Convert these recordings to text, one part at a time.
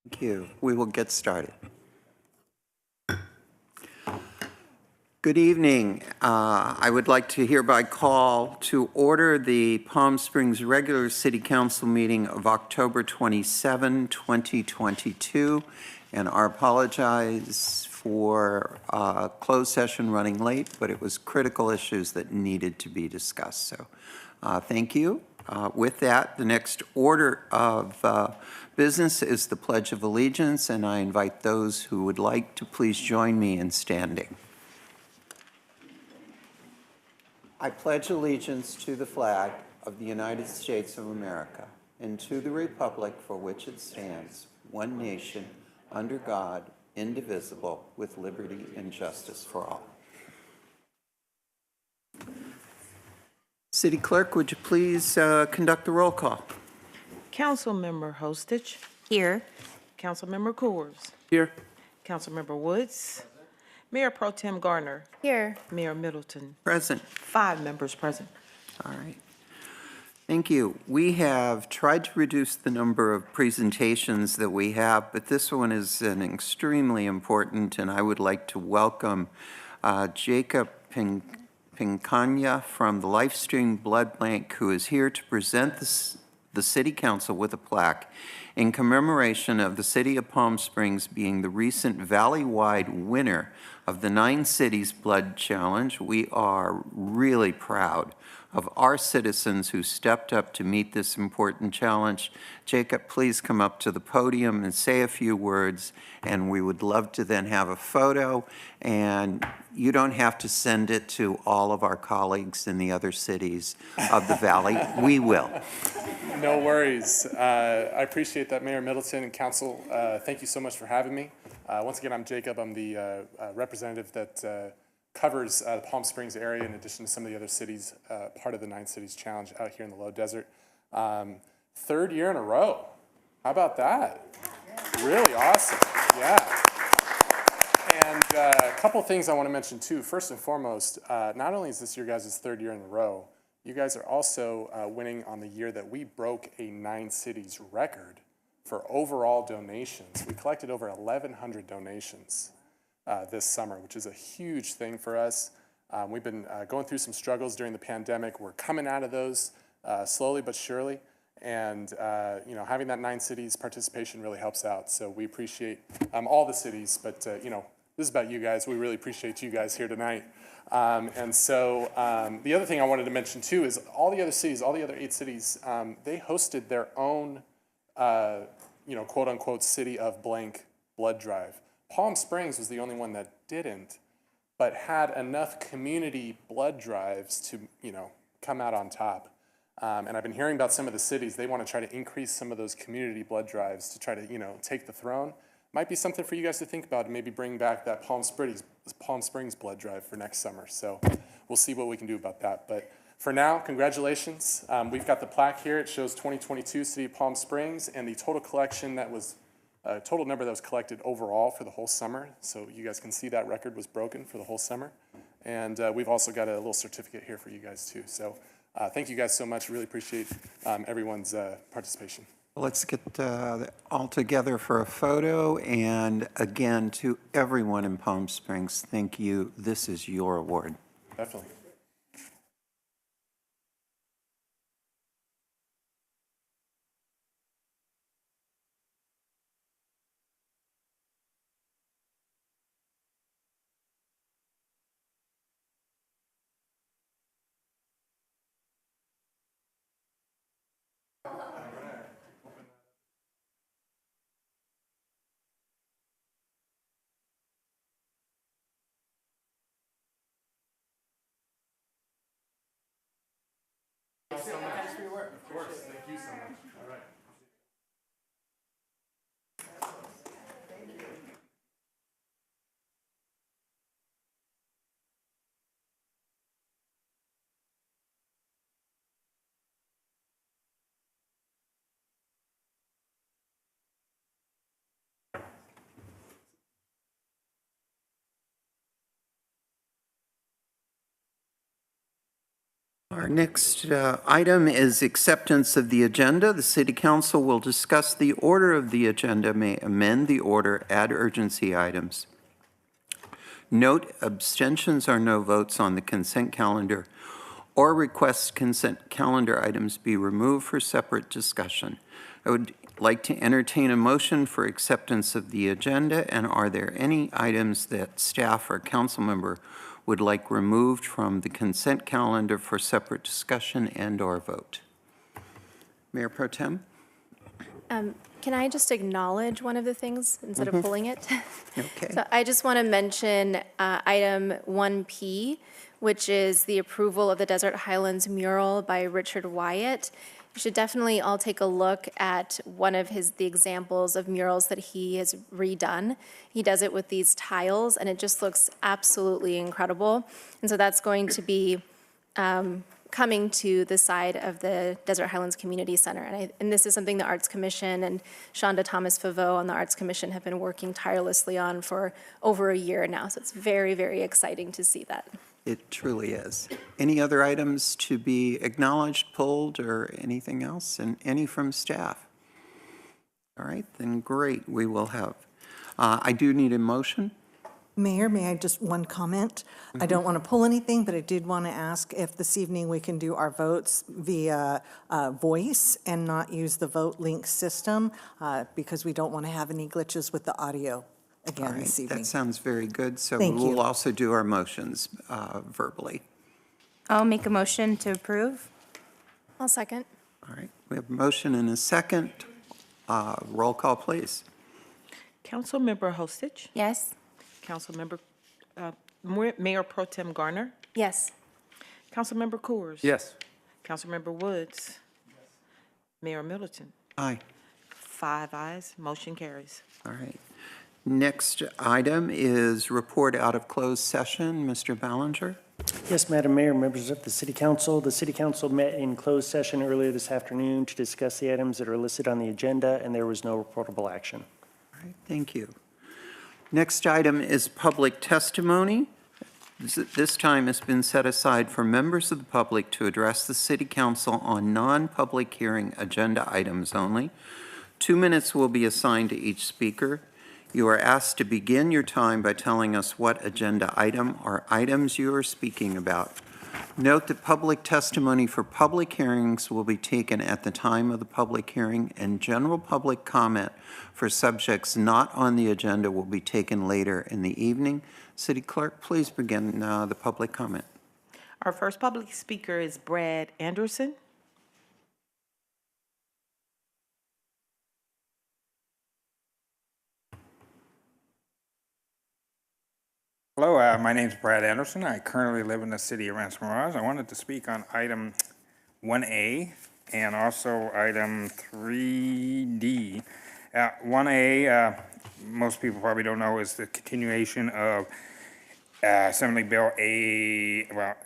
Thank you. We will get started. Good evening. I would like to hereby call to order the Palm Springs regular City Council meeting of October 27, 2022. And I apologize for closed session running late, but it was critical issues that needed to be discussed. So thank you. With that, the next order of business is the Pledge of Allegiance, and I invite those who would like to please join me in standing. I pledge allegiance to the flag of the United States of America and to the republic for which it stands, one nation, under God, indivisible, with liberty and justice for all. City Clerk, would you please conduct the roll call? Councilmember Hostage. Here. Councilmember Coors. Here. Councilmember Woods. Mayor Pro Tem Gardner. Here. Mayor Middleton. Present. 5 members present. All right. Thank you. We have tried to reduce the number of presentations that we have, but this one is an extremely important, and I would like to welcome Jacob Pincana from the Lifestream Blood Bank, who is here to present the City Council with a plaque in commemoration of the City of Palm Springs being the recent valley-wide winner of the 9 Cities Blood Challenge. We are really proud of our citizens who stepped up to meet this important challenge. Jacob, please come up to the podium and say a few words, and we would love to then have a photo. And you don't have to send it to all of our colleagues in the other cities of the Valley. We will. No worries. I appreciate that, Mayor Middleton and Council. Thank you so much for having me. Once again, I'm Jacob. I'm the representative that covers the Palm Springs area in addition to some of the other cities, part of the 9 Cities Challenge out here in the Low Desert. 3rd year in a row. How about that? Really awesome. Yeah. And a couple things I want to mention too. First and foremost, not only is this your guys' 3rd year in a row, you guys are also winning on the year that we broke a 9 cities record for overall donations. We collected over 1,100 donations this summer, which is a huge thing for us. We've been going through some struggles during the pandemic. We're coming out of those slowly but surely. And having that 9 cities participation really helps out. So we appreciate all the cities, but this is about you guys. We really appreciate you guys here tonight. And so the other thing I wanted to mention too is all the other cities, all the other 8 cities, they hosted their own, quote unquote, city of blank blood drive. Palm Springs was the only one that didn't, but had enough community blood drives to, come out on top. And I've been hearing about some of the cities, they want to try to increase some of those community blood drives to try to, take the throne. Might be something for you guys to think about and maybe bring back that Palm Springs blood drive for next summer. So we'll see what we can do about that. But for now, congratulations. We've got the plaque here. It shows 2022 City of Palm Springs and the total collection that was, total number that was collected overall for the whole summer. So you guys can see that record was broken for the whole summer. And we've also got a little certificate here for you guys too. So thank you guys so much. Really appreciate everyone's participation. Let's get all together for a photo. And again, to everyone in Palm Springs, thank you. This is your award. Definitely. Thanks for your work. Of course. Thank you so much. All right. Our next item is acceptance of the agenda. The City Council will discuss the order of the agenda, may amend the order, add urgency items. Note, abstentions are no votes on the consent calendar or request consent calendar items be removed for separate discussion. I would like to entertain a motion for acceptance of the agenda, and are there any items that staff or council member would like removed from the consent calendar for separate discussion and/or vote? Mayor Pro Tem? Can I just acknowledge one of the things instead of pulling it? Okay. So I just want to mention item 1P, which is the approval of the Desert Highlands mural by Richard Wyatt. You should definitely all take a look at one of the examples of murals that he has redone. He does it with these tiles, and it just looks absolutely incredible. And so that's going to be coming to the side of the Desert Highlands Community Center. And this is something the Arts Commission and Shonda Thomas Favreau on the Arts Commission have been working tirelessly on for over a year now. So it's very, very exciting to see that. It truly is. Any other items to be acknowledged, pulled, or anything else? And any from staff? All right, then great, we will have. I do need a motion. Mayor, may I just one comment? I don't want to pull anything, but I did want to ask if this evening we can do our votes via voice and not use the vote link system, because we don't want to have any glitches with the audio All again right, this evening. that sounds very good. So Thank we'll you. also do our motions verbally. I'll make a motion to approve. I'll second. All right, we have a motion and a second. Roll call, please. Councilmember Hostich, Yes. Councilmember, Mayor Pro Tem Garner, Yes. Councilmember Coors. Yes. Councilmember Woods. Mayor Middleton. Aye. 5 ayes, motion carries. All right. Next item is report out of closed session. Mr. Ballinger? Yes, Madam Mayor, members of the City Council. The City Council met in closed session earlier this afternoon to discuss the items that are listed on the agenda, and there was no reportable action. All right, thank you. Next item is public testimony. This time has been set aside for members of the public to address the City Council on non-public hearing agenda items only. 2 minutes will be assigned to each speaker. You are asked to begin your time by telling us what agenda item or items you are speaking about. Note that public testimony for public hearings will be taken at the time of the public hearing, and general public comment for subjects not on the agenda will be taken later in the evening. City Clerk, please begin the public comment. Our first public speaker is Brad Anderson. Hello, my name is Brad Anderson. I currently live in the city of Rancho Mirage. I wanted to speak on item 1A and also item 3D. 1A, most people probably don't know, is the continuation of Assembly Bill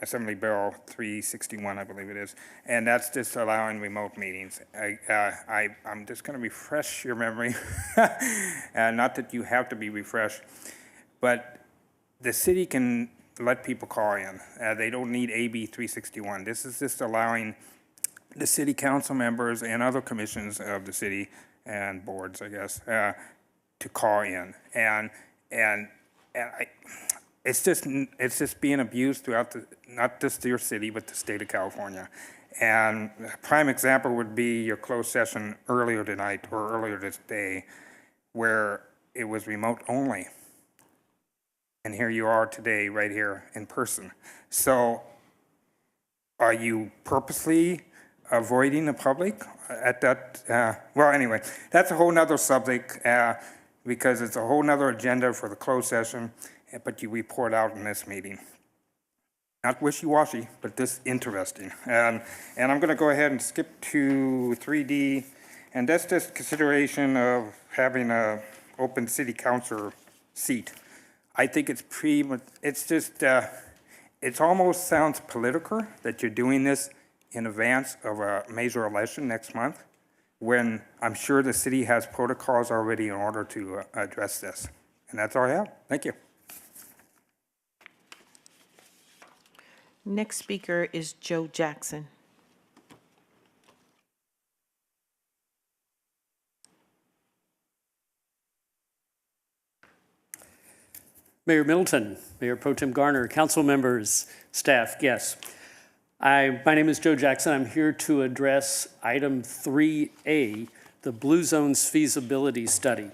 Assembly Bill 361, I believe it is, and that's just allowing remote meetings. I'm just going to refresh your memory, not that you have to be refreshed, but the city can let people call in. They don't need AB 361. This is just allowing the city council members and other commissions of the city and boards, I guess, to call in. And it's just being abused throughout not just your city, but the state of California. And a prime example would be your closed session earlier tonight or earlier this day, where it was remote only. And here you are today, right here in person. So are you purposely avoiding the public at that? Well, anyway, that's a whole nother subject because it's a whole nother agenda for the closed session, but you report out in this meeting. Not wishy-washy, but just interesting. And I'm going to go ahead and skip to 3D, and that's just consideration of having a open city council seat. I think it's it almost sounds political that you're doing this in advance of a major election next month, when I'm sure the city has protocols already in order to address this. And that's all I have. Thank you. Next speaker is Joe Jackson. Mayor Middleton, Mayor Pro Tem Garner, council members, staff, guests. My name is Joe Jackson. I'm here to address item 3A, the Blue Zones feasibility study.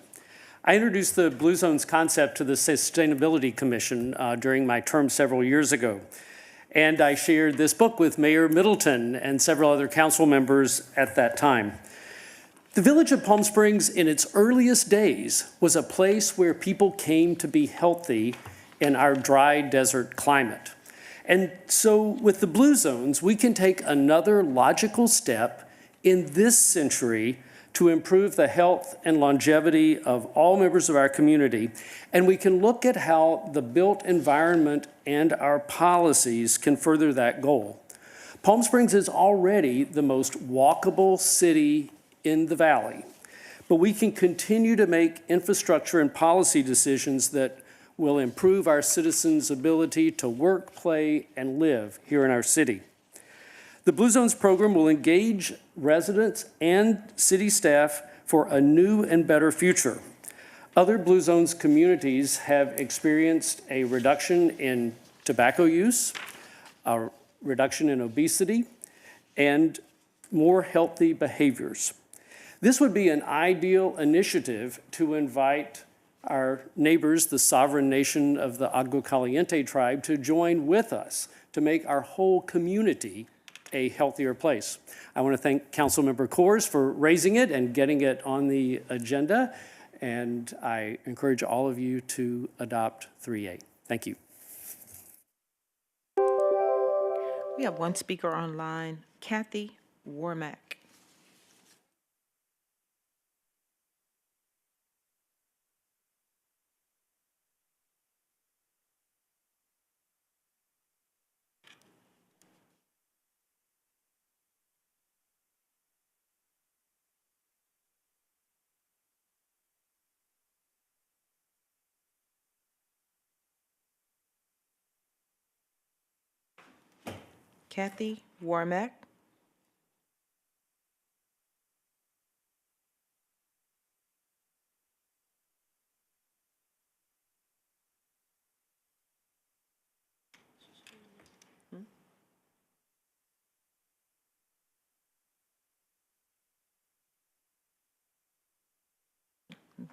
I introduced the Blue Zones concept to the Sustainability Commission during my term several years ago. And I shared this book with Mayor Middleton and several other council members at that time. The village of Palm Springs in its earliest days was a place where people came to be healthy in our dry desert climate. And so with the Blue Zones, we can take another logical step in this century to improve the health and longevity of all members of our community. And we can look at how the built environment and our policies can further that goal. Palm Springs is already the most walkable city in the valley, but we can continue to make infrastructure and policy decisions that will improve our citizens' ability to work, play, and live here in our city. The Blue Zones program will engage residents and city staff for a new and better future. Other Blue Zones communities have experienced a reduction in tobacco use, a reduction in obesity, and more healthy behaviors. This would be an ideal initiative to invite our neighbors, the sovereign nation of the Agua Caliente tribe, to join with us to make our whole community a healthier place. I want to thank Councilmember Coors for raising it and getting it on the agenda, and I encourage all of you to adopt 3A. Thank you. We have one speaker online, Kathy Warmack. Kathy Warmack.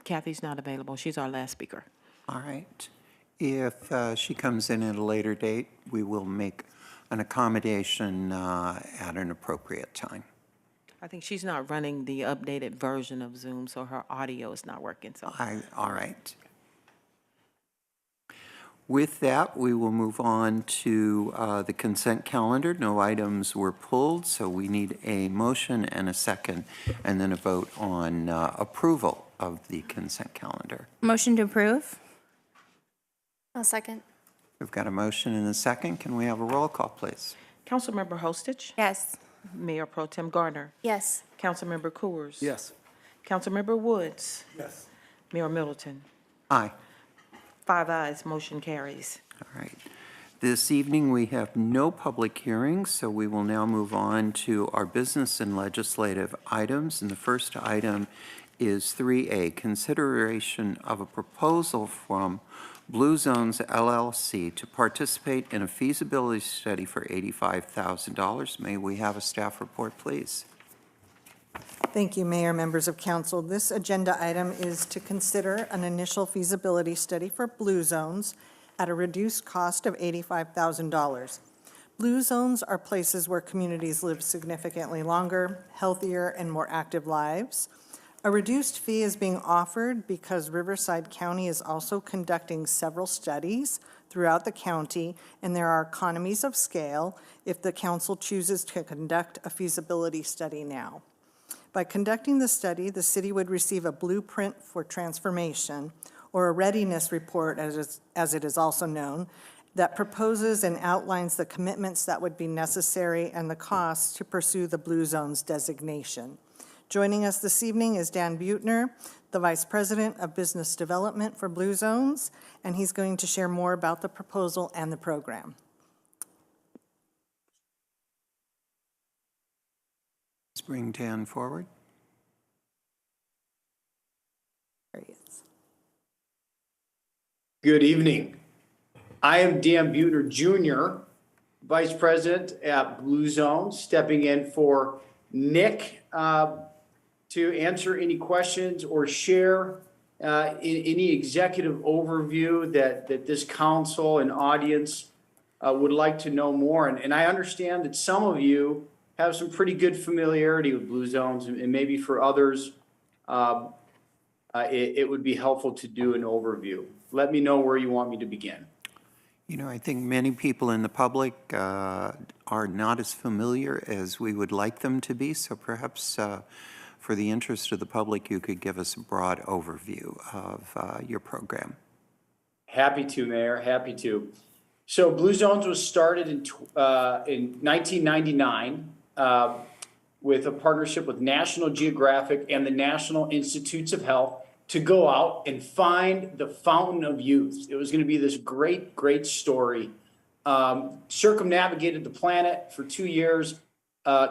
Kathy's not available. She's our last speaker. All right. If she comes in at a later date, we will make an accommodation at an appropriate time. I think she's not running the updated version of Zoom, so her audio is not working. So All right. With that, we will move on to the consent calendar. No items were pulled, so we need a motion and a second, and then a vote on approval of the consent calendar. Motion to approve? I'll second. We've got a motion and a second. Can we have a roll call, please? Councilmember Hostich, Yes. Mayor Pro Tem Garner, Yes. Councilmember Coors. Yes. Councilmember Woods, Yes. Mayor Middleton. Aye. 5 ayes, motion carries. All right. This evening, we have no public hearings, so we will now move on to our business and legislative items. And the first item is 3A, consideration of a proposal from Blue Zones LLC to participate in a feasibility study for $85,000. May we have a staff report, please? Thank you, Mayor, members of council. This agenda item is to consider an initial feasibility study for Blue Zones at a reduced cost of $85,000. Blue Zones are places where communities live significantly longer, healthier, and more active lives. A reduced fee is being offered because Riverside County is also conducting several studies throughout the county, and there are economies of scale if the council chooses to conduct a feasibility study now. By conducting the study, the city would receive a blueprint for transformation, or a readiness report, as it is also known, that proposes and outlines the commitments that would be necessary and the costs to pursue the Blue Zones designation. Joining us this evening is Dan Buettner, the Vice President of Business Development for Blue Zones, and he's going to share more about the proposal and the program. bring Dan forward. There he is. Good evening. I am Dan Buettner Jr., Vice President at Blue Zone, stepping in for Nick to answer any questions or share any executive overview that this council and audience would like to know more. And I understand that some of you have some pretty good familiarity with Blue Zones, and maybe for others, it would be helpful to do an overview. Let me know where you want me to begin. You know, I think many people in the public are not as familiar as we would like them to be, so perhaps for the interest of the public, you could give us a broad overview of your program. Happy to, Mayor, happy to. So Blue Zones was started in 1999 with a partnership with National Geographic and the National Institutes of Health to go out and find the fountain of youth. It was going to be this great, great story. Circumnavigated the planet for 2 years,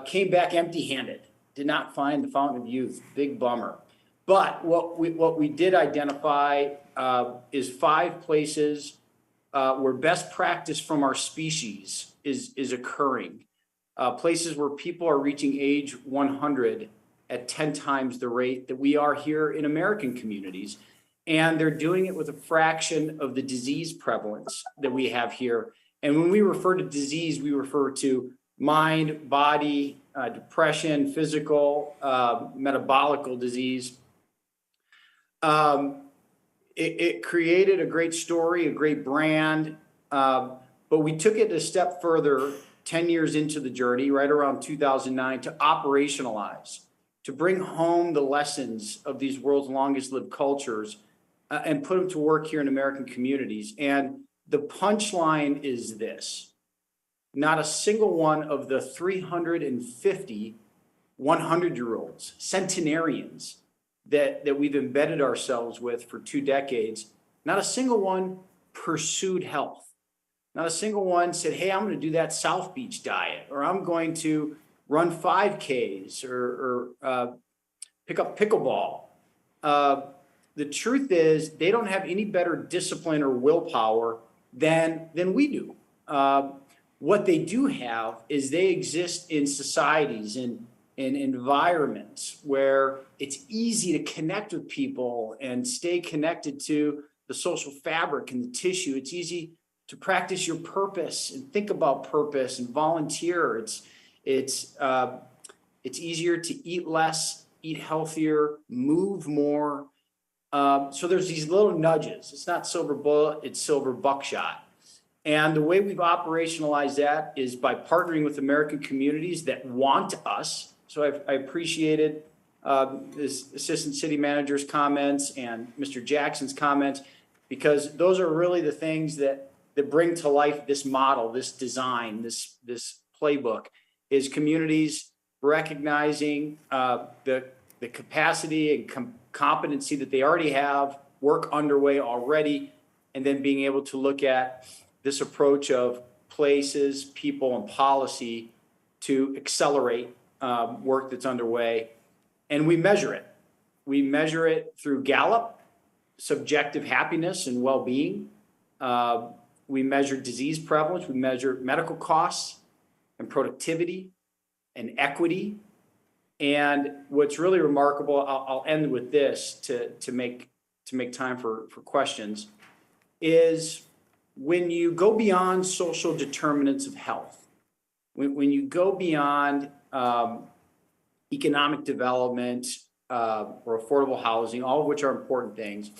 came back empty-handed, did not find the fountain of youth. Big bummer. But what we did identify is 5 places where best practice from our species is occurring. Places where people are reaching age 100 at 10 times the rate that we are here in American communities. And they're doing it with a fraction of the disease prevalence that we have here. And when we refer to disease, we refer to mind, body, depression, physical, metabolical disease. It created a great story, a great brand, but we took it a step further 10 years into the journey, right around 2009, to operationalize, to bring home the lessons of these world's longest lived cultures and put them to work here in American communities. And the punchline is this: not a single one of the 350 100-year-olds, centenarians that we've embedded ourselves with for 2 decades, not a single one pursued health. Not a single one said, hey, I'm going to do that South Beach diet, or I'm going to run 5Ks or pick up pickleball. The truth is they don't have any better discipline or willpower than we do. What they do have is they exist in societies and in environments where it's easy to connect with people and stay connected to the social fabric and the tissue. It's easy to practice your purpose and think about purpose and volunteer. It's easier to eat less, eat healthier, move more. So there's these little nudges. It's not silver bullet, it's silver buckshot. And the way we've operationalized that is by partnering with American communities that want us. So I appreciated this Assistant City Manager's comments and Mr. Jackson's comments, because those are really the things that bring to life this model, this design, this playbook, is communities recognizing the capacity and competency that they already have, work underway already, and then being able to look at this approach of places, people, and policy to accelerate work that's underway. And we measure it. We measure it through Gallup, subjective happiness and well-being. We measure disease prevalence. We measure medical costs and productivity and equity. And what's really remarkable, I'll end with this to make time for questions, is when you go beyond social determinants of health, when you go beyond economic development or affordable housing, all of which are important things,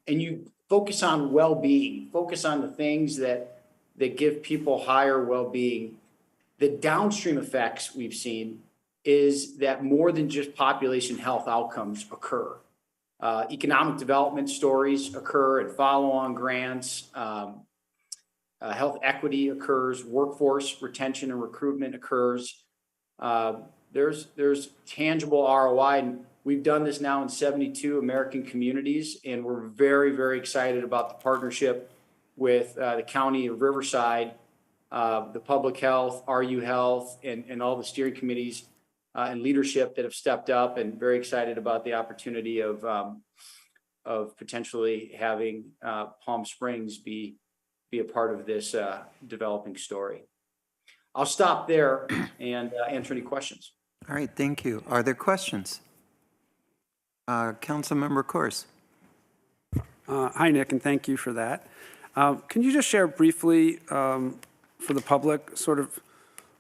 and you focus on well-being, focus on the things that give people higher well-being, the downstream effects we've seen is that more than just population health outcomes occur. Economic development stories occur and follow-on grants. Health equity occurs. Workforce retention and recruitment occurs. There's tangible ROI, and we've done this now in 72 American communities, and we're very, very excited about the partnership with the County of Riverside, the Public Health, RU Health, and all the steering committees and leadership that have stepped up, and very excited about the opportunity of potentially having Palm Springs be a part of this developing story. I'll stop there and answer any questions. All right, thank you. Are there questions? Councilmember Course. Hi, Nick, and thank you for that. Can you just share briefly for the public, sort of,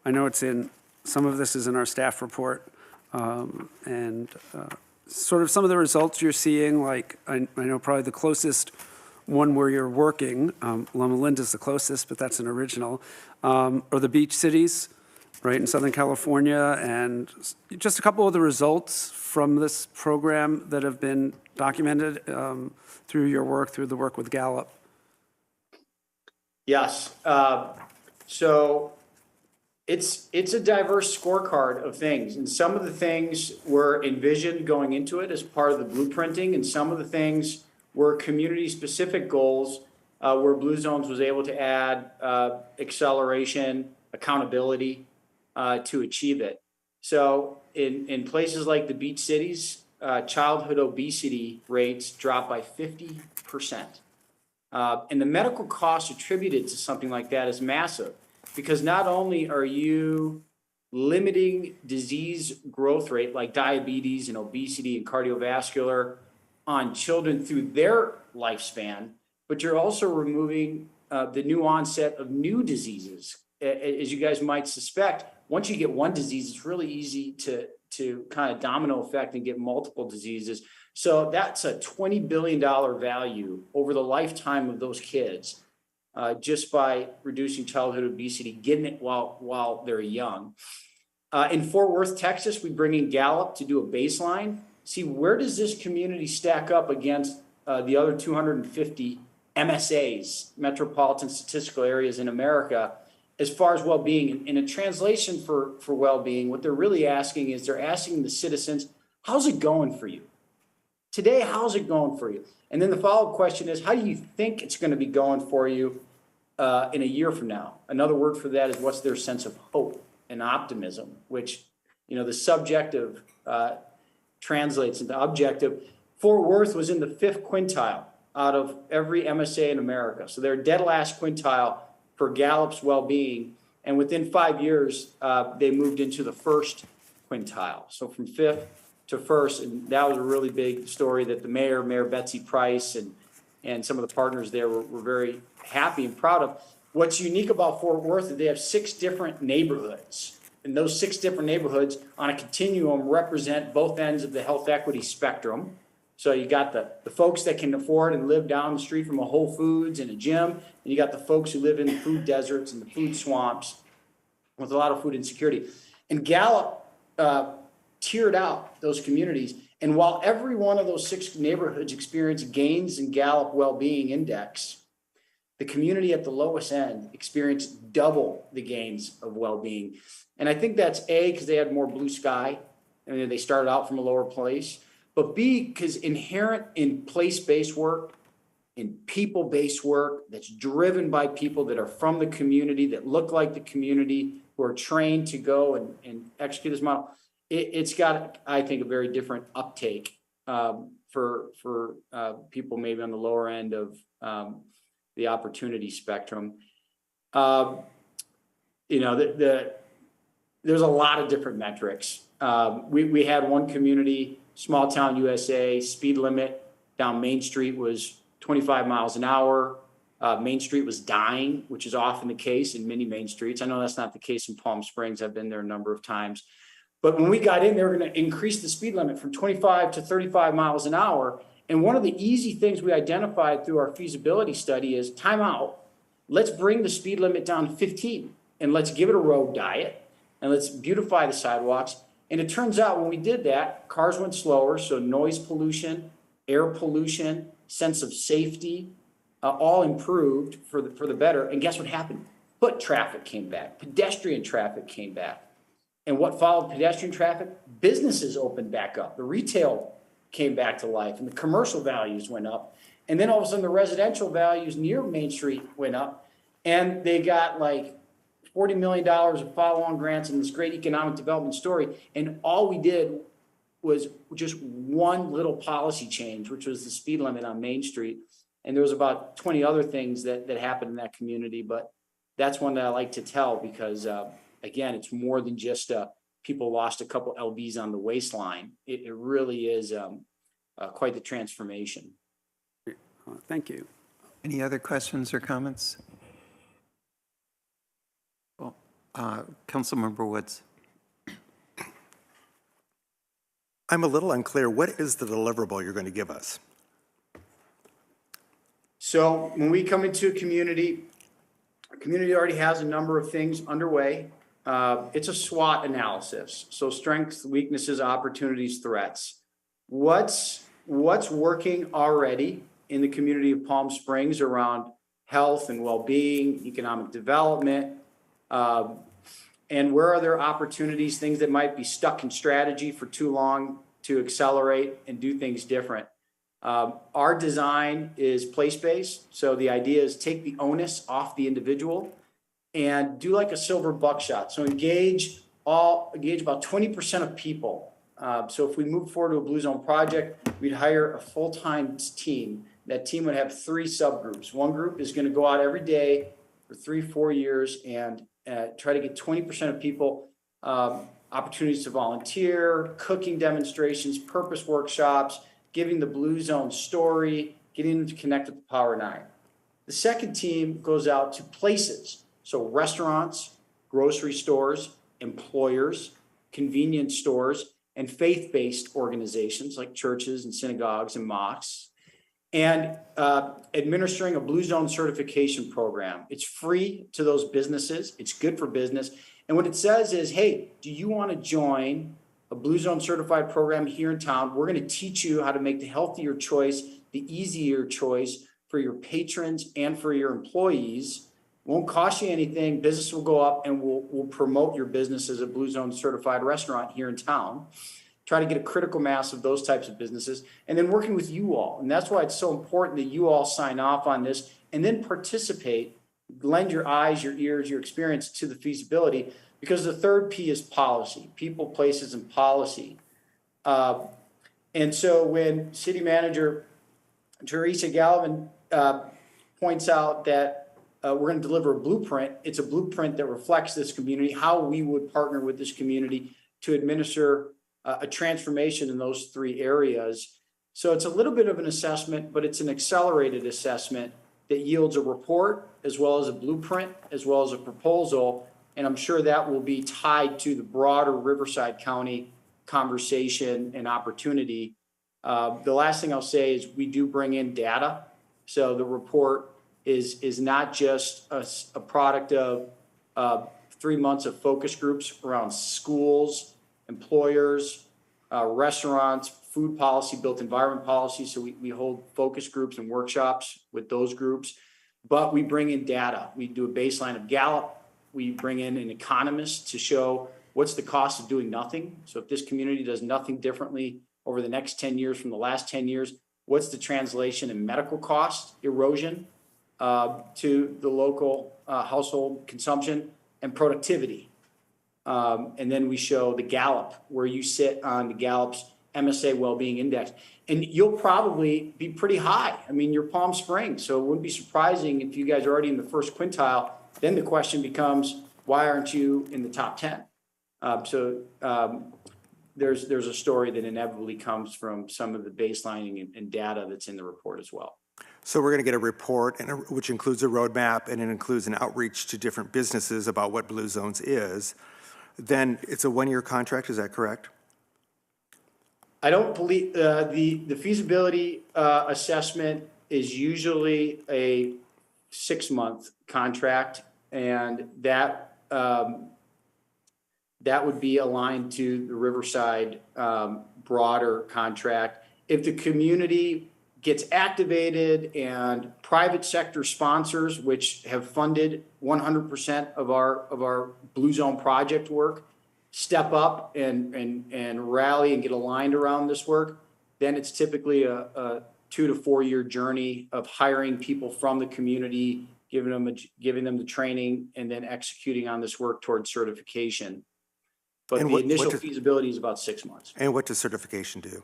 I know it's in, some of this is in our staff report, and sort of some of the results you're seeing, like I know probably the closest one where you're working, Loma Linda's the closest, but that's an original, or the beach cities, right, in Southern California, and just a couple of the results from this program that have been documented through your work, through the work with Gallup. Yes. So it's a diverse scorecard of things, and some of the things were envisioned going into it as part of the blueprinting, and some of the things were community-specific goals where Blue Zones was able to add acceleration, accountability to achieve it. So in places like the beach cities, childhood obesity rates dropped by 50%. And the medical cost attributed to something like that is massive, because not only are you limiting disease growth rate like diabetes and obesity and cardiovascular on children through their lifespan, but you're also removing the new onset of new diseases. As you guys might suspect, once you get one disease, it's really easy to kind of domino effect and get multiple diseases. So that's a $20 billion value over the lifetime of those kids, just by reducing childhood obesity, getting it while they're young. In Fort Worth, Texas, we bring in Gallup to do a baseline. See, where does this community stack up against the other 250 MSAs, metropolitan statistical areas in America, as far as well-being? In a translation for well-being, what they're really asking is they're asking the citizens, how's it going for you? Today, how's it going for you? And then the follow-up question is, how do you think it's going to be going for you in a year from now? Another word for that is, what's their sense of hope and optimism, which, the subjective translates into objective. Fort Worth was in the 5th quintile out of every MSA in America. So they're dead last quintile for Gallup's well-being. And within 5 years, they moved into the 1st quintile. So from 5th to 1st, and that was a really big story that the Mayor Betsy Price, and some of the partners there were very happy and proud of. What's unique about Fort Worth is they have 6 different neighborhoods. And those 6 different neighborhoods on a continuum represent both ends of the health equity spectrum. So you got the folks that can afford and live down the street from a Whole Foods and a gym, and you got the folks who live in the food deserts and the food swamps with a lot of food insecurity. And Gallup tiered out those communities. And while every one of those 6 neighborhoods experienced gains in Gallup well-being index, the community at the lowest end experienced double the gains of well-being. And I think that's A, because they had more blue sky, and they started out from a lower place. But B, because inherent in place-based work, in people-based work that's driven by people that are from the community, that look like the community, who are trained to go and execute this model, it's got, I think, a very different uptake for people maybe on the lower end of the opportunity spectrum. There's a lot of different metrics. We had one community, small town USA, speed limit down Main Street was 25 miles an hour. Main Street was dying, which is often the case in many main streets. I know that's not the case in Palm Springs. I've been there a number of times. But when we got in, they were going to increase the speed limit from 25 to 35 miles an hour. And one of the easy things we identified through our feasibility study is time out. Let's bring the speed limit down to 15, and let's give it a road diet, and let's beautify the sidewalks. And it turns out when we did that, cars went slower, so noise pollution, air pollution, sense of safety, all improved for the better. And guess what happened? Foot traffic came back, pedestrian traffic came back. And what followed pedestrian traffic? Businesses opened back up. The retail came back to life, and the commercial values went up. And then all of a sudden, the residential values near Main Street went up, and they got like $40 million of follow-on grants and this great economic development story. And all we did was just one little policy change, which was the speed limit on Main Street. And there was about 20 other things that happened in that community, but that's one that I like to tell because, again, it's more than just people lost a couple LBs on the waistline. It really is quite the transformation. Thank you. Any other questions or comments? Well, Councilmember Woods. I'm a little unclear. What is the deliverable you're going to give us? So when we come into a community already has a number of things underway. It's a SWOT analysis. So strengths, weaknesses, opportunities, threats. What's working already in the community of Palm Springs around health and well-being, economic development, and where are there opportunities, things that might be stuck in strategy for too long to accelerate and do things different. Our design is place-based. So the idea is take the onus off the individual and do like a silver buckshot. So engage about 20% of people. So if we move forward to a Blue Zone project, we'd hire a full-time team. That team would have 3 subgroups. One group is going to go out every day for 3-4 years and try to get 20% of people opportunities to volunteer, cooking demonstrations, purpose workshops, giving the Blue Zone story, getting them to connect with the Power 9. The second team goes out to places, so restaurants, grocery stores, employers, convenience stores, and faith-based organizations like churches and synagogues and mosques, and administering a Blue Zone certification program. It's free to those businesses. It's good for business. And what it says is, hey, do you want to join a Blue Zone certified program here in town? We're going to teach you how to make the healthier choice, the easier choice for your patrons and for your employees. Won't cost you anything. Business will go up and we'll promote your business as a Blue Zone certified restaurant here in town. Try to get a critical mass of those types of businesses, and then working with you all. And that's why it's so important that you all sign off on this and then participate, lend your eyes, your ears, your experience to the feasibility, because the third P is policy, people, places, and policy. And so when City Manager Teresa Galvin points out that we're going to deliver a blueprint, it's a blueprint that reflects this community, how we would partner with this community to administer a transformation in those 3 areas. So it's a little bit of an assessment, but it's an accelerated assessment that yields a report as well as a blueprint, as well as a proposal. And I'm sure that will be tied to the broader Riverside County conversation and opportunity. The last thing I'll say is we do bring in data. So the report is not just a product of 3 months of focus groups around schools, employers, restaurants, food policy, built environment policy. So we hold focus groups and workshops with those groups, but we bring in data. We do a baseline of Gallup. We bring in an economist to show what's the cost of doing nothing. So if this community does nothing differently over the next 10 years from the last 10 years, what's the translation in medical cost erosion to the local household consumption and productivity? And then we show the Gallup, where you sit on the Gallup's MSA Wellbeing Index. And you'll probably be pretty high. I mean, you're Palm Springs, so it wouldn't be surprising if you guys are already in the first quintile. Then the question becomes, why aren't you in the top 10? There's a story that inevitably comes from some of the baselining and data that's in the report as well. So we're going to get a report, which includes a roadmap, and it includes an outreach to different businesses about what Blue Zones is. Then it's a 1-year contract, is that correct? I don't believe the feasibility assessment is usually a 6-month contract, and that would be aligned to the Riverside broader contract. If the community gets activated and private sector sponsors, which have funded 100% of our Blue Zone project work, step up and rally and get aligned around this work, then it's typically a 2 to 4 year journey of hiring people from the community giving them the training, and then executing on this work towards certification. But And the what initial does- feasibility is about 6 months. And what does certification do?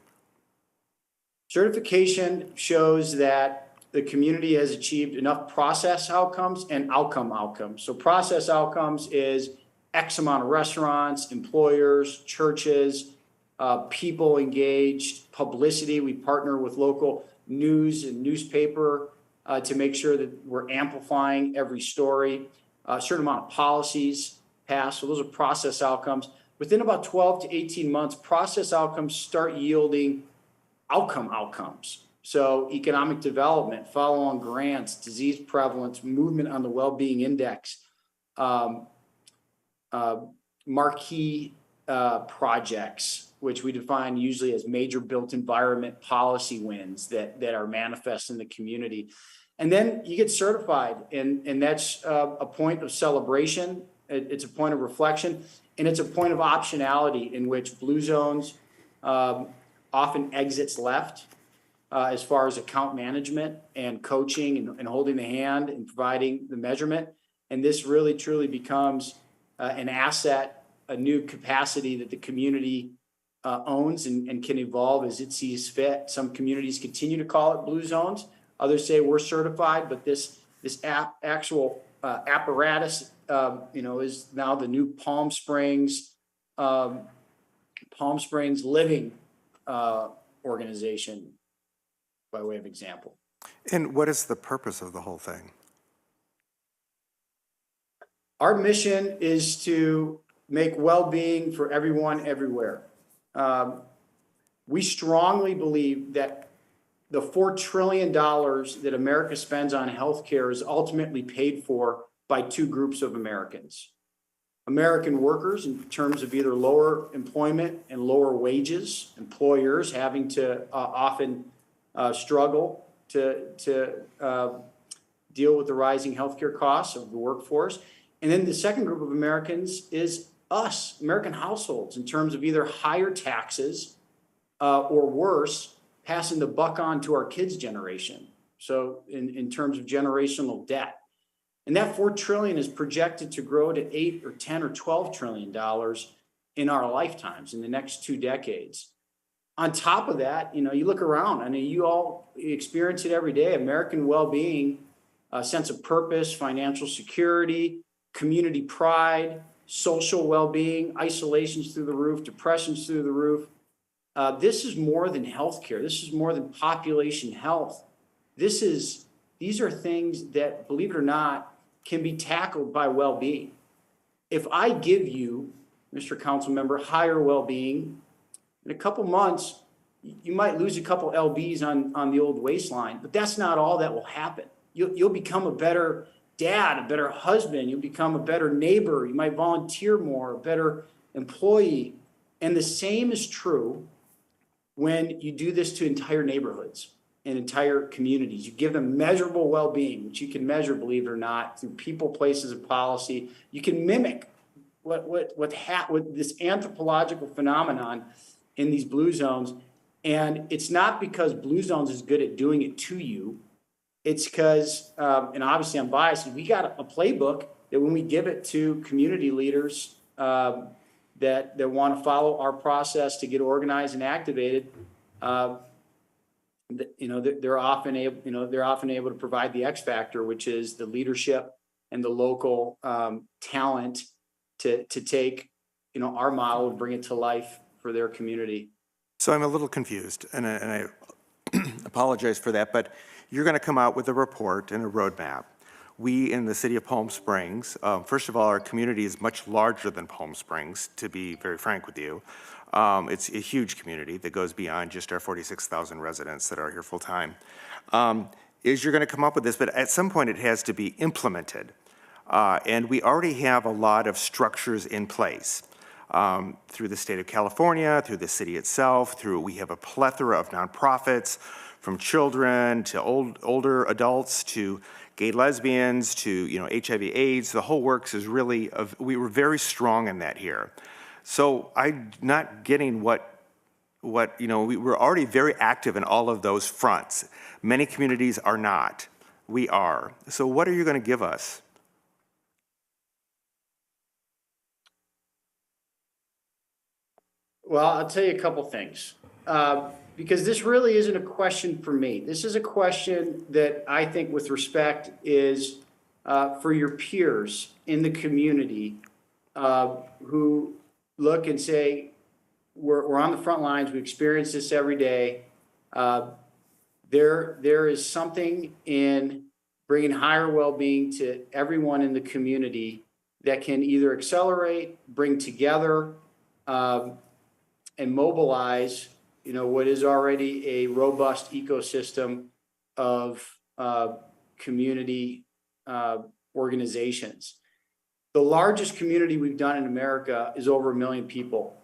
Certification shows that the community has achieved enough process outcomes and outcomes. So process outcomes is X amount of restaurants, employers, churches, people engaged, publicity. We partner with local news and newspaper to make sure that we're amplifying every story. A certain amount of policies passed. So those are process outcomes. Within about 12 to 18 months, process outcomes start yielding outcomes. So economic development, follow-on grants, disease prevalence, movement on the well-being index, marquee projects, which we define usually as major built environment policy wins that are manifest in the community. And then you get certified, and that's a point of celebration. It's a point of reflection, and it's a point of optionality in which Blue Zones often exits left as far as account management and coaching and holding the hand and providing the measurement. And this really truly becomes an asset, a new capacity that the community owns and can evolve as it sees fit. Some communities continue to call it Blue Zones. Others say we're certified, but this actual apparatus, is now the new Palm Springs Living organization, by way of example. And what is the purpose of the whole thing? Our mission is to make well-being for everyone, everywhere. We strongly believe that the $4 trillion that America spends on healthcare is ultimately paid for by two groups of Americans. American workers, in terms of either lower employment and lower wages, employers having to often struggle to deal with the rising healthcare costs of the workforce. And then the second group of Americans is us, American households, in terms of either higher taxes or worse, passing the buck on to our kids' generation. So in terms of generational debt. And that $4 trillion is projected to grow to $8 or $10 or $12 trillion in our lifetimes, in the next 2 decades. On top of that, you look around, I mean, you all experience it every day, American well-being, a sense of purpose, financial security, community pride, social well-being, isolation's through the roof, depression's through the roof. This is more than healthcare. This is more than population health. These are things that, believe it or not, can be tackled by well-being. If I give you, Mr. Council Member, higher well-being, in a couple months, you might lose a couple LBs on the old waistline, but that's not all that will happen. You'll become a better dad, a better husband. You'll become a better neighbor. You might volunteer more, a better employee. And the same is true when you do this to entire neighborhoods and entire communities. You give them measurable well-being, which you can measure, believe it or not, through people, places, and policy. You can mimic what this anthropological phenomenon in these Blue Zones. And it's not because Blue Zones is good at doing it to you. It's because, and obviously I'm biased, we got a playbook that when we give it to community leaders that want to follow our process to get organized and activated, they're often able to provide the X factor, which is the leadership and the local talent to take our model and bring it to life for their community. So I'm a little confused, and I apologize for that, but you're going to come out with a report and a roadmap. We in the city of Palm Springs, first of all, our community is much larger than Palm Springs, to be very frank with you. It's a huge community that goes beyond just our 46,000 residents that are here full time. Is you're going to come up with this, but at some point it has to be implemented. And we already have a lot of structures in place through the state of California, through the city itself, we have a plethora of nonprofits, from children to older adults to gay lesbians to HIV AIDS. The whole works is really, we were very strong in that here. So I'm not getting we were already very active in all of those fronts. Many communities are not. We are. So what are you going to give us? Well, I'll tell you a couple things. Because this really isn't a question for me. This is a question that I think, with respect, is for your peers in the community who look and say, we're on the front lines, we experience this every day. There is something in bringing higher well-being to everyone in the community that can either accelerate, bring together, and mobilize, what is already a robust ecosystem of community organizations. The largest community we've done in America is over 1 million people.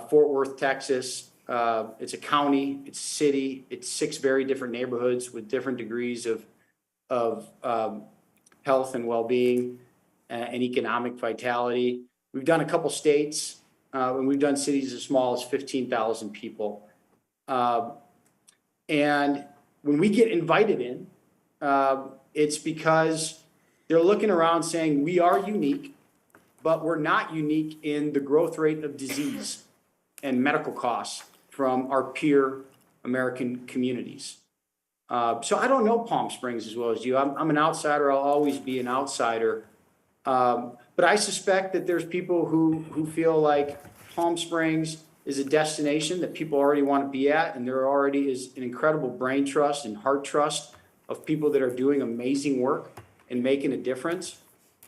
Fort Worth, Texas. It's a county, it's a city, it's 6 very different neighborhoods with different degrees of health and well-being and economic vitality. We've done a couple states, and we've done cities as small as 15,000 people. And when we get invited in, it's because they're looking around saying, we are unique, but we're not unique in the growth rate of disease and medical costs from our peer American communities. So I don't know Palm Springs as well as you. I'm an outsider. I'll always be an outsider. But I suspect that there's people who feel like Palm Springs is a destination that people already want to be at, and there already is an incredible brain trust and heart trust of people that are doing amazing work and making a difference.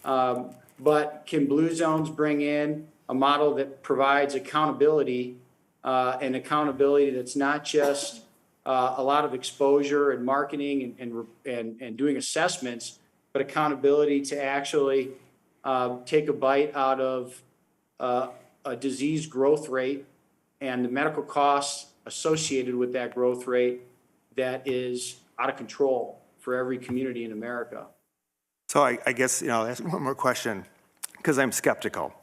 But can Blue Zones bring in a model that provides accountability, and accountability that's not just a lot of exposure and marketing and doing assessments, but accountability to actually take a bite out of a disease growth rate and the medical costs associated with that growth rate that is out of control for every community in America. So I guess, I'll ask one more question, because I'm skeptical.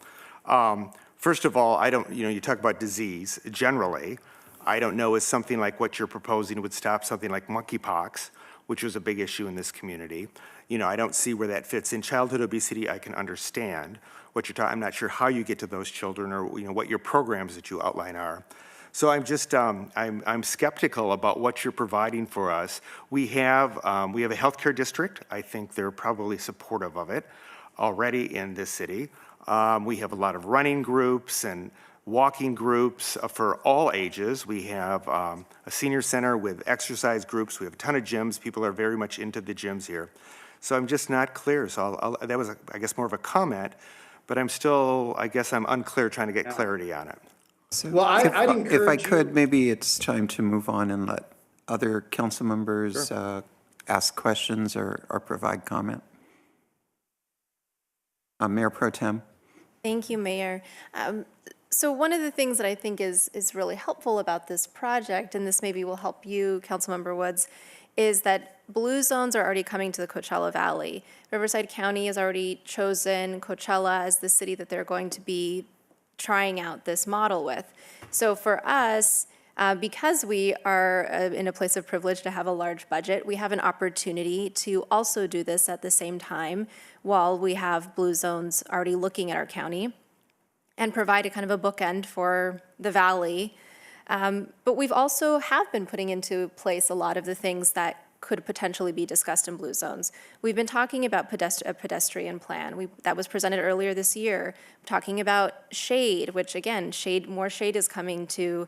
First of all, I don't, you talk about disease generally. I don't know if something like what you're proposing would stop something like monkeypox, which was a big issue in this community. I don't see where that fits in. Childhood obesity, I can understand what you're talking. I'm not sure how you get to those children, or what your programs that you outline are. So I'm just I'm skeptical about what you're providing for us. We have a healthcare district. I think they're probably supportive of it already in this city. We have a lot of running groups and walking groups for all ages. We have a senior center with exercise groups. We have a ton of gyms. People are very much into the gyms here. So I'm just not clear. So that was, I guess, more of a comment, but I'm still, I guess I'm unclear trying to get clarity on it. So Well, I'd if I encourage could, you- maybe it's time to move on and let other council members ask questions or provide comment. Mayor Pro Tem. Thank you, Mayor. So one of the things that I think is really helpful about this project, and this maybe will help you, Councilmember Woods, is that Blue Zones are already coming to the Coachella Valley. Riverside County has already chosen Coachella as the city that they're going to be trying out this model with. So for us, because we are in a place of privilege to have a large budget, we have an opportunity to also do this at the same time while we have Blue Zones already looking at our county and provide a kind of a bookend for the valley. But we've also have been putting into place a lot of the things that could potentially be discussed in Blue Zones. We've been talking about a pedestrian plan that was presented earlier this year, talking about shade, which again, more shade is coming to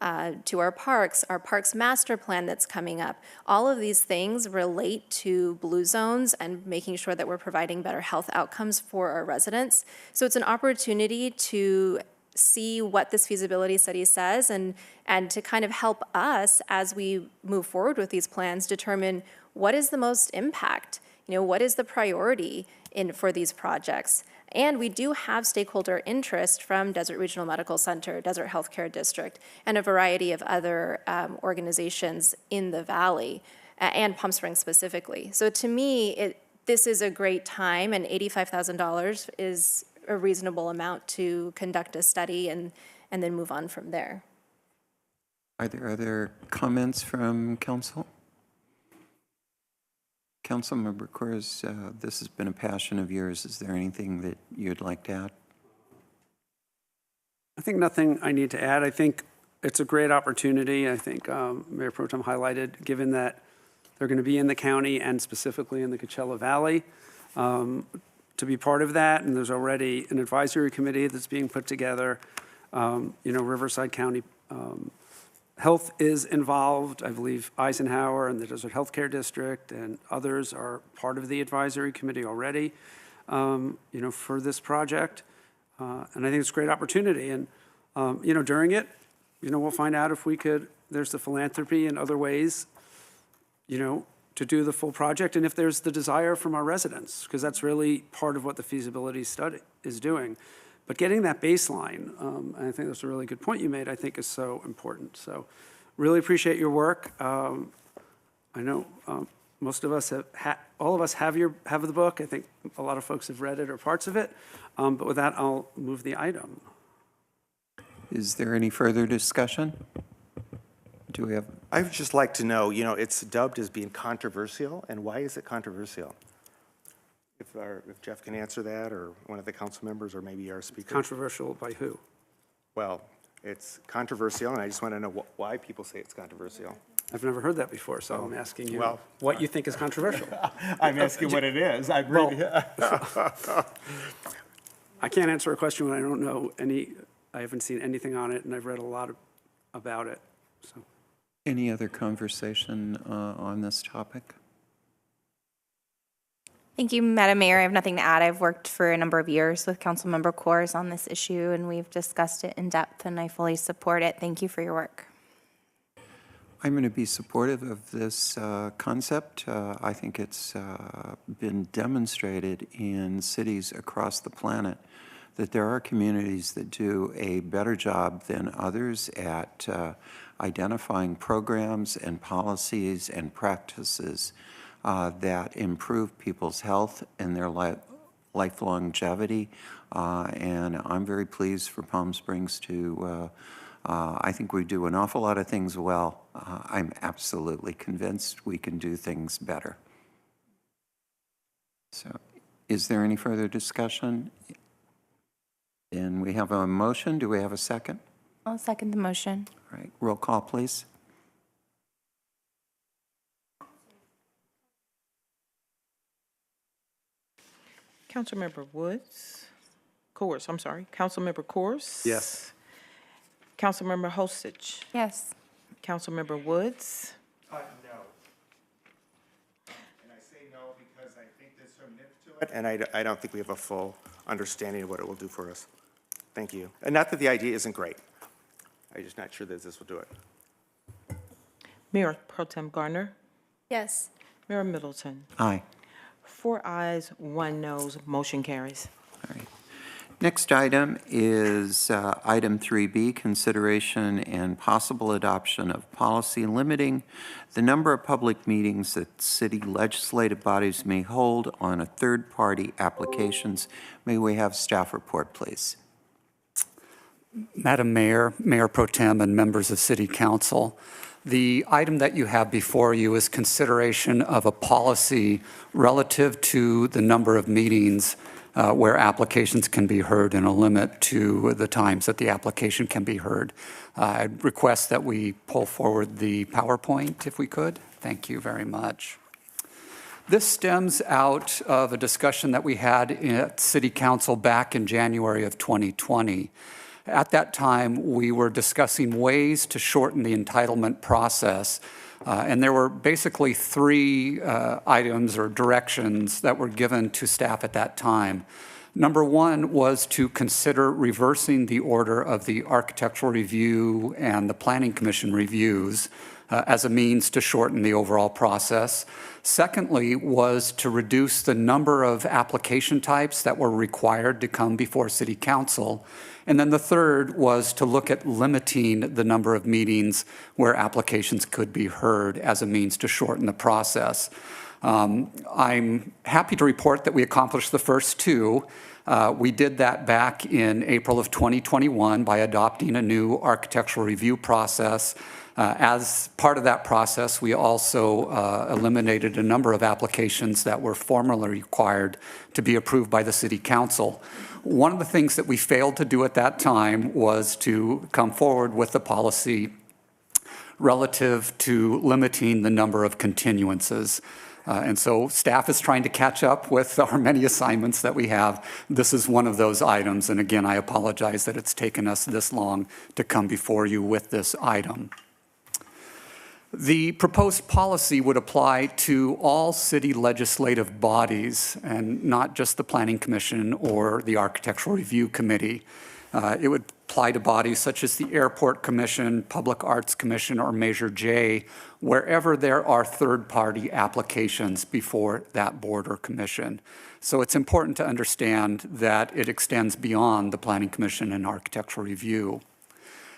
our parks master plan that's coming up. All of these things relate to Blue Zones and making sure that we're providing better health outcomes for our residents. So it's an opportunity to see what this feasibility study says and to kind of help us as we move forward with these plans determine what is the most impact, what is the priority for these projects. And we do have stakeholder interest from Desert Regional Medical Center, Desert Healthcare District, and a variety of other organizations in the Valley, and Palm Springs specifically. So to me, this is a great time, and $85,000 is a reasonable amount to conduct a study and then move on from there. Are there other comments from council? Councilmember Coors, this has been a passion of yours. Is there anything that you'd like to add? I think nothing I need to add. I think it's a great opportunity. I think Mayor Pro Tem highlighted, given that they're going to be in the county and specifically in the Coachella Valley, to be part of that. And there's already an advisory committee that's being put together. Riverside County Health is involved. I believe Eisenhower and the Desert Healthcare District and others are part of the advisory committee already, for this project. And I think it's a great opportunity. And, during it, we'll find out if there's the philanthropy and other ways, to do the full project, and if there's the desire from our residents, because that's really part of what the feasibility study is doing. But getting that baseline, and I think that's a really good point you made, I think is so important. So really appreciate your work. I know most of us all of us have the book. I think a lot of folks have read it or parts of it. But with that, I'll move the item. Is there any further discussion? Do we have? I would just like to know, it's dubbed as being controversial, and why is it controversial? If Jeff can answer that, or one of the council members, or maybe our speaker. Controversial by who? Well, it's controversial, and I just want to know why people say it's controversial. I've never heard that before, so I'm asking you what you think is controversial. I'm asking what it is. I can't answer a question when I don't know I haven't seen anything on it, and I've read a lot about it. So, Any other conversation on this topic? Thank you, Madam Mayor. I have nothing to add. I've worked for a number of years with Councilmember Coors on this issue, and we've discussed it in depth, and I fully support it. Thank you for your work. I'm going to be supportive of this concept. I think it's been demonstrated in cities across the planet that there are communities that do a better job than others at identifying programs and policies and practices that improve people's health and their life longevity. And I'm very pleased for Palm Springs to, I think we do an awful lot of things well. I'm absolutely convinced we can do things better. So is there any further discussion? And we have a motion. Do we have a second? I'll second the motion. All right, roll call, please. Councilmember Coors, I'm sorry. Councilmember Coors? Yes. Councilmember Hostage? Yes. Councilmember Woods? No. And I say no because I think there's some nip to it, and I don't think we have a full understanding of what it will do for us. Thank you. And not that the idea isn't great. I'm just not sure that this will do it. Mayor Pro Tem Garner? Yes. Mayor Middleton? Aye. 4 ayes, 1 noes, motion carries. All right. Next item is item 3B, consideration and possible adoption of policy limiting the number of public meetings that city legislative bodies may hold on a third-party applications. May we have staff report, please? Madam Mayor, Mayor Pro Tem, and members of City Council, the item that you have before you is consideration of a policy relative to the number of meetings where applications can be heard and a limit to the times that the application can be heard. I'd request that we pull forward the PowerPoint if we could. Thank you very much. This stems out of a discussion that we had at City Council back in January of 2020. At that time, we were discussing ways to shorten the entitlement process, and there were basically 3 items or directions that were given to staff at that time. Number 1 was to consider reversing the order of the architectural review and the Planning Commission reviews as a means to shorten the overall process. Secondly was to reduce the number of application types that were required to come before City Council. And then the third was to look at limiting the number of meetings where applications could be heard as a means to shorten the process. I'm happy to report that we accomplished the first 2. We did that back in April of 2021 by adopting a new architectural review process As part of that process, we also eliminated a number of applications that were formerly required to be approved by the City Council. One of the things that we failed to do at that time was to come forward with the policy relative to limiting the number of continuances. And so staff is trying to catch up with our many assignments that we have. This is one of those items, and again, I apologize that it's taken us this long to come before you with this item. The proposed policy would apply to all city legislative bodies and not just the Planning Commission or the Architectural Review Committee. It would apply to bodies such as the Airport Commission, Public Arts Commission, or Measure J, wherever there are third-party applications before that board or commission. So it's important to understand that it extends beyond the Planning Commission and Architectural Review.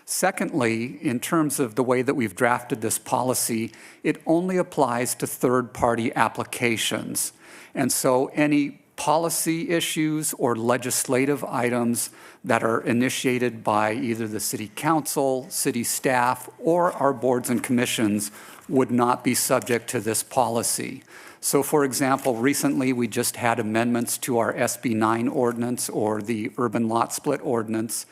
Secondly, in terms of the way that we've drafted this policy, it only applies to third-party applications. And so any policy issues or legislative items that are initiated by either the City Council, city staff, or our boards and commissions would not be subject to this policy. So for example, recently we just had amendments to our SB 9 ordinance or the urban lot split ordinance.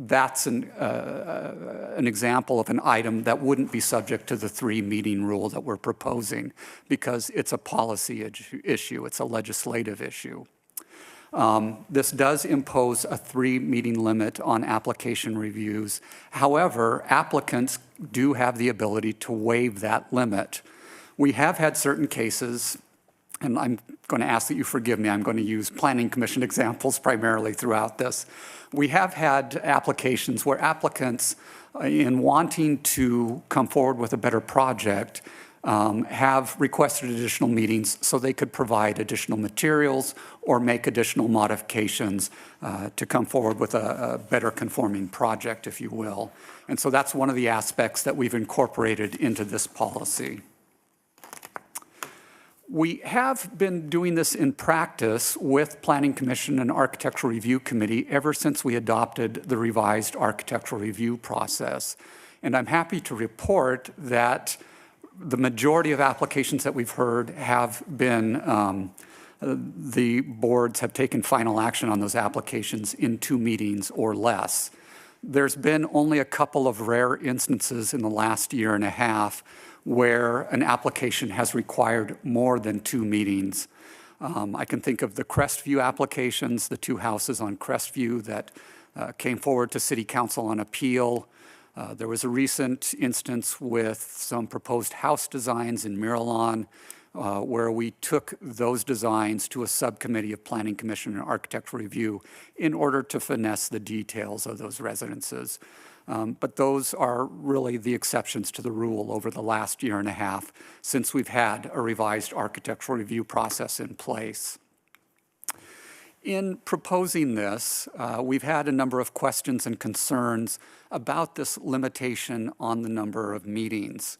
That's an example of an item that wouldn't be subject to the 3-meeting rule that we're proposing because it's a policy issue, it's a legislative issue. This does impose a 3-meeting limit on application reviews. However, applicants do have the ability to waive that limit. We have had certain cases, and I'm going to ask that you forgive me, I'm going to use Planning Commission examples primarily throughout this. We have had applications where applicants, in wanting to come forward with a better project, have requested additional meetings so they could provide additional materials or make additional modifications to come forward with a better conforming project, if you will. And so that's one of the aspects that we've incorporated into this policy. We have been doing this in practice with Planning Commission and Architectural Review Committee ever since we adopted the revised architectural review process. And I'm happy to report that the majority of applications that we've heard have been, the boards have taken final action on those applications in 2 meetings or less. There's been only a couple of rare instances in the last year and a half where an application has required more than 2 meetings. I can think of the Crestview applications, the 2 houses on Crestview that came forward to City Council on appeal. There was a recent instance with some proposed house designs in Miralon where we took those designs to a subcommittee of Planning Commission and Architectural Review in order to finesse the details of those residences. But those are really the exceptions to the rule over the last year and a half since we've had a revised architectural review process in place. In proposing this, we've had a number of questions and concerns about this limitation on the number of meetings.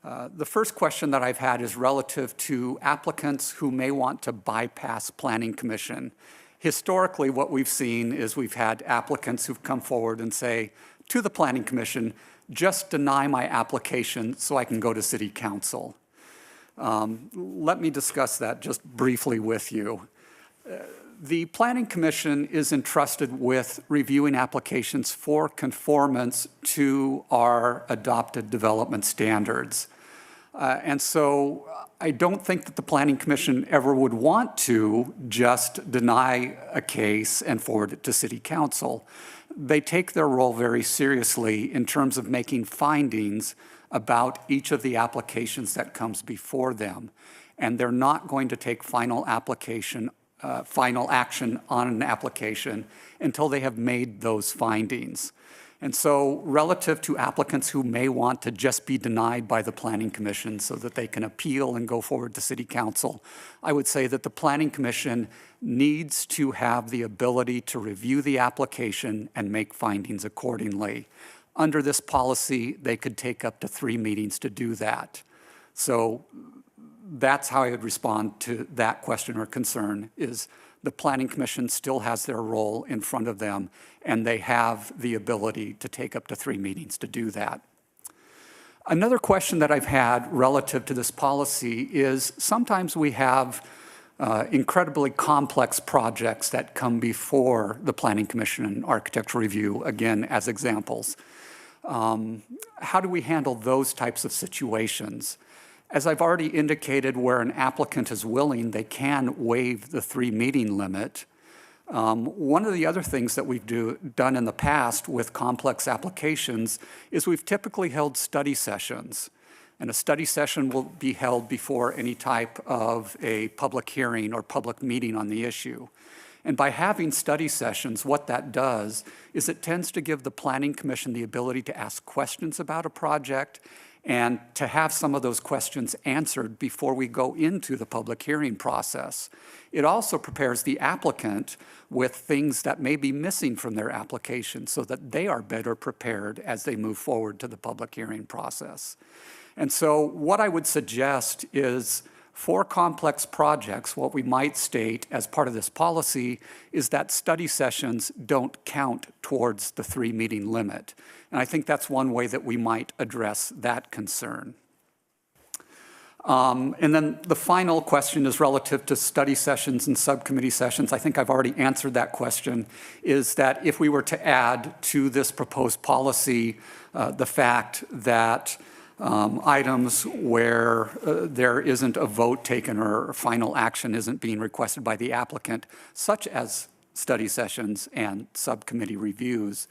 The first question that I've had is relative to applicants who may want to bypass Planning Commission. Historically, what we've seen is we've had applicants who've come forward and say to the Planning Commission, just deny my application so I can go to City Council. Let me discuss that just briefly with you. The Planning Commission is entrusted with reviewing applications for conformance to our adopted development standards. And so I don't think that the Planning Commission ever would want to just deny a case and forward it to City Council. They take their role very seriously in terms of making findings about each of the applications that comes before them. And they're not going to take final action on an application until they have made those findings. And so relative to applicants who may want to just be denied by the Planning Commission so that they can appeal and go forward to City Council, I would say that the Planning Commission needs to have the ability to review the application and make findings accordingly. Under this policy, they could take up to 3 meetings to do that. So that's how I would respond to that question or concern, is the Planning Commission still has their role in front of them, and they have the ability to take up to 3 meetings to do that. Another question that I've had relative to this policy is sometimes we have incredibly complex projects that come before the Planning Commission and Architectural Review, again, as examples. How do we handle those types of situations? As I've already indicated, where an applicant is willing, they can waive the 3-meeting limit. One of the other things that we've done in the past with complex applications is we've typically held study sessions. And a study session will be held before any type of a public hearing or public meeting on the issue. And by having study sessions, what that does is it tends to give the Planning Commission the ability to ask questions about a project and to have some of those questions answered before we go into the public hearing process. It also prepares the applicant with things that may be missing from their application so that they are better prepared as they move forward to the public hearing process. And so what I would suggest is for complex projects, what we might state as part of this policy is that study sessions don't count towards the 3-meeting limit. And I think that's one way that we might address that concern. And then the final question is relative to study sessions and subcommittee sessions. I think I've already answered that question, is that if we were to add to this proposed policy the fact that items where there isn't a vote taken or final action isn't being requested by the applicant, such as study sessions and subcommittee reviews,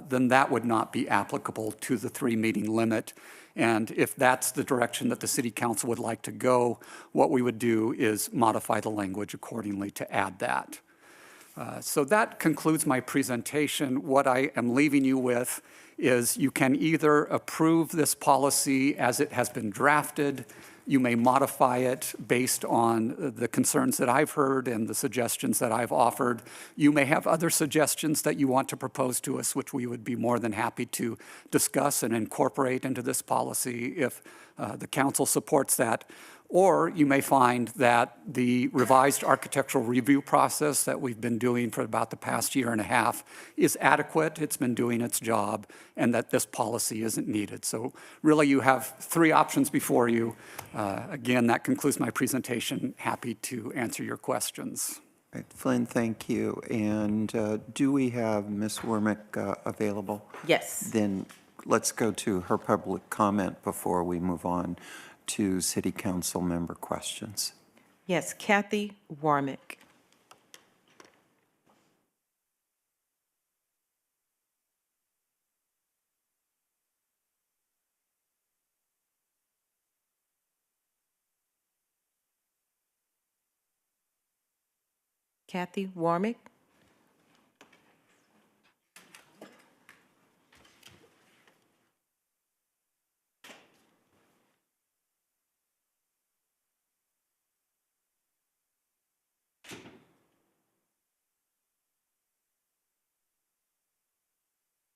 then that would not be applicable to the 3-meeting limit. And if that's the direction that the City Council would like to go, what we would do is modify the language accordingly to add that. So that concludes my presentation. What I am leaving you with is you can either approve this policy as it has been drafted. You may modify it based on the concerns that I've heard and the suggestions that I've offered. You may have other suggestions that you want to propose to us, which we would be more than happy to discuss and incorporate into this policy if the council supports that. Or you may find that the revised architectural review process that we've been doing for about the past year and a half is adequate, it's been doing its job, and that this policy isn't needed. So really you have 3 options before you. Again, that concludes my presentation. Happy to answer your questions. Right, Flynn, thank you. And do we have Ms. Wormick available? Yes. Then let's go to her public comment before we move on to City Council member questions. Yes, Kathy Warmick. Kathy Warmick.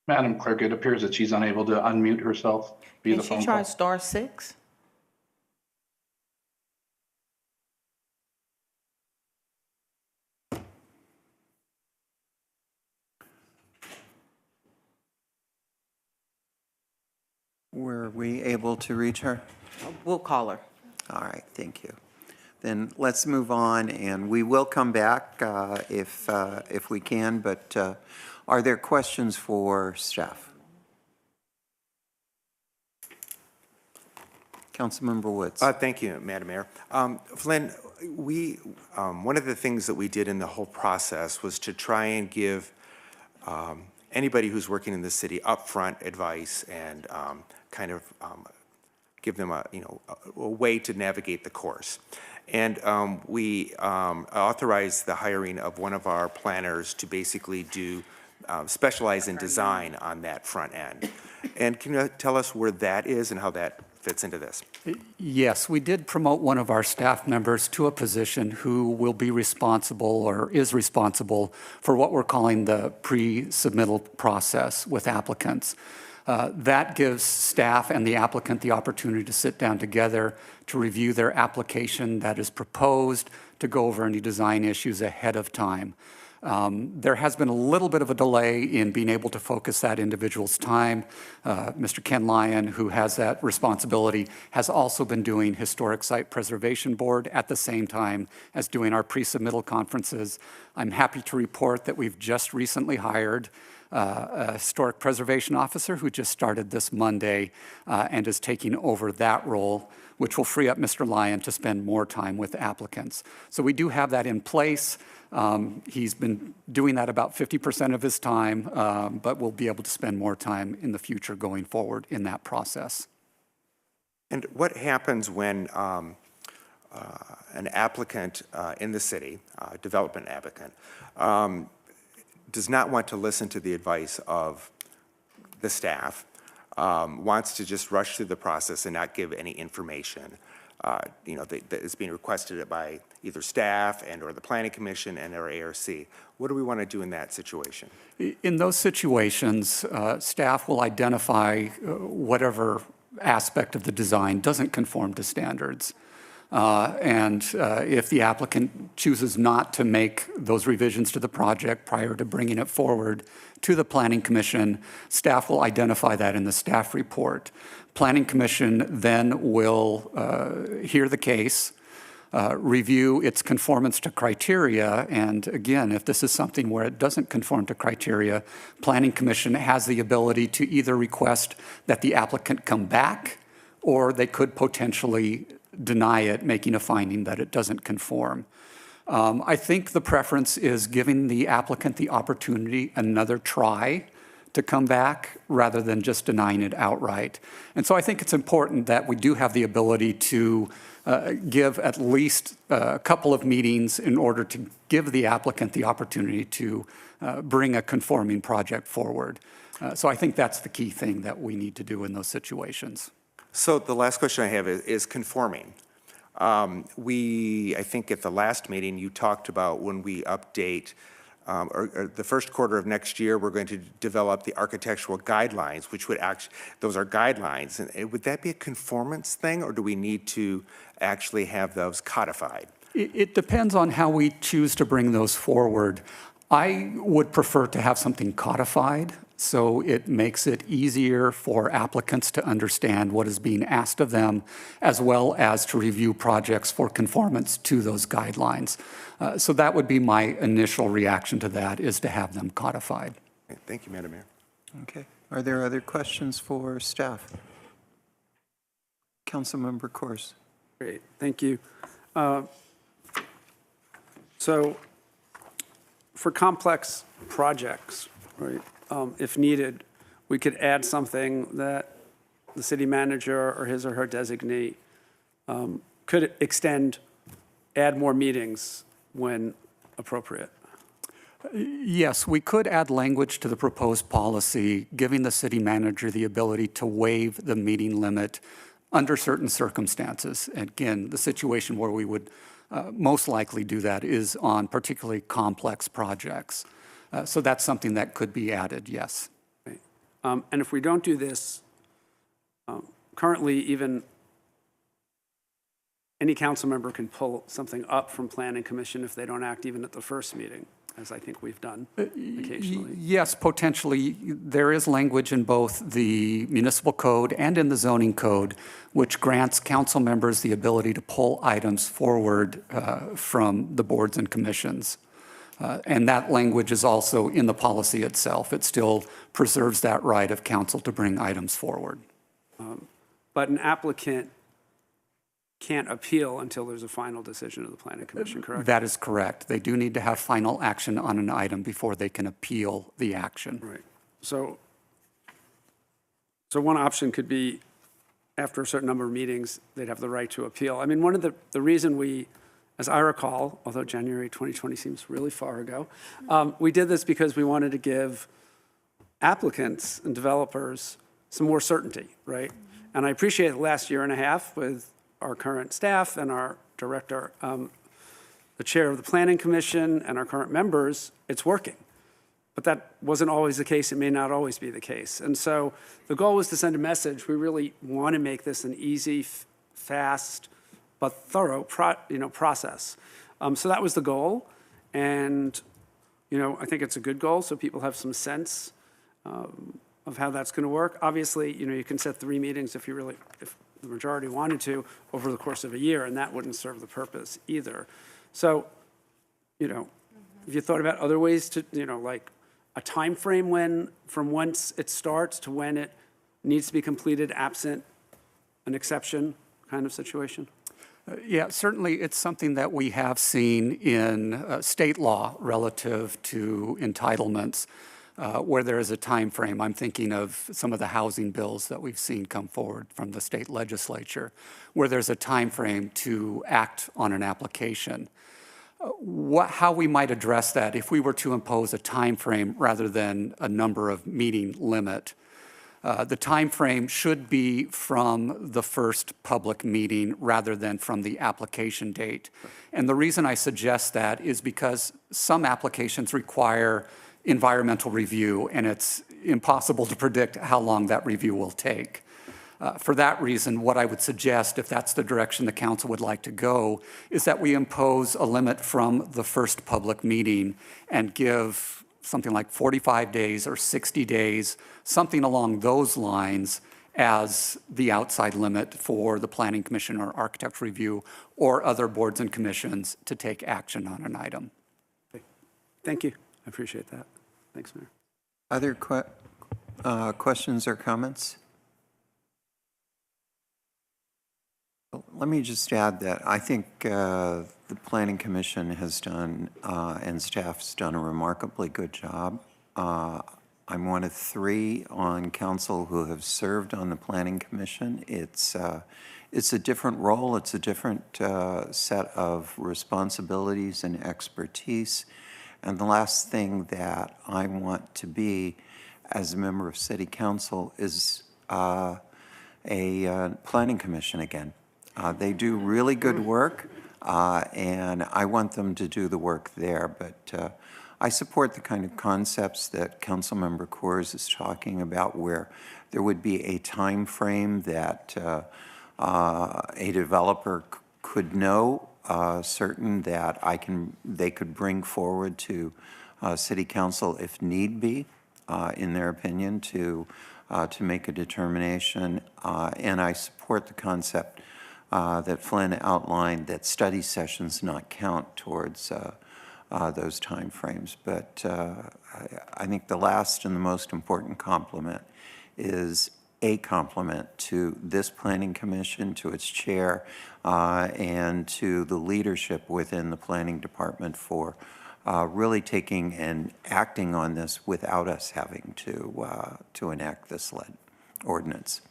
Madam Clerk, it appears that she's unable to unmute herself via the phone Can she try call. *6? Were we able to reach her? We'll call her. All right, thank you. Then let's move on, and we will come back if we can, but are there questions for staff? Councilmember Woods. Thank you, Madam Mayor. Flynn, one of the things that we did in the whole process was to try and give anybody who's working in the city upfront advice and kind of give them a way to navigate the course. And we authorized the hiring of one of our planners to basically do specialize in design on that front end. And can you tell us where that is and how that fits into this? Yes, we did promote one of our staff members to a position who will be responsible or is responsible for what we're calling the pre-submittal process with applicants. That gives staff and the applicant the opportunity to sit down together to review their application that is proposed, to go over any design issues ahead of time. There has been a little bit of a delay in being able to focus that individual's time. Mr. Ken Lyon, who has that responsibility, has also been doing Historic Site Preservation Board at the same time as doing our pre-submittal conferences. I'm happy to report that we've just recently hired a Historic Preservation Officer who just started this Monday and is taking over that role, which will free up Mr. Lyon to spend more time with applicants. So we do have that in place. He's been doing that about 50% of his time, but we'll be able to spend more time in the future going forward in that process. And what happens when an applicant in the city, development applicant, does not want to listen to the advice of the staff, wants to just rush through the process and not give any information, that is being requested by either staff and or the Planning Commission and or ARC. What do we want to do in that situation? In those situations, staff will identify whatever aspect of the design doesn't conform to standards. If the applicant chooses not to make those revisions to the project prior to bringing it forward to the Planning Commission, staff will identify that in the staff report. Planning Commission then will hear the case, review its conformance to criteria, and again, if this is something where it doesn't conform to criteria, Planning Commission has the ability to either request that the applicant come back, or they could potentially deny it, making a finding that it doesn't conform. I think the preference is giving the applicant the opportunity another try to come back rather than just denying it outright. And so I think it's important that we do have the ability to give at least a couple of meetings in order to give the applicant the opportunity to bring a conforming project forward. So I think that's the key thing that we need to do in those situations. So the last question I have is conforming. I think at the last meeting, you talked about when we update, or the first quarter of next year, we're going to develop the architectural guidelines, which would actually, those are guidelines. And would that be a conformance thing, or do we need to actually have those codified? It depends on how we choose to bring those forward. I would prefer to have something codified, so it makes it easier for applicants to understand what is being asked of them, as well as to review projects for conformance to those guidelines. So that would be my initial reaction to that, is to have them codified. Thank you, Madam Mayor. Okay. Are there other questions for staff? Councilmember Kors. Great, thank you. So for complex projects, right, if needed, we could add something that the city manager or his or her designee could extend, add more meetings when appropriate. Yes, we could add language to the proposed policy, giving the city manager the ability to waive the meeting limit under certain circumstances. And again, the situation where we would most likely do that is on particularly complex projects. So that's something that could be added, yes. Right. And if we don't do this, currently even any council member can pull something up from Planning Commission if they don't act even at the first meeting, as I think we've done occasionally. Yes, potentially. There is language in both the municipal code and in the zoning code which grants council members the ability to pull items forward from the boards and commissions. And that language is also in the policy itself. It still preserves that right of council to bring items forward. But an applicant can't appeal until there's a final decision of the Planning Commission, correct? That is correct. They do need to have final action on an item before they can appeal the action. Right. So one option could be, after a certain number of meetings, they'd have the right to appeal. I mean, one of the reason we, as I recall, although January 2020 seems really far ago, we did this because we wanted to give applicants and developers some more certainty, right? And I appreciate the last year and a half with our current staff and our director, the chair of the Planning Commission and our current members, it's working. But that wasn't always the case. It may not always be the case. And so the goal was to send a message. We really want to make this an easy, fast, but thorough process. So that was the goal. And I think it's a good goal, so people have some sense of how that's going to work. Obviously, you can set 3 meetings if the majority wanted to over the course of a year, and that wouldn't serve the purpose either. So, if you thought about other ways to, like a time frame from once it starts to when it needs to be completed absent an exception kind of situation? Yeah, certainly it's something that we have seen in state law relative to entitlements, where there is a time frame. I'm thinking of some of the housing bills that we've seen come forward from the state legislature, where there's a time frame to act on an application. How we might address that if we were to impose a time frame rather than a number of meeting limit. The time frame should be from the first public meeting rather than from the application date. And the reason I suggest that is because some applications require environmental review, and it's impossible to predict how long that review will take. For that reason, what I would suggest, if that's the direction the council would like to go, is that we impose a limit from the first public meeting and give something like 45 days or 60 days, something along those lines, as the outside limit for the Planning Commission or Architect Review or other boards and commissions to take action on an item. Thank you. I appreciate that. Thanks, Mayor. Other questions or comments? Let me just add that I think the Planning Commission has done, and staff's done a remarkably good job. I'm one of 3 on council who have served on the Planning Commission. It's a different role. It's a different set of responsibilities and expertise. And the last thing that I want to be as a member of City Council is a Planning Commission again. They do really good work, and I want them to do the work there. But I support the kind of concepts that Councilmember Coors is talking about, where there would be a time frame that a developer could know certain that they could bring forward to City Council if need be, in their opinion, to make a determination. And I support the concept that Flynn outlined, that study sessions not count towards those timeframes. But I think the last and the most important compliment is a compliment to this Planning Commission, to its chair, and to the leadership within the Planning Department for really taking and acting on this without us having to enact this ordinance.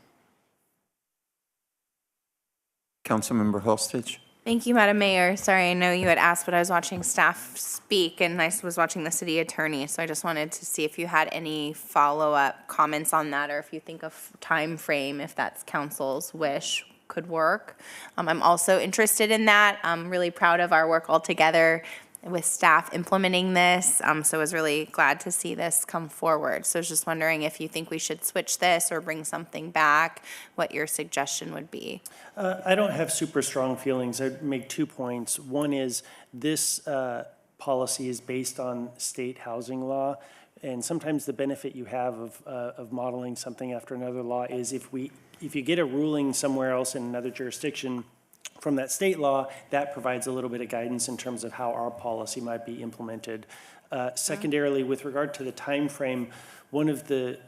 Councilmember Holstich? Thank you, Madam Mayor. Sorry, I know you had asked, but I was watching staff speak, and I was watching the city attorney, so I just wanted to see if you had any follow-up comments on that, or if you think a time frame, if that's council's wish, could work. I'm also interested in that. I'm really proud of our work all together with staff implementing this, so I was really glad to see this come forward. So I was just wondering if you think we should switch this or bring something back, what your suggestion would be. I don't have super strong feelings. I'd make 2 points. One is this policy is based on state housing law, and sometimes the benefit you have of modeling something after another law is if you get a ruling somewhere else in another jurisdiction from that state law, that provides a little bit of guidance in terms of how our policy might be implemented. Secondarily, with regard to the time frame, one of the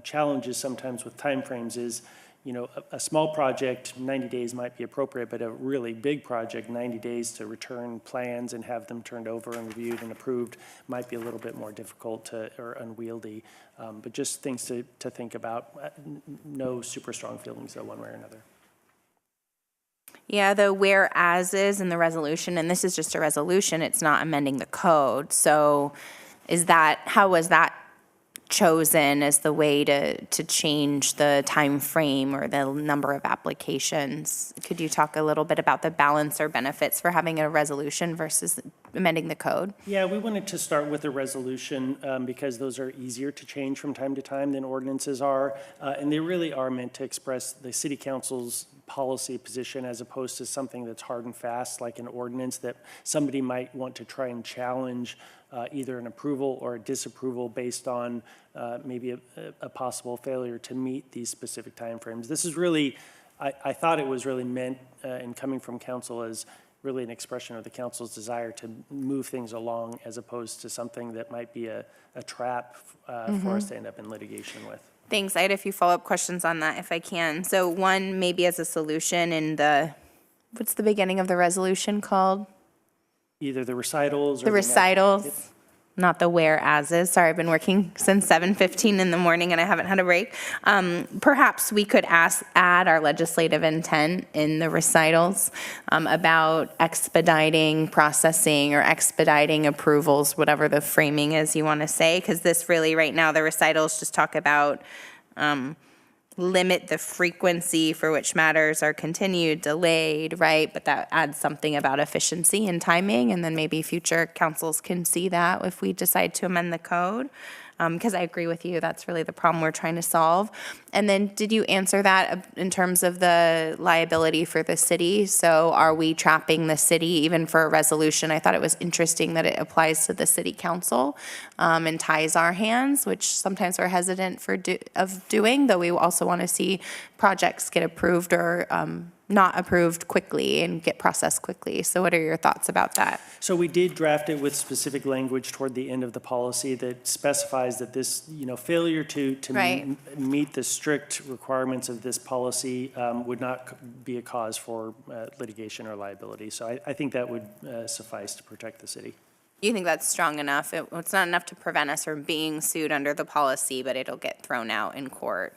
challenges sometimes with time frames is, a small project, 90 days might be appropriate, but a really big project, 90 days to return plans and have them turned over and reviewed and approved might be a little bit more difficult or unwieldy. But just things to think about. No super strong feelings though, one way or another. Yeah, the whereas is in the resolution, and this is just a resolution, it's not amending the code. So how was that chosen as the way to change the time frame or the number of applications? Could you talk a little bit about the balance or benefits for having a resolution versus amending the code? Yeah, we wanted to start with a resolution because those are easier to change from time to time than ordinances are. And they really are meant to express the city council's policy position as opposed to something that's hard and fast, like an ordinance that somebody might want to try and challenge either an approval or a disapproval based on maybe a possible failure to meet these specific timeframes. This is really, I thought it was really meant in coming from council as really an expression of the council's desire to move things along as opposed to something that might be a trap for us to end up in litigation with. Thanks. I had a few follow-up questions on that if I can. So one, maybe as a solution in the, what's the beginning of the resolution called? Either the recitals or The recitals, not the whereases. Sorry, I've been working since 7:15 in the morning and I haven't had a break. Perhaps we could add our legislative intent in the recitals about expediting processing or expediting approvals, whatever the framing is you want to say, because this really, right now, the recitals just talk about limit the frequency for which matters are continued, delayed, right? But that adds something about efficiency and timing, and then maybe future councils can see that if we decide to amend the code. Because I agree with you, that's really the problem we're trying to solve. And then did you answer that in terms of the liability for the city? So are we trapping the city even for a resolution? I thought it was interesting that it applies to the city council and ties our hands, which sometimes we're hesitant of doing, though we also want to see projects get approved or not approved quickly and get processed quickly. So what are your thoughts about that? So we did draft it with specific language toward the end of the policy that specifies that this, failure to Right. meet the strict requirements of this policy would not be a cause for litigation or liability. So I think that would suffice to protect the city. You think that's strong enough? It's not enough to prevent us from being sued under the policy, but it'll get thrown out in court.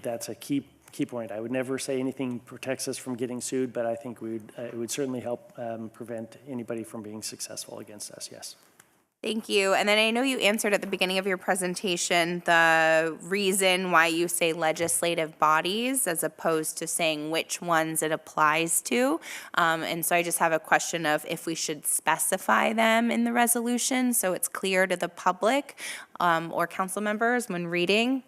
That's a key point. I would never say anything protects us from getting sued, but I think it would certainly help prevent anybody from being successful against us, yes. Thank you. And then I know you answered at the beginning of your presentation the reason why you say legislative bodies as opposed to saying which ones it applies to. And so I just have a question of if we should specify them in the resolution so it's clear to the public or council members when reading.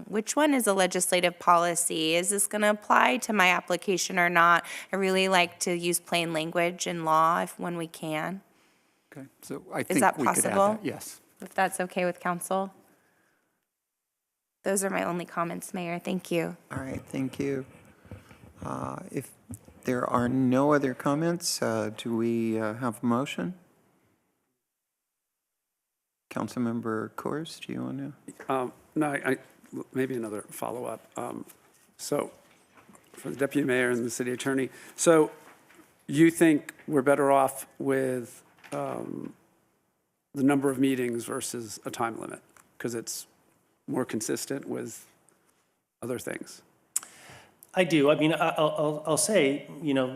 Which one is a legislative policy? Is this going to apply to my application or not? I really like to use plain language in law when we can. Okay, so I think that we could add possible? that, yes. If that's okay with council. Those are my only comments, Mayor. Thank you. All right, thank you. If there are no other comments, do we have a motion? Councilmember Coors, do you want to? No, maybe another follow-up. So, for the deputy mayor and the city attorney, so you think we're better off with the number of meetings versus a time limit? Because it's more consistent with other things? I do. I mean, I'll say,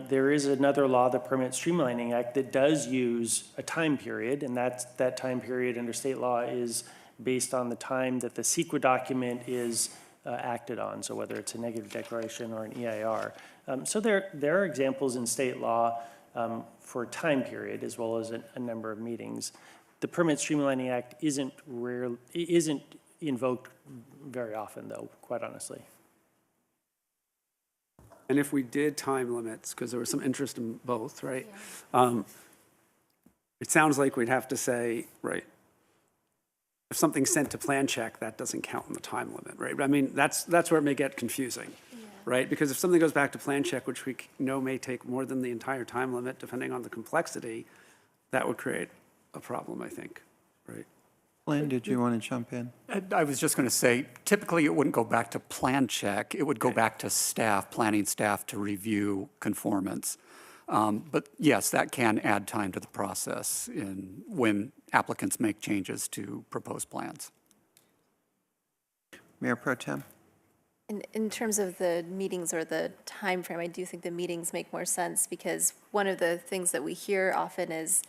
there is another law, the Permit Streamlining Act, that does use a time period, and that time period under state law is based on the time that the CEQA document is acted on, so whether it's a negative declaration or an EIR. So there are examples in state law for a time period as well as a number of meetings. The Permit Streamlining Act isn't invoked very often, though, quite honestly. And if we did time limits, because there was some interest in both, right? It sounds like we'd have to say, right, if something's sent to plan check, that doesn't count in the time limit, right? I mean, that's where it may get confusing, right? Because if something goes back to plan check, which we know may take more than the entire time limit, depending on the complexity, that would create a problem, I think, right? Lynn, did you want to jump in? I was just going to say, typically it wouldn't go back to plan check. It would go back to staff, planning staff to review conformance. But yes, that can add time to the process when applicants make changes to proposed plans. Mayor Pro Tem? In terms of the meetings or the time frame, I do think the meetings make more sense because one of the things that we hear often is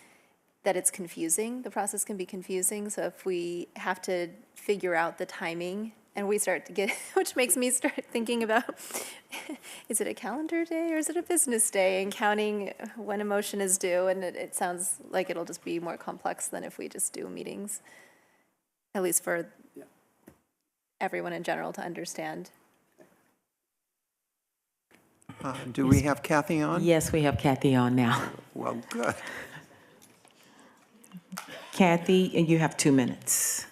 that it's confusing. The process can be confusing. So if we have to figure out the timing and we start to get, which makes me start thinking about, is it a calendar day or is it a business day, and counting when a motion is due, and it sounds like it'll just be more complex than if we just do meetings, at least for everyone in general to understand. Do we have Kathy on? Yes, we have Kathy on now. Well, good. Kathy, you have 2 minutes.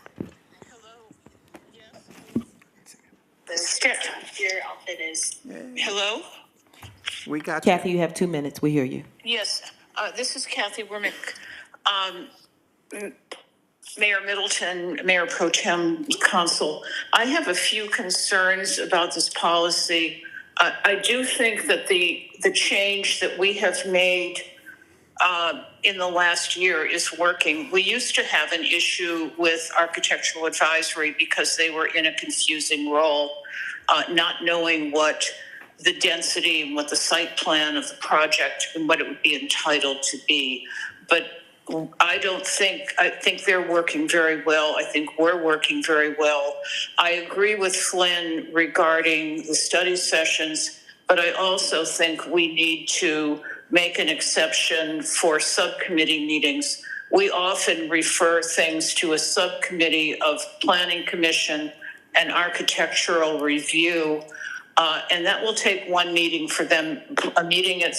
Your outfit is. Hello? We got you. Kathy, you have 2 minutes. We hear you. Yes, this is Kathy Wermick. Mayor Middleton, Mayor Pro Tem Council, I have a few concerns about this policy. I do think that the change that we have made in the last year is working. We used to have an issue with architectural advisory because they were in a confusing role, not knowing what the density and what the site plan of the project and what it would be entitled to be. But I think they're working very well. I think we're working very well. I agree with Flynn regarding the study sessions, but I also think we need to make an exception for subcommittee meetings. We often refer things to a subcommittee of Planning Commission and Architectural Review, and that will take one meeting for them, a meeting at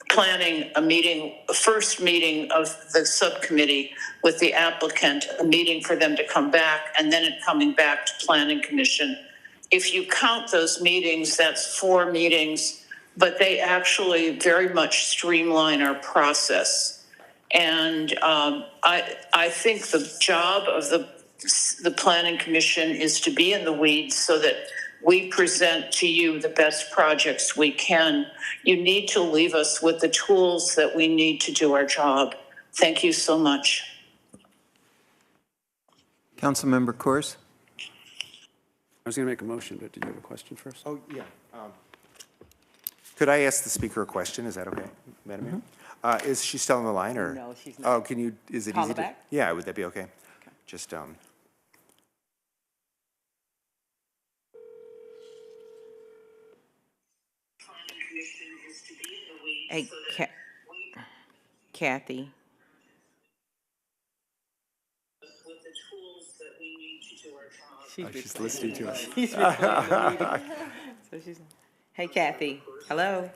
planning, a first meeting of the subcommittee with the applicant, a meeting for them to come back, and then it coming back to Planning Commission. If you count those meetings, that's 4 meetings, but they actually very much streamline our process. And I think the job of the Planning Commission is to be in the weeds so that we present to you the best projects we can. You need to leave us with the tools that we need to do our job. Thank you so much. Councilmember Coors? I was going to make a motion, but did you have a question first? Oh, yeah. Could I ask the speaker a question? Is that okay, Madam Mayor? Is she still on the line, or? No, she's not. Oh, can you, is it Call easy her to? back? Yeah, would that be okay? Just, Hey, Kathy. she's listening to us. So hey, Kathy. Hello.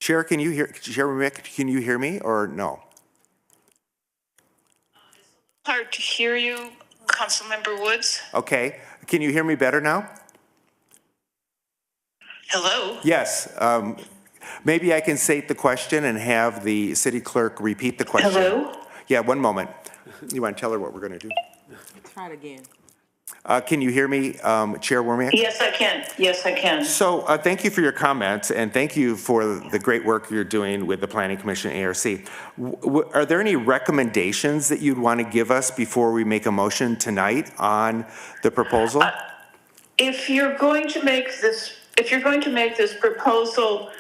Chair, can you hear, Chair Mick, can you hear me, or no? Hard to hear you, Councilmember Woods. Okay, can you hear me better now? Hello? Yes, maybe I can state the question and have the city clerk repeat the question. Hello? Yeah, one moment. You want to tell her what we're going to do? Try it again. Can you hear me, Chair Wormiak? Yes, I can. Yes, I can. So thank you for your comments, and thank you for the great work you're doing with the Planning Commission and ARC. Are there any recommendations that you'd want to give us before we make a motion tonight on the proposal? If you're going to make this proposal,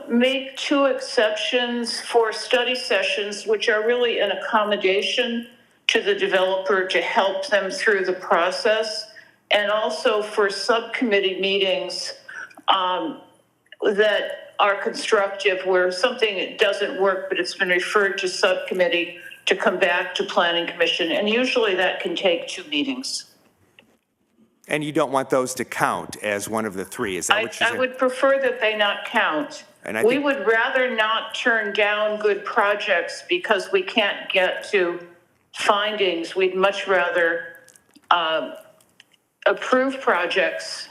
make 2 exceptions for study sessions, which are really an accommodation to the developer to help them through the process, and also for subcommittee meetings that are constructive, where something doesn't work but it's been referred to subcommittee to come back to Planning Commission, and usually that can take 2 meetings. And you don't want those to count as one of the 3, is that what you're I saying? would prefer that they not count. And We would rather not turn down good projects because we can't get to findings. We'd much rather approve projects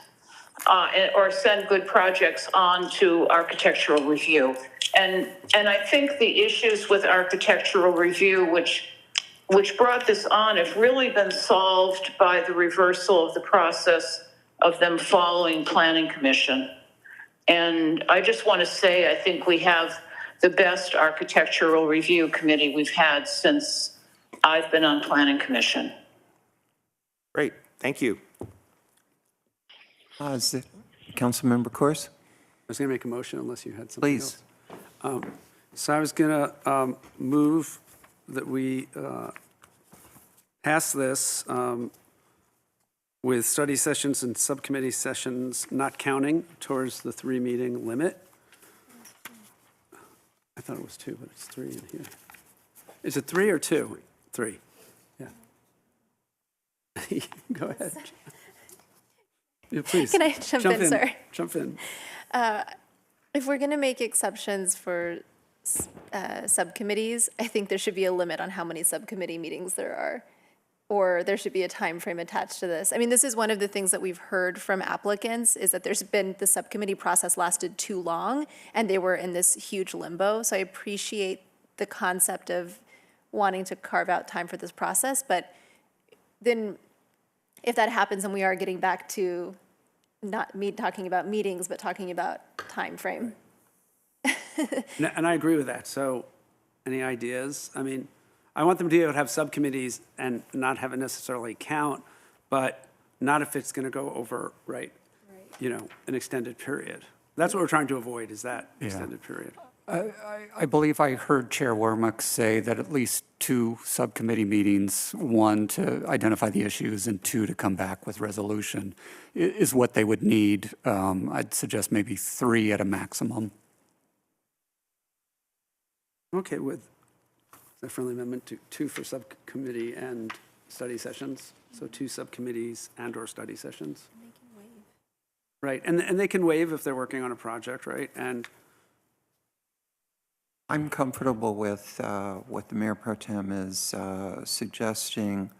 or send good projects on to architectural review. And I think the issues with architectural review, which brought this on, have really been solved by the reversal of the process of them following Planning Commission. And I just want to say, I think we have the best architectural review committee we've had since I've been on Planning Commission. Great, thank you. Is it Councilmember Corse? I was going to make a motion unless you had something Please. else. So I was going to move that we pass this with study sessions and subcommittee sessions not counting towards the 3-meeting limit. I thought it was 2, but it's 3 in here. Is it 3 or 2? 3. Yeah. Go ahead. Yeah, please. Can I jump in, sir? Jump in. If we're going to make exceptions for subcommittees, I think there should be a limit on how many subcommittee meetings there are, or there should be a time frame attached to this. I mean, this is one of the things that we've heard from applicants, is that there's been, the subcommittee process lasted too long, and they were in this huge limbo. So I appreciate the concept of wanting to carve out time for this process, but then if that happens and we are getting back to not me talking about meetings, but talking about time frame. And I agree with that. So any ideas? I mean, I want them to be able to have subcommittees and not have it necessarily count, but not if it's going to go over, right, you know, an extended period. That's what we're trying to avoid, is that extended period. I believe I heard Chair Wormuck say that at least 2 subcommittee meetings, 1 to identify the issues and 2 to come back with resolution, is what they would need. I'd suggest maybe 3 at a maximum. Okay, with a friendly amendment to 2 for subcommittee and study sessions. So 2 subcommittees and/or study sessions. Right, and they can waive if they're working on a project, right? And I'm comfortable with what the Mayor Pro Tem is suggesting.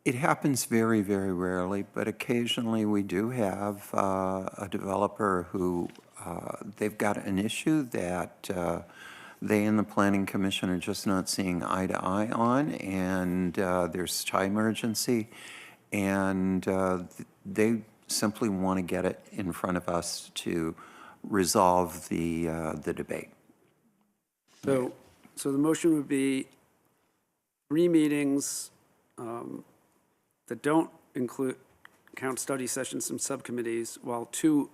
It happens very, very rarely, but occasionally we do have a developer who, they've got an issue that they and the Planning Commission are just not seeing eye to eye on, and there's time urgency, and they simply want to get it in front of us to resolve the debate. so the motion would be 3 meetings that don't count study sessions and subcommittees, while 2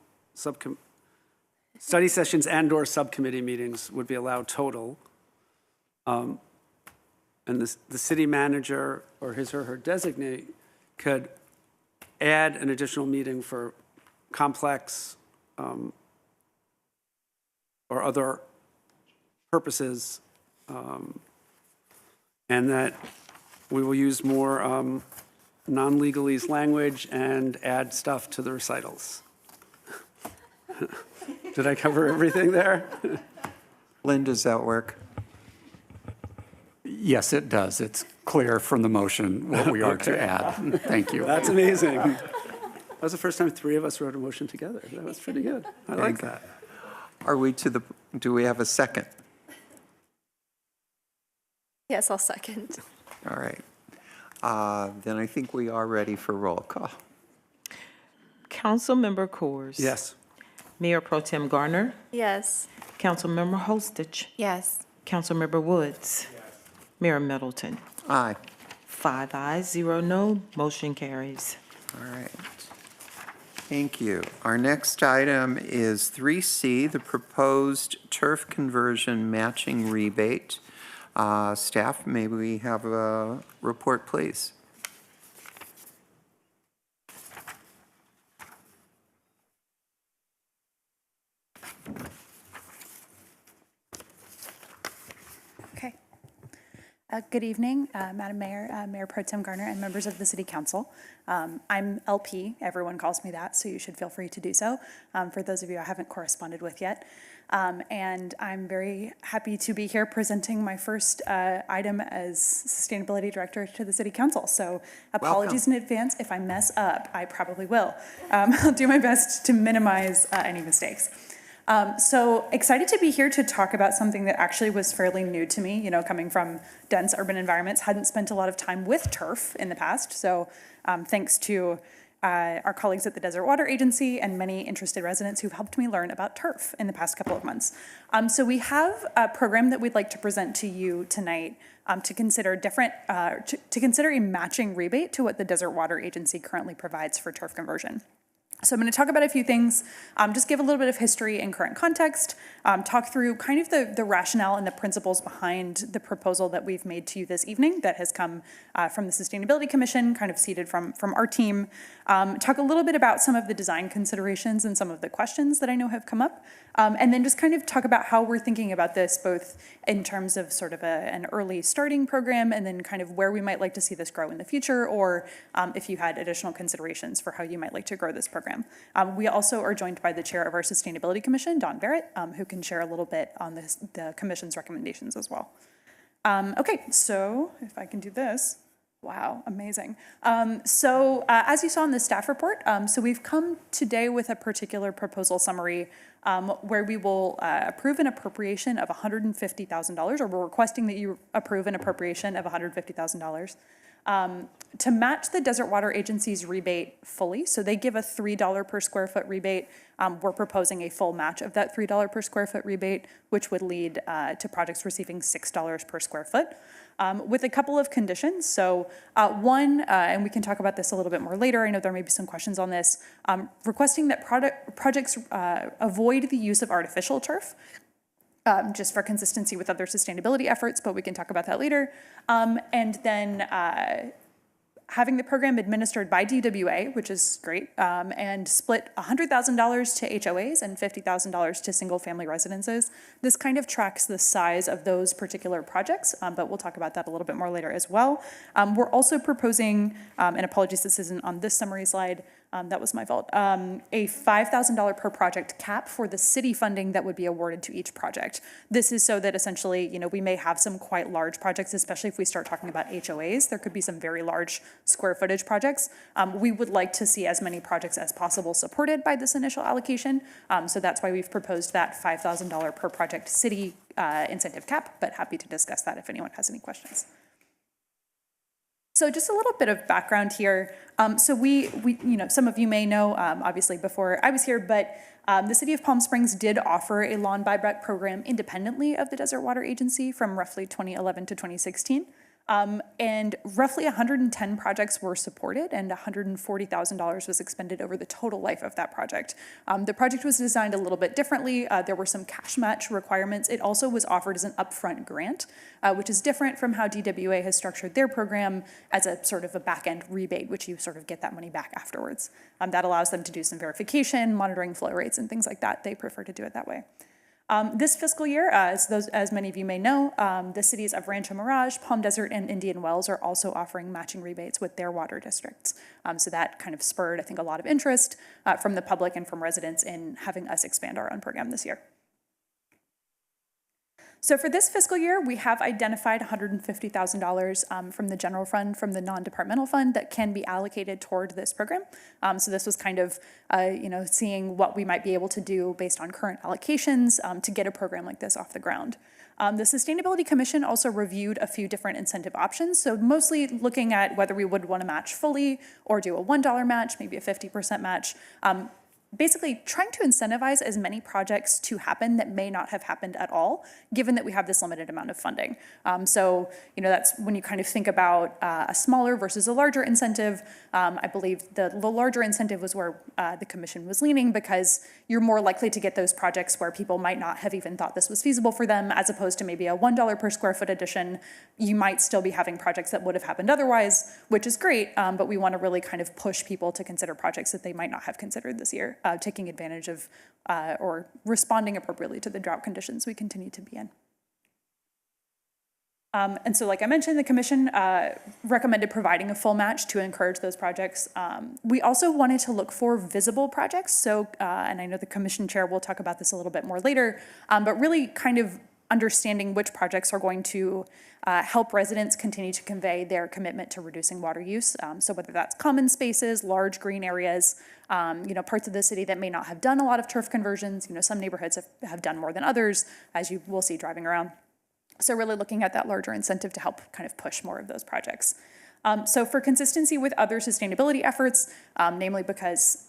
study sessions and/or subcommittee meetings would be allowed total. And the city manager or his or her designate could add an additional meeting for complex or other purposes, and that we will use more non-legalese language and add stuff to the recitals. Did I cover everything there? Lynn, does that work? Yes, it does. It's clear from the motion what we are to add. Thank you. That's amazing. That was the first time 3 of us wrote a motion together. That was pretty good. I like that. Are we do we have a second? Yes, I'll second. All right. Then I think we are ready for roll call. Councilmember Coors. Yes. Mayor Pro Tem Garner. Yes. Councilmember Holstich. Yes. Councilmember Woods. Mayor Middleton. Aye. 5 ayes, 0 no, motion carries. All right. Thank you. Our next item is 3C, the proposed turf conversion matching rebate. Staff, may we have a report, please? Okay. Good evening, Madam Mayor, Mayor Pro Tem Garner, and members of the City Council. I'm LP, everyone calls me that, so you should feel free to do so, for those of you I haven't corresponded with yet. And I'm very happy to be here presenting my first item as Sustainability Director to the City Council. So apologies in advance. If I mess up, I probably will. I'll do my best to minimize any mistakes. So excited to be here to talk about something that actually was fairly new to me, you know, coming from dense urban environments, hadn't spent a lot of time with turf in the past. So thanks to our colleagues at the Desert Water Agency and many interested residents who've helped me learn about turf in the past couple of months. So we have a program that we'd like to present to you tonight to consider to consider a matching rebate to what the Desert Water Agency currently provides for turf conversion. So I'm going to talk about a few things, just give a little bit of history and current context, talk through kind of the rationale and the principles behind the proposal that we've made to you this evening that has come from the Sustainability Commission, kind of seeded from our team, talk a little bit about some of the design considerations and some of the questions that I know have come up, and then just kind of talk about how we're thinking about this, both in terms of sort of an early starting program and then kind of where we might like to see this grow in the future, or if you had additional considerations for how you might like to grow this program. We also are joined by the chair of our Sustainability Commission, Don Barrett, who can share a little bit on the commission's recommendations as well. Okay, so if I can do this. Wow, amazing. As you saw in the staff report, so we've come today with a particular proposal summary where we will approve an appropriation of $150,000, or we're requesting that you approve an appropriation of $150,000 to match the Desert Water Agency's rebate fully. So they give a $3 per square foot rebate. We're proposing a full match of that $3 per square foot rebate, which would lead to projects receiving $6 per square foot. With a couple of conditions. So one, and we can talk about this a little bit more later, I know there may be some questions on this, requesting that projects avoid the use of artificial turf, just for consistency with other sustainability efforts, but we can talk about that later. And then having the program administered by DWA, which is great, and split $100,000 to HOAs and $50,000 to single-family residences. This kind of tracks the size of those particular projects, but we'll talk about that a little bit more later as well. We're also proposing, and apologies, this isn't on this summary slide, that was my fault, a $5,000 per project cap for the city funding that would be awarded to each project. This is so that essentially, we may have some quite large projects, especially if we start talking about HOAs. There could be some very large square footage projects. We would like to see as many projects as possible supported by this initial allocation. So that's why we've proposed that $5,000 per project city incentive cap, but happy to discuss that if anyone has any questions. So just a little bit of background here. So we some of you may know, obviously before I was here, but the City of Palm Springs did offer a lawn buyback program independently of the Desert Water Agency from roughly 2011 to 2016. And roughly 110 projects were supported and $140,000 was expended over the total life of that project. The project was designed a little bit differently. There were some cash match requirements. It also was offered as an upfront grant, which is different from how DWA has structured their program as a sort of a back-end rebate, which you sort of get that money back afterwards. That allows them to do some verification, monitoring flow rates, and things like that. They prefer to do it that way. This fiscal year, as many of you may know, the cities of Rancho Mirage, Palm Desert, and Indian Wells are also offering matching rebates with their water districts. So that kind of spurred, I think, a lot of interest from the public and from residents in having us expand our own program this year. So for this fiscal year, we have identified $150,000 from the general fund, from the non-departmental fund that can be allocated toward this program. So this was kind of, seeing what we might be able to do based on current allocations to get a program like this off the ground. The Sustainability Commission also reviewed a few different incentive options. So mostly looking at whether we would want to match fully or do a $1 match, maybe a 50% match. Basically trying to incentivize as many projects to happen that may not have happened at all, given that we have this limited amount of funding. So, that's when you kind of think about a smaller versus a larger incentive. I believe the larger incentive was where the commission was leaning, because you're more likely to get those projects where people might not have even thought this was feasible for them, as opposed to maybe a $1 per square foot addition. You might still be having projects that would have happened otherwise, which is great, but we want to really kind of push people to consider projects that they might not have considered this year. Taking advantage of or responding appropriately to the drought conditions we continue to be in. And so like I mentioned, the commission recommended providing a full match to encourage those projects. We also wanted to look for visible projects. So, and I know the commission chair will talk about this a little bit more later, but really kind of understanding which projects are going to help residents continue to convey their commitment to reducing water use. So whether that's common spaces, large green areas, parts of the city that may not have done a lot of turf conversions. Some neighborhoods have done more than others, as you will see driving around. So really looking at that larger incentive to help kind of push more of those projects. So for consistency with other sustainability efforts, namely because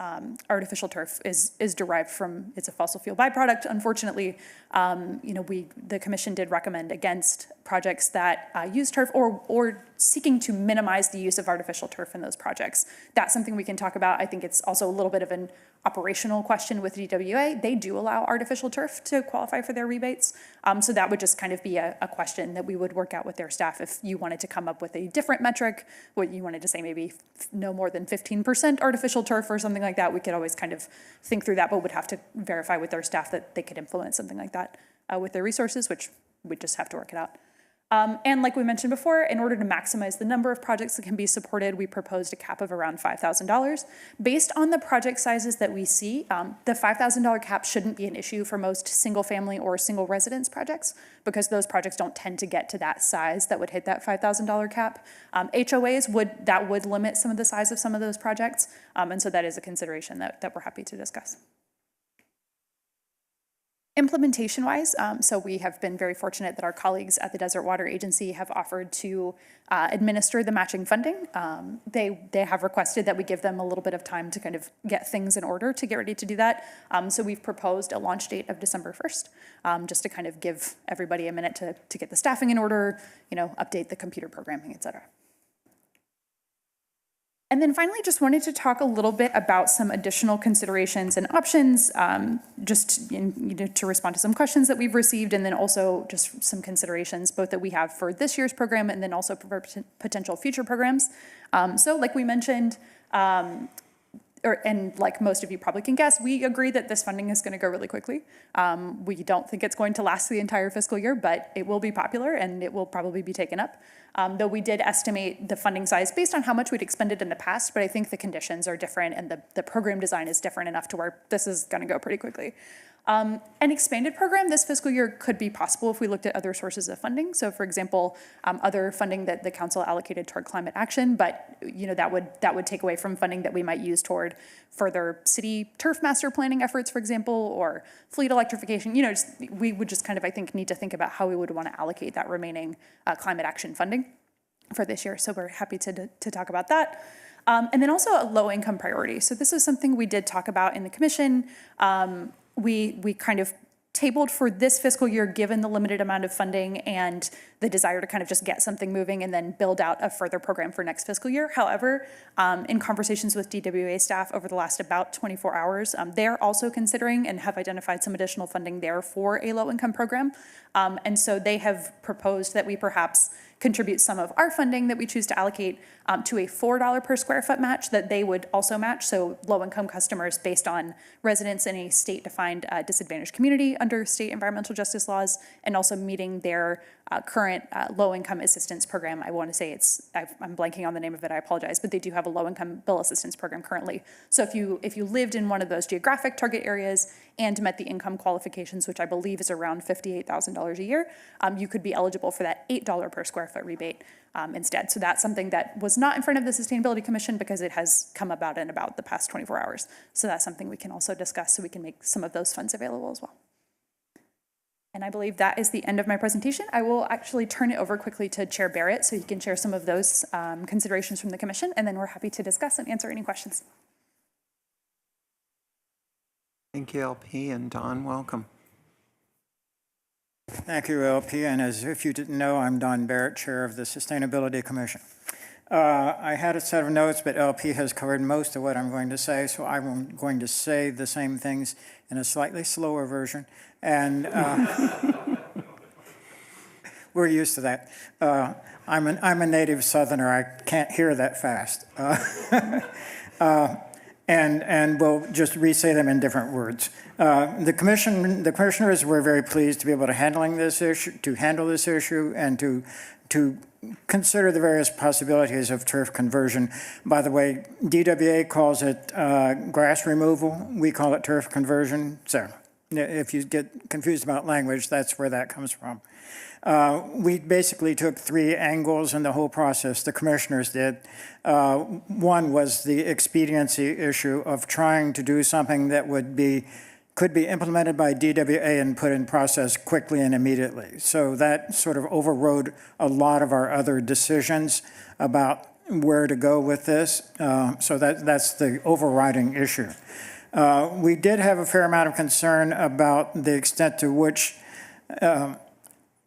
artificial turf is derived from, it's a fossil fuel byproduct, unfortunately, the commission did recommend against projects that use turf or seeking to minimize the use of artificial turf in those projects. That's something we can talk about. I think it's also a little bit of an operational question with DWA. They do allow artificial turf to qualify for their rebates. So that would just kind of be a question that we would work out with their staff. If you wanted to come up with a different metric, what you wanted to say maybe no more than 15% artificial turf or something like that, we could always kind of think through that, but would have to verify with their staff that they could implement something like that with their resources, which we'd just have to work it out. And like we mentioned before, in order to maximize the number of projects that can be supported, we proposed a cap of around $5,000. Based on the project sizes that we see, the $5,000 cap shouldn't be an issue for most single-family or single-residence projects because those projects don't tend to get to that size that would hit that $5,000 cap. HOAs would limit some of the size of some of those projects, and so that is a consideration that we're happy to discuss. Implementation-wise, so we have been very fortunate that our colleagues at the Desert Water Agency have offered to administer the matching funding. They have requested that we give them a little bit of time to kind of get things in order to get ready to do that. So we've proposed a launch date of December 1st, just to kind of give everybody a minute to get the staffing in order, update the computer programming, et cetera. And then finally, just wanted to talk a little bit about some additional considerations and options, just to respond to some questions that we've received, and then also just some considerations both that we have for this year's program and then also for potential future programs. So like we mentioned, and like most of you probably can guess, we agree that this funding is going to go really quickly. We don't think it's going to last the entire fiscal year, but it will be popular and it will probably be taken up. Though we did estimate the funding size based on how much we'd expended in the past, but I think the conditions are different and the program design is different enough to where this is going to go pretty quickly. An expanded program this fiscal year could be possible if we looked at other sources of funding. So for example, other funding that the council allocated toward climate action, but that would take away from funding that we might use toward further city turf master planning efforts, for example, or fleet electrification. We would just kind of, I think, need to think about how we would want to allocate that remaining climate action funding for this year. So we're happy to talk about that. And then also a low income priority. So this is something we did talk about in the commission. We kind of tabled for this fiscal year, given the limited amount of funding and the desire to kind of just get something moving and then build out a further program for next fiscal year. However, in conversations with DWA staff over the last about 24 hours, they're also considering and have identified some additional funding there for a low-income program. And so they have proposed that we perhaps contribute some of our funding that we choose to allocate to a $4 per square foot match that they would also match. So low-income customers based on residents in a state-defined disadvantaged community under state environmental justice laws, and also meeting their current low-income assistance program. I want to say I'm blanking on the name of it, I apologize, but they do have a low-income bill assistance program currently. So if you lived in one of those geographic target areas and met the income qualifications, which I believe is around $58,000 a year, you could be eligible for that $8 per square foot rebate instead. So that's something that was not in front of the Sustainability Commission because it has come about in about the past 24 hours. So that's something we can also discuss so we can make some of those funds available as well. And I believe that is the end of my presentation. I will actually turn it over quickly to Chair Barrett so he can share some of those considerations from the commission, and then we're happy to discuss and answer any questions. Thank you, LP, and Don, welcome. Thank you, LP, and as if you didn't know, I'm Don Barrett, Chair of the Sustainability Commission. I had a set of notes, but LP has covered most of what I'm going to say, so I'm going to say the same things in a slightly slower version, and we're used to that. I'm a native Southerner. I can't hear that fast. And we'll just re-say them in different words. The commissioners were very pleased to be able to handle this issue, and to consider the various possibilities of turf conversion. By the way, DWA calls it grass removal. We call it turf conversion. So if you get confused about language, that's where that comes from. We basically took three angles in the whole process, the commissioners did. One was the expediency issue of trying to do something that could be implemented by DWA and put in process quickly and immediately. So that sort of overrode a lot of our other decisions about where to go with this. So that's the overriding issue. We did have a fair amount of concern about the extent to which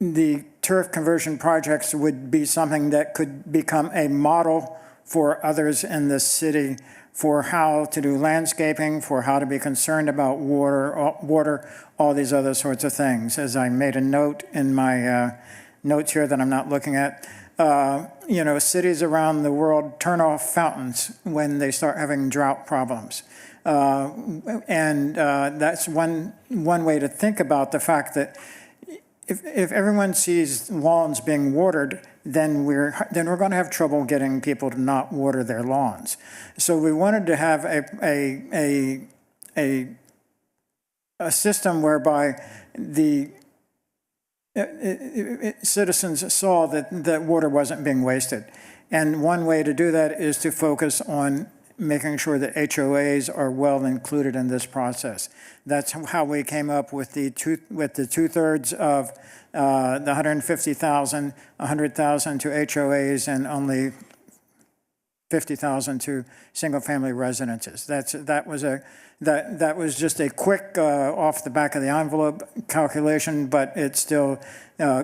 the turf conversion projects would be something that could become a model for others in the city for how to do landscaping, for how to be concerned about water, all these other sorts of things. As I made a note in my notes here that I'm not looking at, cities around the world turn off fountains when they start having drought problems. And that's one way to think about the fact that if everyone sees lawns being watered, then we're going to have trouble getting people to not water their lawns. So we wanted to have a system whereby the citizens saw that water wasn't being wasted. And one way to do that is to focus on making sure that HOAs are well included in this process. That's how we came up with the two-thirds of the 150,000, 100,000 to HOAs, and only 50,000 to single-family residences. That was just a quick off the back of the envelope calculation, but it still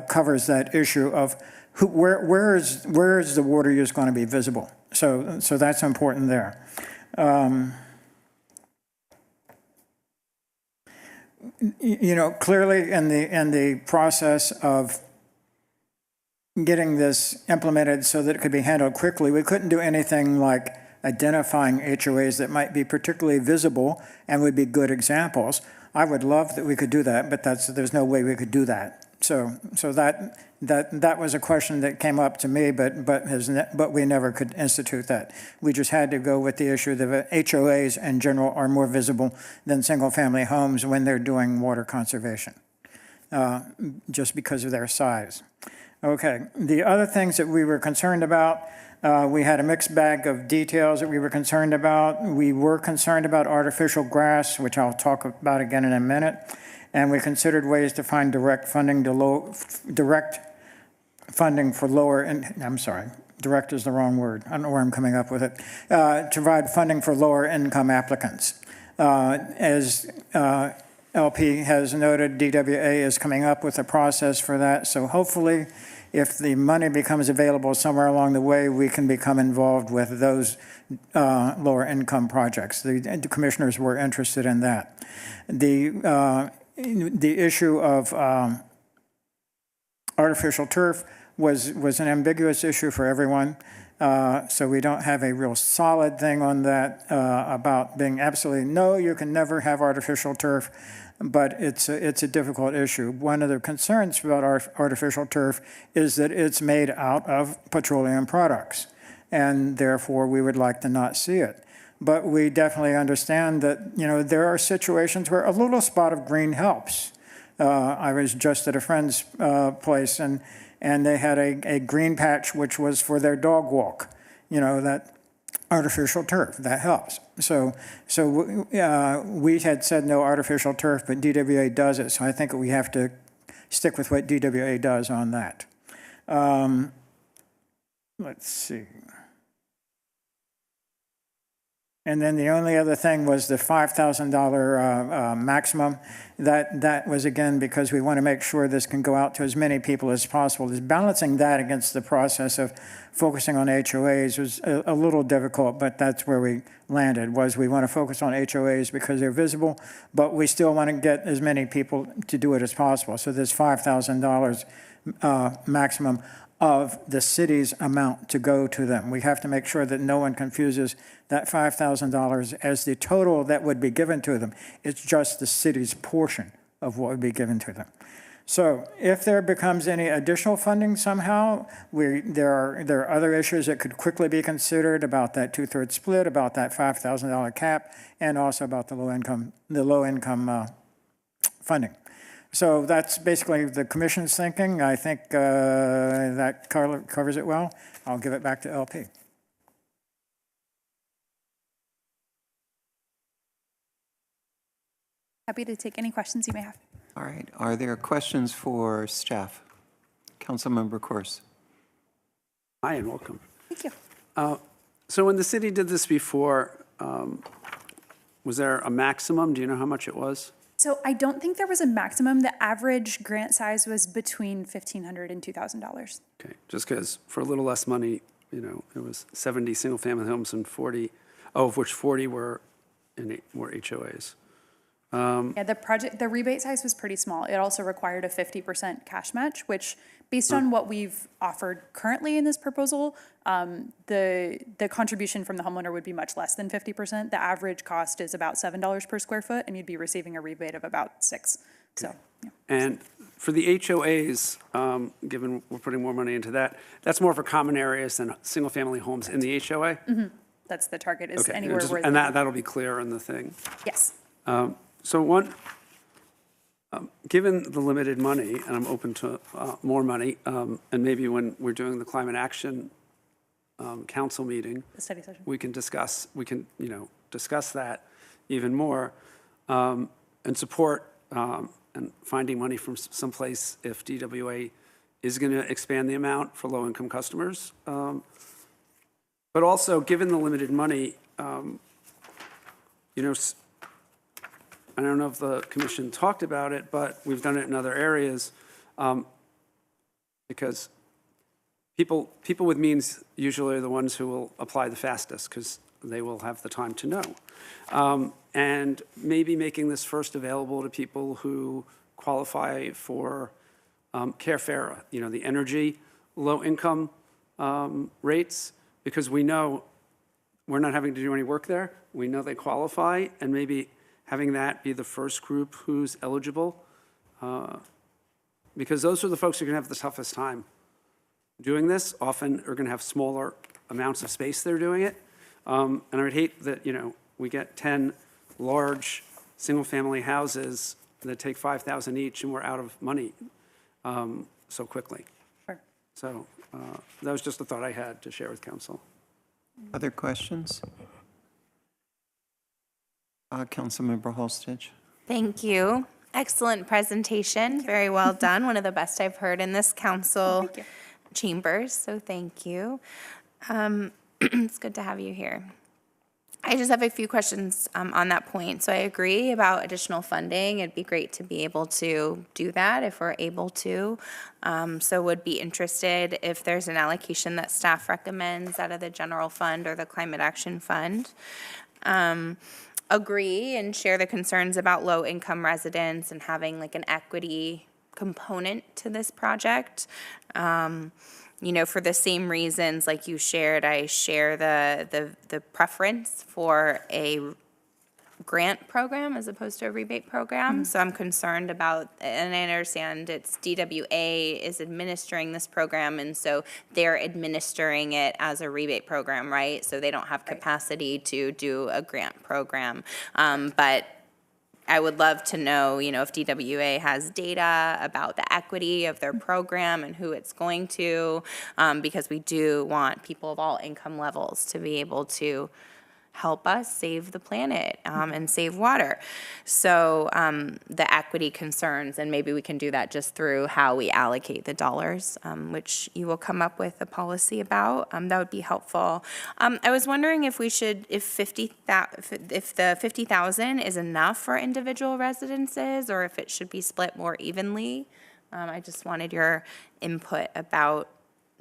covers that issue of where is the water use going to be visible. So that's important there. Clearly in the process of getting this implemented so that it could be handled quickly, we couldn't do anything like identifying HOAs that might be particularly visible and would be good examples. I would love that we could do that, but there's no way we could do that. So that was a question that came up to me, but we never could institute that. We just had to go with the issue that HOAs in general are more visible than single-family homes when they're doing water conservation, just because of their size. Okay, the other things that we were concerned about, we had a mixed bag of details that we were concerned about. We were concerned about artificial grass, which I'll talk about again in a minute. And we considered ways to find direct funding for lower, I'm sorry, direct is the wrong word. I don't know where I'm coming up with it. To provide funding for lower income applicants. As LP has noted, DWA is coming up with a process for that. So hopefully, if the money becomes available somewhere along the way, we can become involved with those lower income projects. The commissioners were interested in that. The issue of artificial turf was an ambiguous issue for everyone. So we don't have a real solid thing on that about being absolutely no, you can never have artificial turf, but it's a difficult issue. One of the concerns about artificial turf is that it's made out of petroleum products, and therefore we would like to not see it. But we definitely understand that, there are situations where a little spot of green helps. I was just at a friend's place, and they had a green patch which was for their dog walk. That artificial turf, that helps. So we had said no artificial turf, but DWA does it. So I think we have to stick with what DWA does on that. Let's see. And then the only other thing was the $5,000 maximum. That was, again, because we want to make sure this can go out to as many people as possible. Is balancing that against the process of focusing on HOAs was a little difficult, but that's where we landed, was we want to focus on HOAs because they're visible, but we still want to get as many people to do it as possible. So there's $5,000 maximum of the city's amount to go to them. We have to make sure that no one confuses that $5,000 as the total that would be given to them. It's just the city's portion of what would be given to them. So if there becomes any additional funding somehow, there are other issues that could quickly be considered about that two-thirds split, about that $5,000 cap, and also about the low income funding. So that's basically the commission's thinking. I think that covers it well. I'll give it back to LP. Happy to take any questions you may have. All right. Are there questions for staff? Councilmember Corse. Hi, and welcome. Thank you. So when the city did this before, was there a maximum? Do you know how much it was? So I don't think there was a maximum. The average grant size was between $1,500 and $2,000. Okay, just because for a little less money, you know, it was 70 single-family homes and 40, of which 40 were HOAs. Yeah, the rebate size was pretty small. It also required a 50% cash match, which, based on what we've offered currently in this proposal, the contribution from the homeowner would be much less than 50%. The average cost is about $7 per square foot, and you'd be receiving a rebate of about $6. So, yeah. And for the HOAs, given we're putting more money into that, that's more for common areas than single-family homes in the HOA? That's the target, is Okay, anywhere where. and that'll be clear in the thing. Yes. So given the limited money, and I'm open to more money, and maybe when we're doing the climate action council meeting, The study session. we can discuss that even more, and support and finding money from someplace if DWA is going to expand the amount for low-income customers. But also, given the limited money, I don't know if the commission talked about it, but we've done it in other areas, because people with means usually are the ones who will apply the fastest, because they will have the time to know. And maybe making this first available to people who qualify for CARE-FARA, the energy low-income rates, because we know we're not having to do any work there. We know they qualify, and maybe having that be the first group who's eligible, because those are the folks who are going to have the toughest time doing this, often are going to have smaller amounts of space they're doing it. And I would hate that, we get 10 large single-family houses that take $5,000 each, and we're out of money so quickly. Sure. So that was just a thought I had to share with council. Other questions? Councilmember Holstitch. Thank you. Excellent presentation. Very well done. One of the best I've heard in this council chambers, so thank you. It's good to have you here. I just have a few questions on that point. So I agree about additional funding. It'd be great to be able to do that if we're able to. So would be interested if there's an allocation that staff recommends out of the general fund or the climate action fund. Agree and share the concerns about low-income residents and having like an equity component to this project. For the same reasons like you shared, I share the preference for a grant program as opposed to a rebate program. So I'm concerned about, and I understand it's DWA is administering this program, and so they're administering it as a rebate program, right? So they don't have capacity to do a grant program. But I would love to know, if DWA has data about the equity of their program and who it's going to, because we do want people of all income levels to be able to help us save the planet and save water. So the equity concerns, and maybe we can do that just through how we allocate the dollars, which you will come up with a policy about. That would be helpful. I was wondering if we should, if the 50,000 is enough for individual residences, or if it should be split more evenly. I just wanted your input about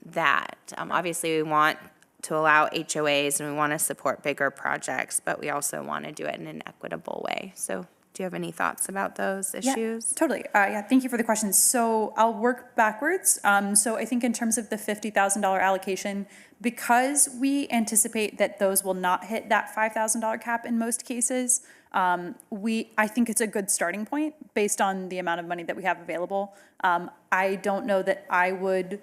that. Obviously, we want to allow HOAs and we want to support bigger projects, but we also want to do it in an equitable way. So do you have any thoughts about those issues? Yeah, totally. Thank you for the question. So I'll work backwards. So I think in terms of the $50,000 allocation, because we anticipate that those will not hit that $5,000 cap in most cases, I think it's a good starting point based on the amount of money that we have available. I don't know that I would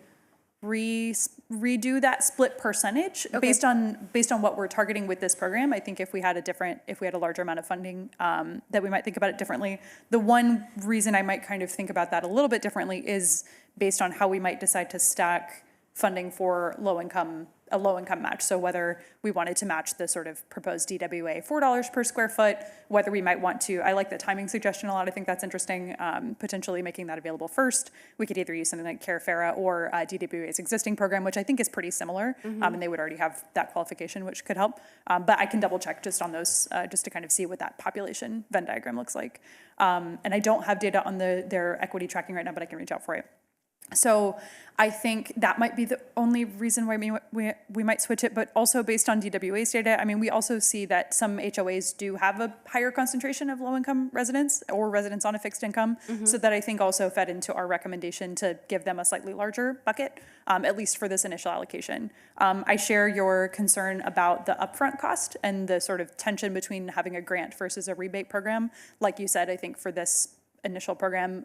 redo that split percentage based on what we're targeting with this program. I think if we had a larger amount of funding, that we might think about it differently. The one reason I might kind of think about that a little bit differently is based on how we might decide to stack funding for low-income a low-income match. So whether we wanted to match the sort of proposed DWA $4 per square foot, whether we might want to, I like the timing suggestion a lot. I think that's interesting, potentially making that available first. We could either use something like CareFera or DWA's existing program, which I think is pretty similar, and they would already have that qualification, which could help. But I can double check just on those, just to kind of see what that population Venn diagram looks like. And I don't have data on their equity tracking right now, but I can reach out for it. So I think that might be the only reason why we might switch it, but also based on DWA's data, I mean, we also see that some HOAs do have a higher concentration of low-income residents or residents on a fixed income, so that I think also fed into our recommendation to give them a slightly larger bucket, at least for this initial allocation. I share your concern about the upfront cost and the sort of tension between having a grant versus a rebate program. Like you said, I think for this initial program,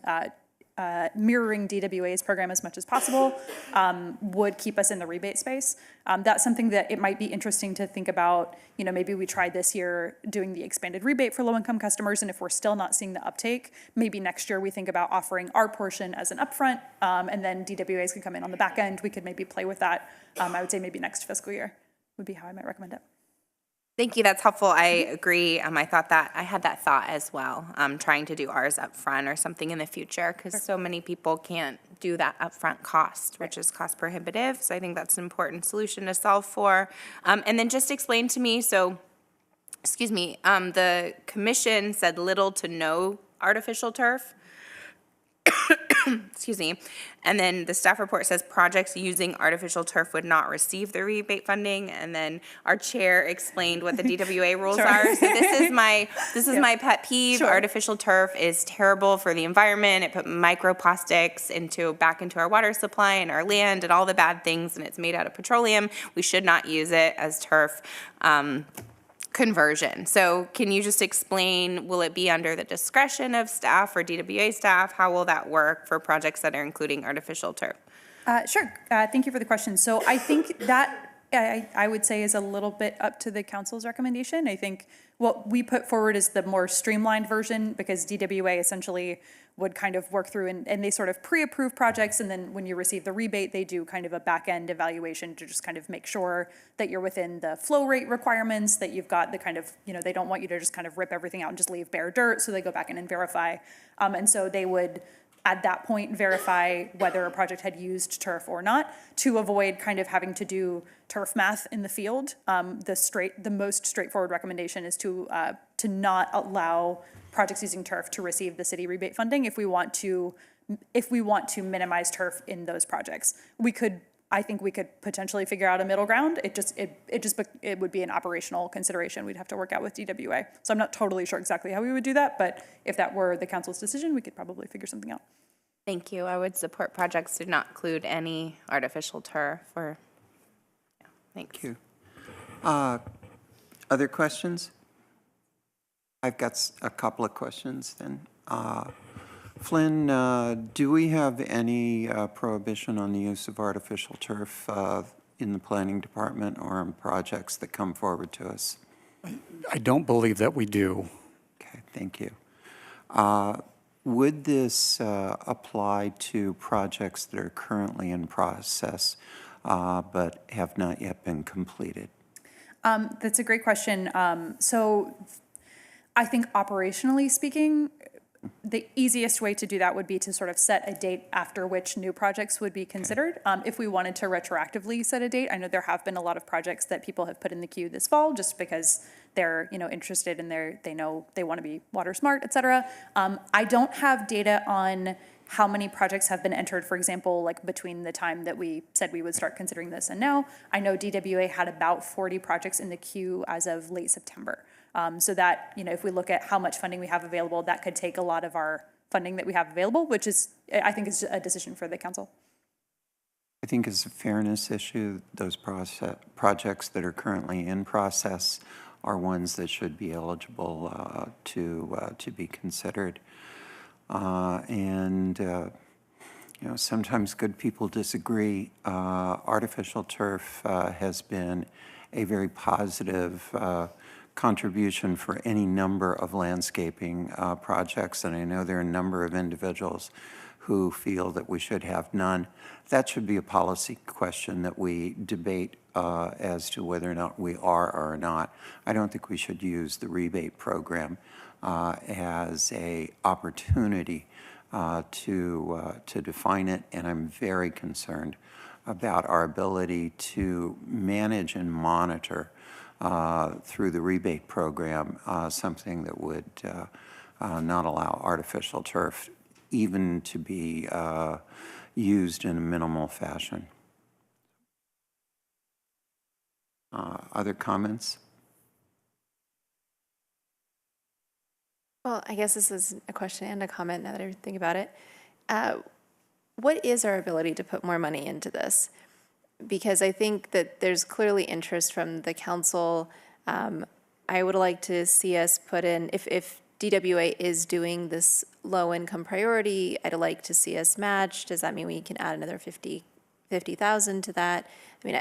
mirroring DWA's program as much as possible would keep us in the rebate space. That's something that it might be interesting to think about. You know, maybe we tried this year doing the expanded rebate for low-income customers, and if we're still not seeing the uptake, maybe next year we think about offering our portion as an upfront, and then DWA's can come in on the back end. We could maybe play with that. I would say maybe next fiscal year would be how I might recommend it. Thank you, that's helpful. I agree. I had that thought as well, trying to do ours up front or something in the future, because so many people can't do that upfront cost, which is cost prohibitive. So I think that's an important solution to solve for. And then just explain to me, so, excuse me, the commission said little to no artificial turf. Excuse me. And then the staff report says projects using artificial turf would not receive the rebate funding. And then our chair explained what the DWA rules are. So this is my pet peeve. Sure. Artificial turf is terrible for the environment. It put microplastics back into our water supply and our land and all the bad things, and it's made out of petroleum. We should not use it as turf. Conversion. So can you just explain, will it be under the discretion of staff or DWA staff? How will that work for projects that are including artificial turf? Sure. Thank you for the question. So I think that I would say is a little bit up to the council's recommendation. I think what we put forward is the more streamlined version, because DWA essentially would kind of work through and they sort of pre-approve projects, and then when you receive the rebate, they do kind of a back-end evaluation to just kind of make sure that you're within the flow rate requirements, that you've got the kind of, you know, they don't want you to just kind of rip everything out and just leave bare dirt, so they go back in and verify. And so they would, at that point, verify whether a project had used turf or not, to avoid kind of having to do turf math in the field. The most straightforward recommendation is to not allow projects using turf to receive the city rebate funding if we want to minimize turf in those projects. I think we could potentially figure out a middle ground. It would be an operational consideration we'd have to work out with DWA. So I'm not totally sure exactly how we would do that, but if that were the council's decision, we could probably figure something out. Thank you. I would support projects to not include any artificial turf or, yeah, thanks. Thank you. Other questions? I've got a couple of questions then. Flynn, do we have any prohibition on the use of artificial turf in the planning department or on projects that come forward to us? I don't believe that we do. Okay, thank you. Would this apply to projects that are currently in process but have not yet been completed? That's a great question. So I think operationally speaking, the easiest way to do that would be to sort of set a date after which new projects would be considered. If we wanted to retroactively set a date, I know there have been a lot of projects that people have put in the queue this fall just because they're interested and they know they want to be water smart, et cetera. I don't have data on how many projects have been entered, for example, like between the time that we said we would start considering this and now. I know DWA had about 40 projects in the queue as of late September. So that, if we look at how much funding we have available, that could take a lot of our funding that we have available, which is, I think, is a decision for the council. I think it's a fairness issue. Those projects that are currently in process are ones that should be eligible to be considered. Sometimes good people disagree. Artificial turf has been a very positive contribution for any number of landscaping projects, and I know there are a number of individuals who feel that we should have none. That should be a policy question that we debate as to whether or not we are or not. I don't think we should use the rebate program as a opportunity to define it, and I'm very concerned about our ability to manage and monitor through the rebate program something that would not allow artificial turf even to be used in a minimal fashion. Other comments? Well, I guess this is a question and a comment now that I think about it. What is our ability to put more money into this? Because I think that there's clearly interest from the council. I would like to see us put in, if DWA is doing this low-income priority, I'd like to see us match. Does that mean we can add another 50,000 to that? I mean,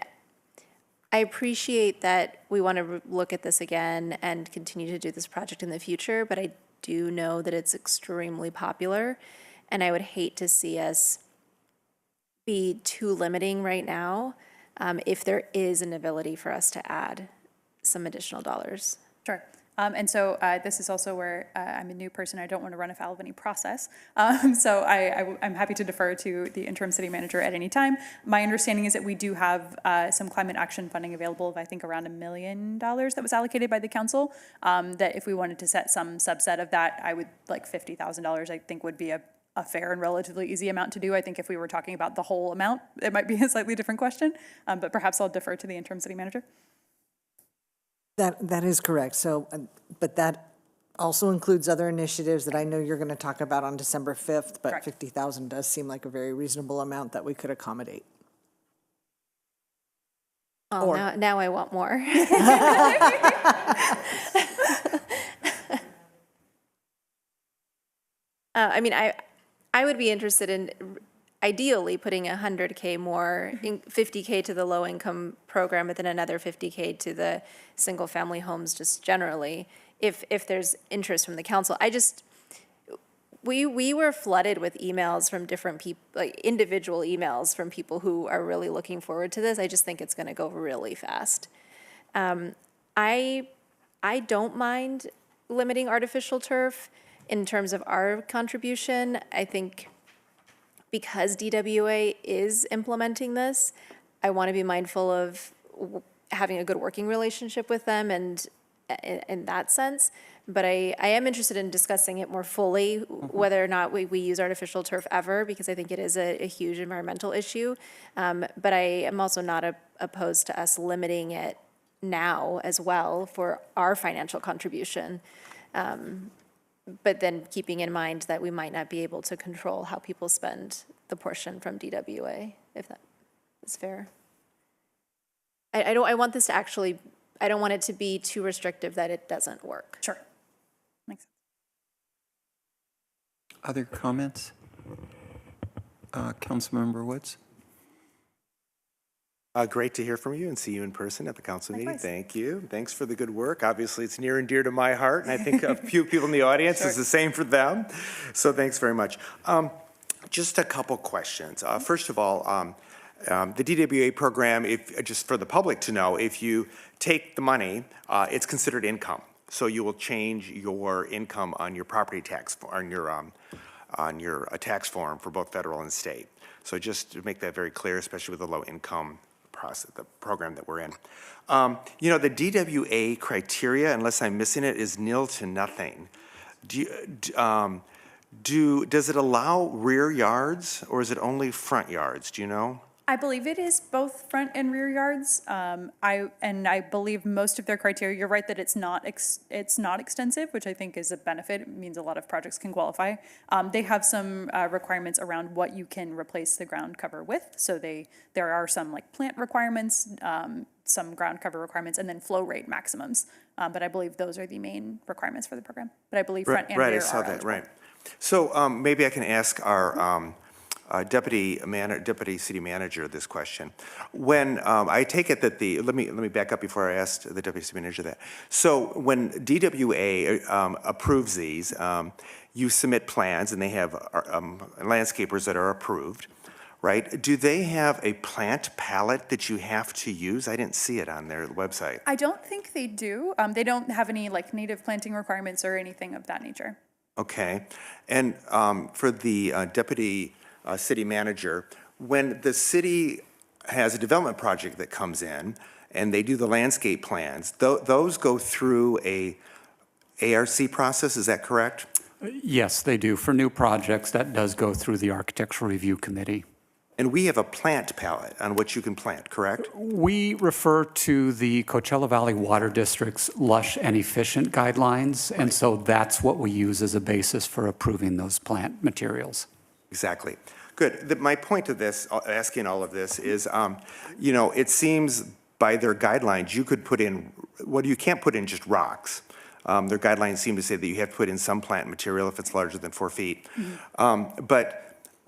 I appreciate that we want to look at this again and continue to do this project in the future, but I do know that it's extremely popular, and I would hate to see us be too limiting right now if there is an ability for us to add some additional dollars. Sure. And so this is also where I'm a new person. I don't want to run afoul of any process. So I'm happy to defer to the interim city manager at any time. My understanding is that we do have some climate action funding available of, I think, around $1 million that was allocated by the council. That if we wanted to set some subset of that, I would like $50,000, I think would be a fair and relatively easy amount to do. I think if we were talking about the whole amount, it might be a slightly different question. But perhaps I'll defer to the interim city manager. That is correct. So, but that also includes other initiatives that I know you're going to talk about on December 5th, but Correct. 50,000 does seem like a very reasonable amount that we could accommodate. Oh, now I want more. I mean, I would be interested in ideally putting 100K more, 50K to the low income program, but then another 50K to the single family homes just generally, if there's interest from the council. We were flooded with emails from different people, like individual emails from people who are really looking forward to this. I just think it's going to go really fast. I don't mind limiting artificial turf in terms of our contribution. I think because DWA is implementing this, I want to be mindful of having a good working relationship with them and in that sense. But I am interested in discussing it more fully, whether or not we use artificial turf ever, because I think it is a huge environmental issue. But I am also not opposed to us limiting it now as well for our financial contribution. But then keeping in mind that we might not be able to control how people spend the portion from DWA, if that is fair. I want this to actually, I don't want it to be too restrictive that it doesn't work. Sure. Makes sense. Other comments? Councilmember Woods? Great to hear from you and see you in person at the council meeting. Likewise. Thank you. Thanks for the good work. Obviously, it's near and dear to my heart, and I think a few people in the audience is the same for them. So thanks very much. Just a couple questions. First of all, the DWA program, just for the public to know, if you take the money, it's considered income. So you will change your income on your property tax, on your tax form for both federal and state. So just to make that very clear, especially with the low income process, the program that we're in. You know, the DWA criteria, unless I'm missing it, is nil to nothing. Does it allow rear yards or is it only front yards? Do you know? I believe it is both front and rear yards. I believe most of their criteria, you're right that it's not extensive, which I think is a benefit. It means a lot of projects can qualify. They have some requirements around what you can replace the ground cover with. So there are some like plant requirements, some ground cover requirements, and then flow rate maximums. But I believe those are the main requirements for the program. But I believe front and rear are Right, I saw that, eligible. right. So maybe I can ask our deputy city manager this question. When I take it that let me back up before I asked the deputy city manager that. So when DWA approves these, you submit plans and they have landscapers that are approved, right? Do they have a plant palette that you have to use? I didn't see it on their website. I don't think they do. They don't have any like native planting requirements or anything of that nature. Okay. And for the deputy city manager, when the city has a development project that comes in and they do the landscape plans, those go through a ARC process, is that correct? Yes, they do. For new projects, that does go through the Architectural Review Committee. And we have a plant palette on what you can plant, correct? We refer to the Coachella Valley Water District's lush and efficient guidelines, and so that's what we use as a basis for approving those plant materials. Exactly. Good. My point of this, asking all of this is, you know, it seems by their guidelines, you could put in, well, you can't put in just rocks. Their guidelines seem to say that you have to put in some plant material if it's larger than 4 feet. But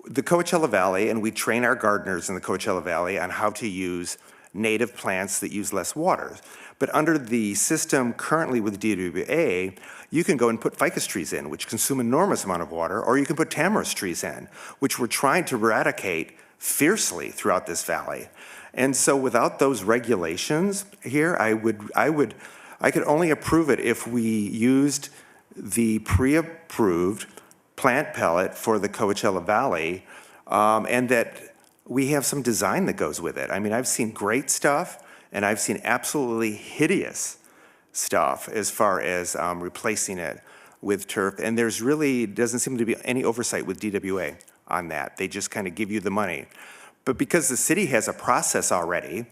the Coachella Valley, and we train our gardeners in the Coachella Valley on how to use native plants that use less water. But under the system currently with DWA, you can go and put ficus trees in, which consume enormous amount of water, or you can put tamarisk trees in, which we're trying to eradicate fiercely throughout this valley. And so without those regulations here, I could only approve it if we used the pre-approved plant pellet for the Coachella Valley, and that we have some design that goes with it. I mean, I've seen great stuff, and I've seen absolutely hideous stuff as far as replacing it with turf. And there's really doesn't seem to be any oversight with DWA on that. They just kind of give you the money. But because the city has a process already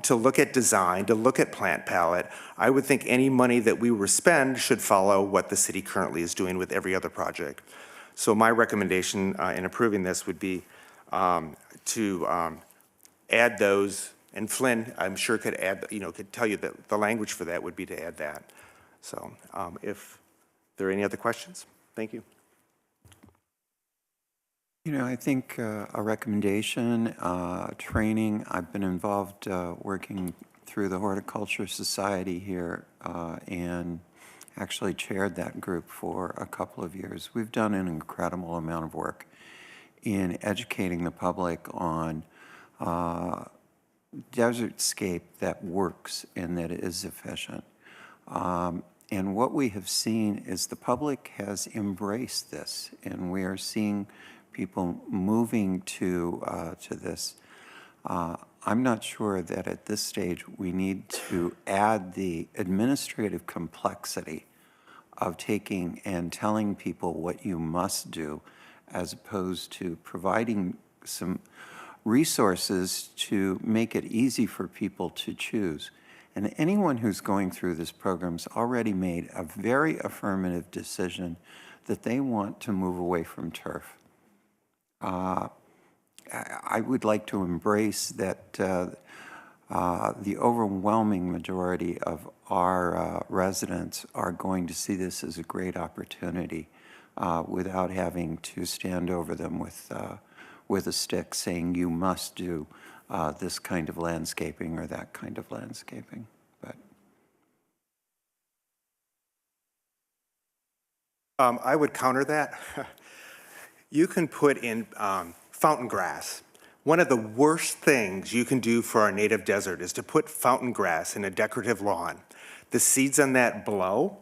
to look at design, to look at plant palette, I would think any money that we were spend should follow what the city currently is doing with every other project. So my recommendation in approving this would be to add those, and Flynn, I'm sure could add, you know, could tell you that the language for that would be to add that. So if there are any other questions, thank you. You know, I think a recommendation, training, I've been involved working through the Horticulture Society here and actually chaired that group for a couple of years. We've done an incredible amount of work in educating the public on desertscape that works and that is efficient. And what we have seen is the public has embraced this, and we are seeing people moving to this. I'm not sure that at this stage we need to add the administrative complexity of taking and telling people what you must do, as opposed to providing some resources to make it easy for people to choose. And anyone who's going through this program's already made a very affirmative decision that they want to move away from turf. I would like to embrace that the overwhelming majority of our residents are going to see this as a great opportunity without having to stand over them with a stick saying you must do this kind of landscaping or that kind of landscaping. But I would counter that. You can put in fountain grass. One of the worst things you can do for our native desert is to put fountain grass in a decorative lawn. The seeds on that blow.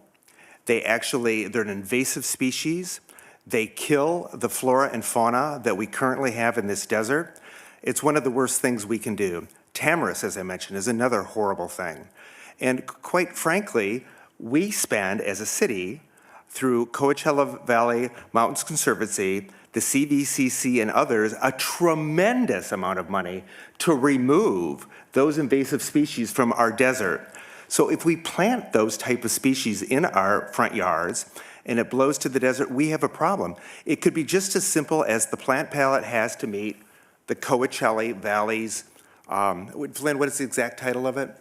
They're an invasive species. They kill the flora and fauna that we currently have in this desert. It's one of the worst things we can do. Tamarisk, as I mentioned, is another horrible thing. And quite frankly, we spend as a city through Coachella Valley Mountains Conservancy, the CVCC and others, a tremendous amount of money to remove those invasive species from our desert. So if we plant those type of species in our front yards and it blows to the desert, we have a problem. It could be just as simple as the plant palette has to meet the Coachella Valley's, Flynn, what is the exact title of it?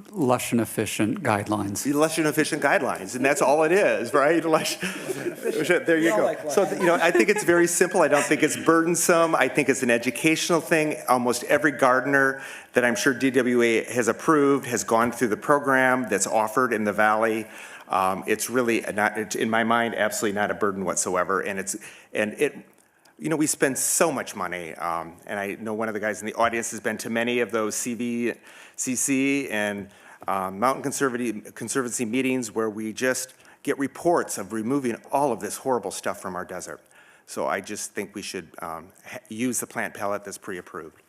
Lush and efficient guidelines. Lush and efficient guidelines, and that's all it is, right? Lush. There you go. So, you know, I think it's very simple. I don't think it's burdensome. I think it's an educational thing. Almost every gardener that I'm sure DWA has approved has gone through the program that's offered in the valley. It's really not, in my mind, absolutely not a burden whatsoever. And we spend so much money, and I know one of the guys in the audience has been to many of those CC and Mountain Conservancy meetings where we just get reports of removing all of this horrible stuff from our desert. So I just think we should use the plant pellet that's pre-approved.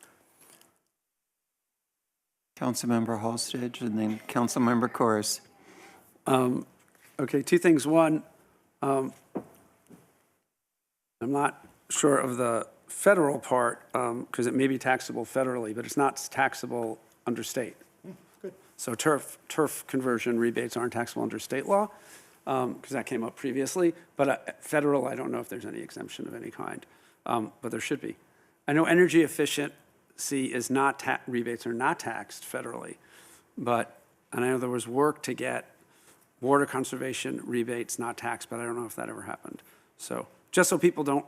Councilmember Halsted and then Councilmember Corrs. Okay, two things. One, I'm not sure of the federal part, because it may be taxable federally, but it's not taxable under state. So turf conversion rebates aren't taxable under state law, because that came up previously. But federal, I don't know if there's any exemption of any kind, but there should be. I know energy efficiency is not, rebates are not taxed federally, and I know there was work to get water conservation rebates not taxed, but I don't know if that ever happened. So just so people don't,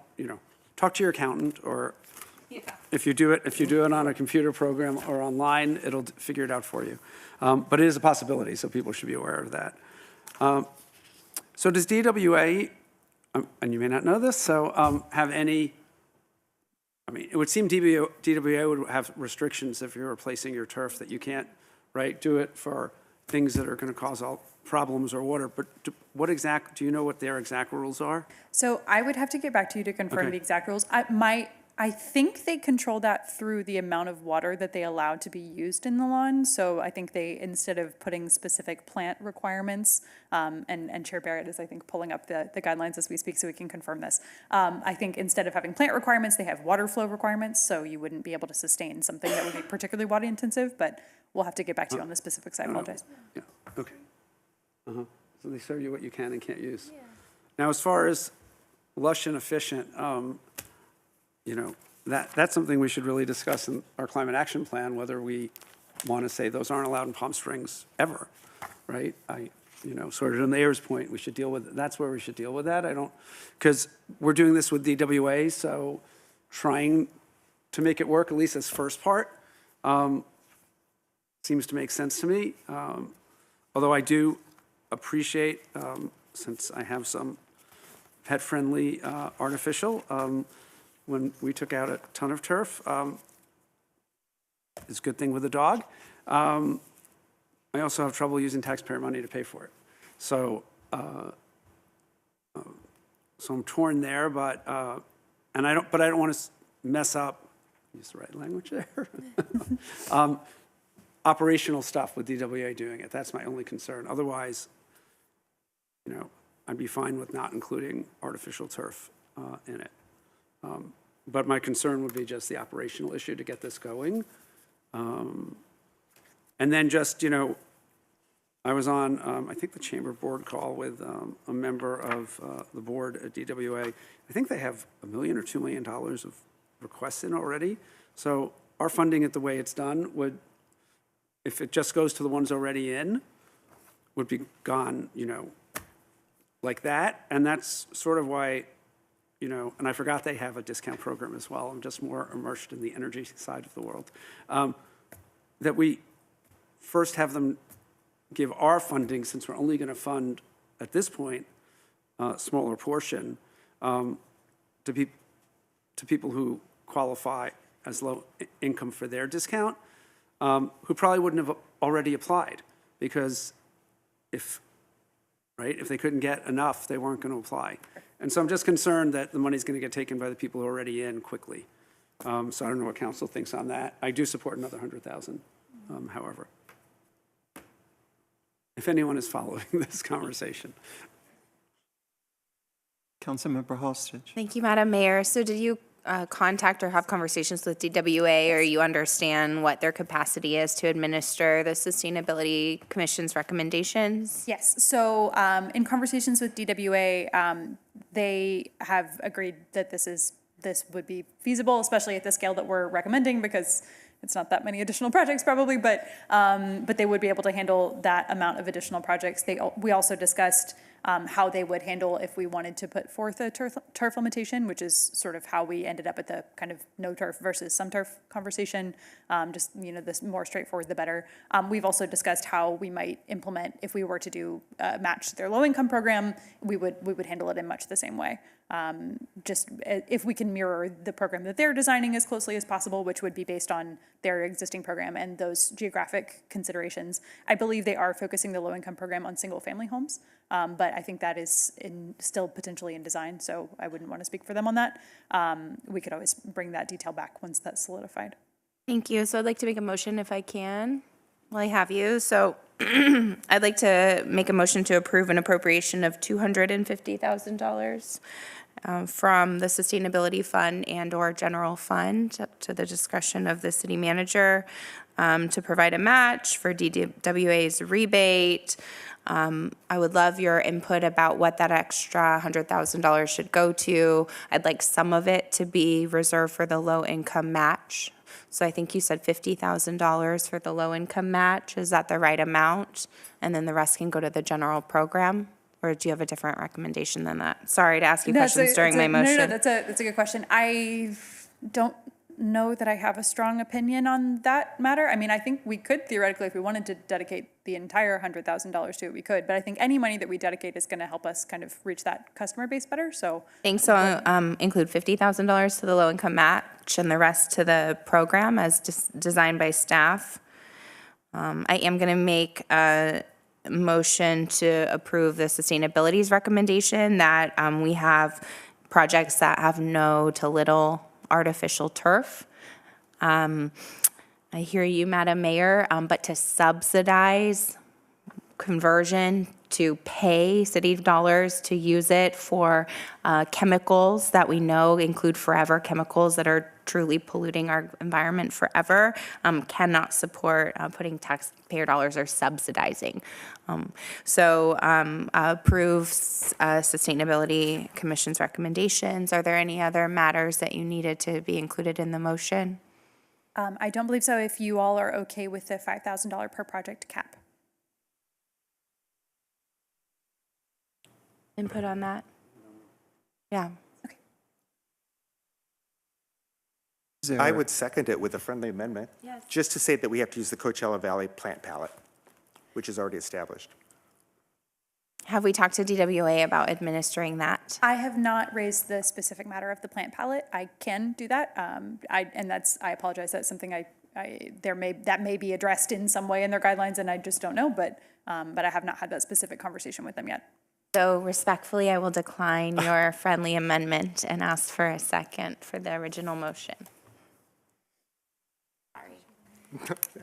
talk to your accountant, or if you do it on a computer program or online, it'll figure it out for you. But it is a possibility, so people should be aware of that. So does DWA, and you may not know this, so have any, it would seem DWA would have restrictions if you're replacing your turf, that you can't, do it for things that are going to cause all problems or water, but do you know what their exact rules are? So I would have to get back to you to confirm the exact rules. I think they control that through the amount of water that they allow to be used in the lawn. So I think they, instead of putting specific plant requirements, and Chair Barrett is, I think, pulling up the guidelines as we speak so we can confirm this. I think instead of having plant requirements, they have water flow requirements. So you wouldn't be able to sustain something that would be particularly water intensive, but we'll have to get back to you on the specifics. I apologize. Yeah, okay. So they show you what you can and can't use. Now, as far as lush and efficient, that's something we should really discuss in our climate action plan, whether we want to say those aren't allowed in Palm Springs ever, right? Sort of to the mayor's point, we should deal with, that's where we should deal with that. Because we're doing this with DWA, so trying to make it work, at least this first part, seems to make sense to me. Although I do appreciate, since I have some pet-friendly artificial, when we took out a ton of turf, it's a good thing with a dog. I also have trouble using taxpayer money to pay for it. So I'm torn there, but I don't want to mess up, use the right language there, operational stuff with DWA doing it. That's my only concern. Otherwise, I'd be fine with not including artificial turf in it. But my concern would be just the operational issue to get this going. And then just, I was on, I think, the chamber board call with a member of the board at DWA. I think they have $1 million or $2 million of requests in already. So our funding it the way it's done would, if it just goes to the ones already in, would be gone, like that. And that's sort of why, and I forgot they have a discount program as well. I'm just more immersed in the energy side of the world. That we first have them give our funding, since we're only going to fund, at this point, a smaller portion, to people who qualify as low income for their discount, who probably wouldn't have already applied, because if they couldn't get enough, they weren't going to apply. And so I'm just concerned that the money's going to get taken by the people who are already in quickly. So I don't know what council thinks on that. I do support another 100,000, however. If anyone is following this conversation. Councilmember Halsted. Thank you, Madam Mayor. So did you contact or have conversations with DWA, or you understand what their capacity is to administer the Sustainability Commission's recommendations? Yes, so in conversations with DWA, they have agreed that this would be feasible, especially at the scale that we're recommending, because it's not that many additional projects probably, but they would be able to handle that amount of additional projects. We also discussed how they would handle if we wanted to put forth a turf limitation, which is sort of how we ended up at the kind of no turf versus some turf conversation. Just, the more straightforward, the better. We've also discussed how we might implement, if we were to do match their low income program, we would handle it in much the same way. just if we can mirror the program that they're designing as closely as possible, which would be based on their existing program and those geographic considerations. I believe they are focusing the low-income program on single-family homes, but I think that is still potentially in design, so I wouldn't want to speak for them on that. We could always bring that detail back once that's solidified. Thank you. So I'd like to make a motion if I can, while I have you. So I'd like to make a motion to approve an appropriation of $250,000 from the Sustainability Fund and/or General Fund up to the discretion of the city manager to provide a match for DWA's rebate. I would love your input about what that extra $100,000 should go to. I'd like some of it to be reserved for the low-income match. So I think you said $50,000 for the low-income match. Is that the right amount? And then the rest can go to the general program? Or do you have a different recommendation than that? Sorry to ask you questions during my motion. No, that's a good question. I don't know that I have a strong opinion on that matter. I mean, I think we could theoretically, if we wanted to dedicate the entire $100,000 to it, we could. But I think any money that we dedicate is going to help us kind of reach that customer base better. So Thanks. So include $50,000 to the low-income match and the rest to the program as designed by staff. I am going to make a motion to approve the sustainability's recommendation that we have projects that have no to little artificial turf. I hear you, Madam Mayor, but to subsidize conversion, to pay city dollars to use it for chemicals that we know include forever chemicals that are truly polluting our environment forever, cannot support putting taxpayer dollars or subsidizing. So approves Sustainability Commission's recommendations. Are there any other matters that you needed to be included in the motion? I don't believe so, if you all are okay with the $5,000 per project cap. Input on that? Yeah. I would second it with a friendly amendment. Yes. Just to say that we have to use the Coachella Valley plant palette, which is already established. Have we talked to DWA about administering that? I have not raised the specific matter of the plant palette. I can do that. I apologize. That's something that may be addressed in some way in their guidelines, and I just don't know. But I have not had that specific conversation with them yet. So respectfully, I will decline your friendly amendment and ask for a second for the original motion.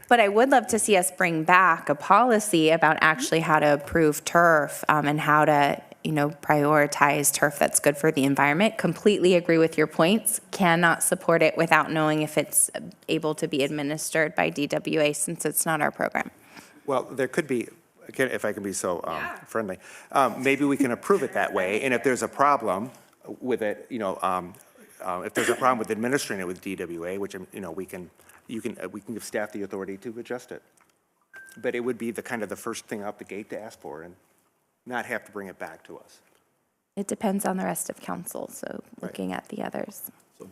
But I would love to see us bring back a policy about actually how to approve turf and how to, prioritize turf that's good for the environment. Completely agree with your points. Cannot support it without knowing if it's able to be administered by DWA since it's not our program. Well, there could be, again, if I can be so friendly, maybe we can approve it that way. And if there's a problem with it, if there's a problem with administering it with DWA, which, we can give staff the authority to adjust it. But it would be the first thing out the gate to ask for and not have to bring it back to us. It depends on the rest of council, so looking at the others. So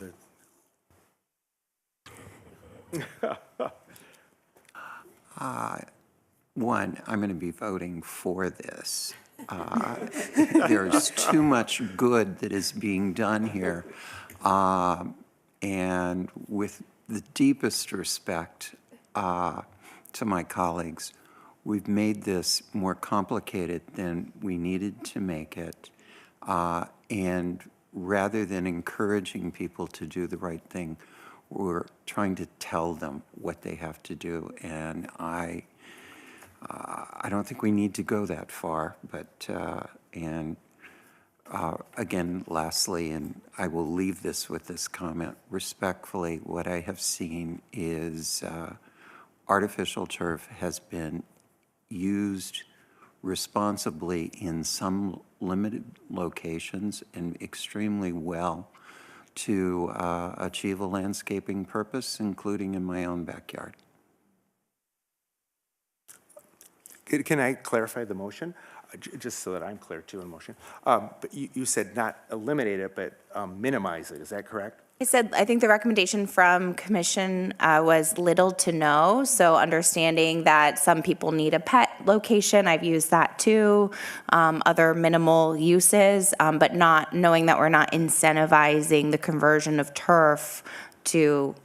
One, I'm going to be voting for this. There's too much good that is being done here. And with the deepest respect to my colleagues, we've made this more complicated than we needed to make it. And rather than encouraging people to do the right thing, we're trying to tell them what they have to do. And I don't think we need to go that far, but, again, lastly, and I will leave this with this comment, respectfully, what I have seen is artificial turf has been used responsibly in some limited locations and extremely well to achieve a landscaping purpose, including in my own backyard. Can I clarify the motion? Just so that I'm clear too in motion. But you said not eliminate it, but minimize it. Is that correct? I think the recommendation from commission was little to no. So understanding that some people need a pet location, I've used that too. Other minimal uses, but not knowing that we're not incentivizing the conversion of turf to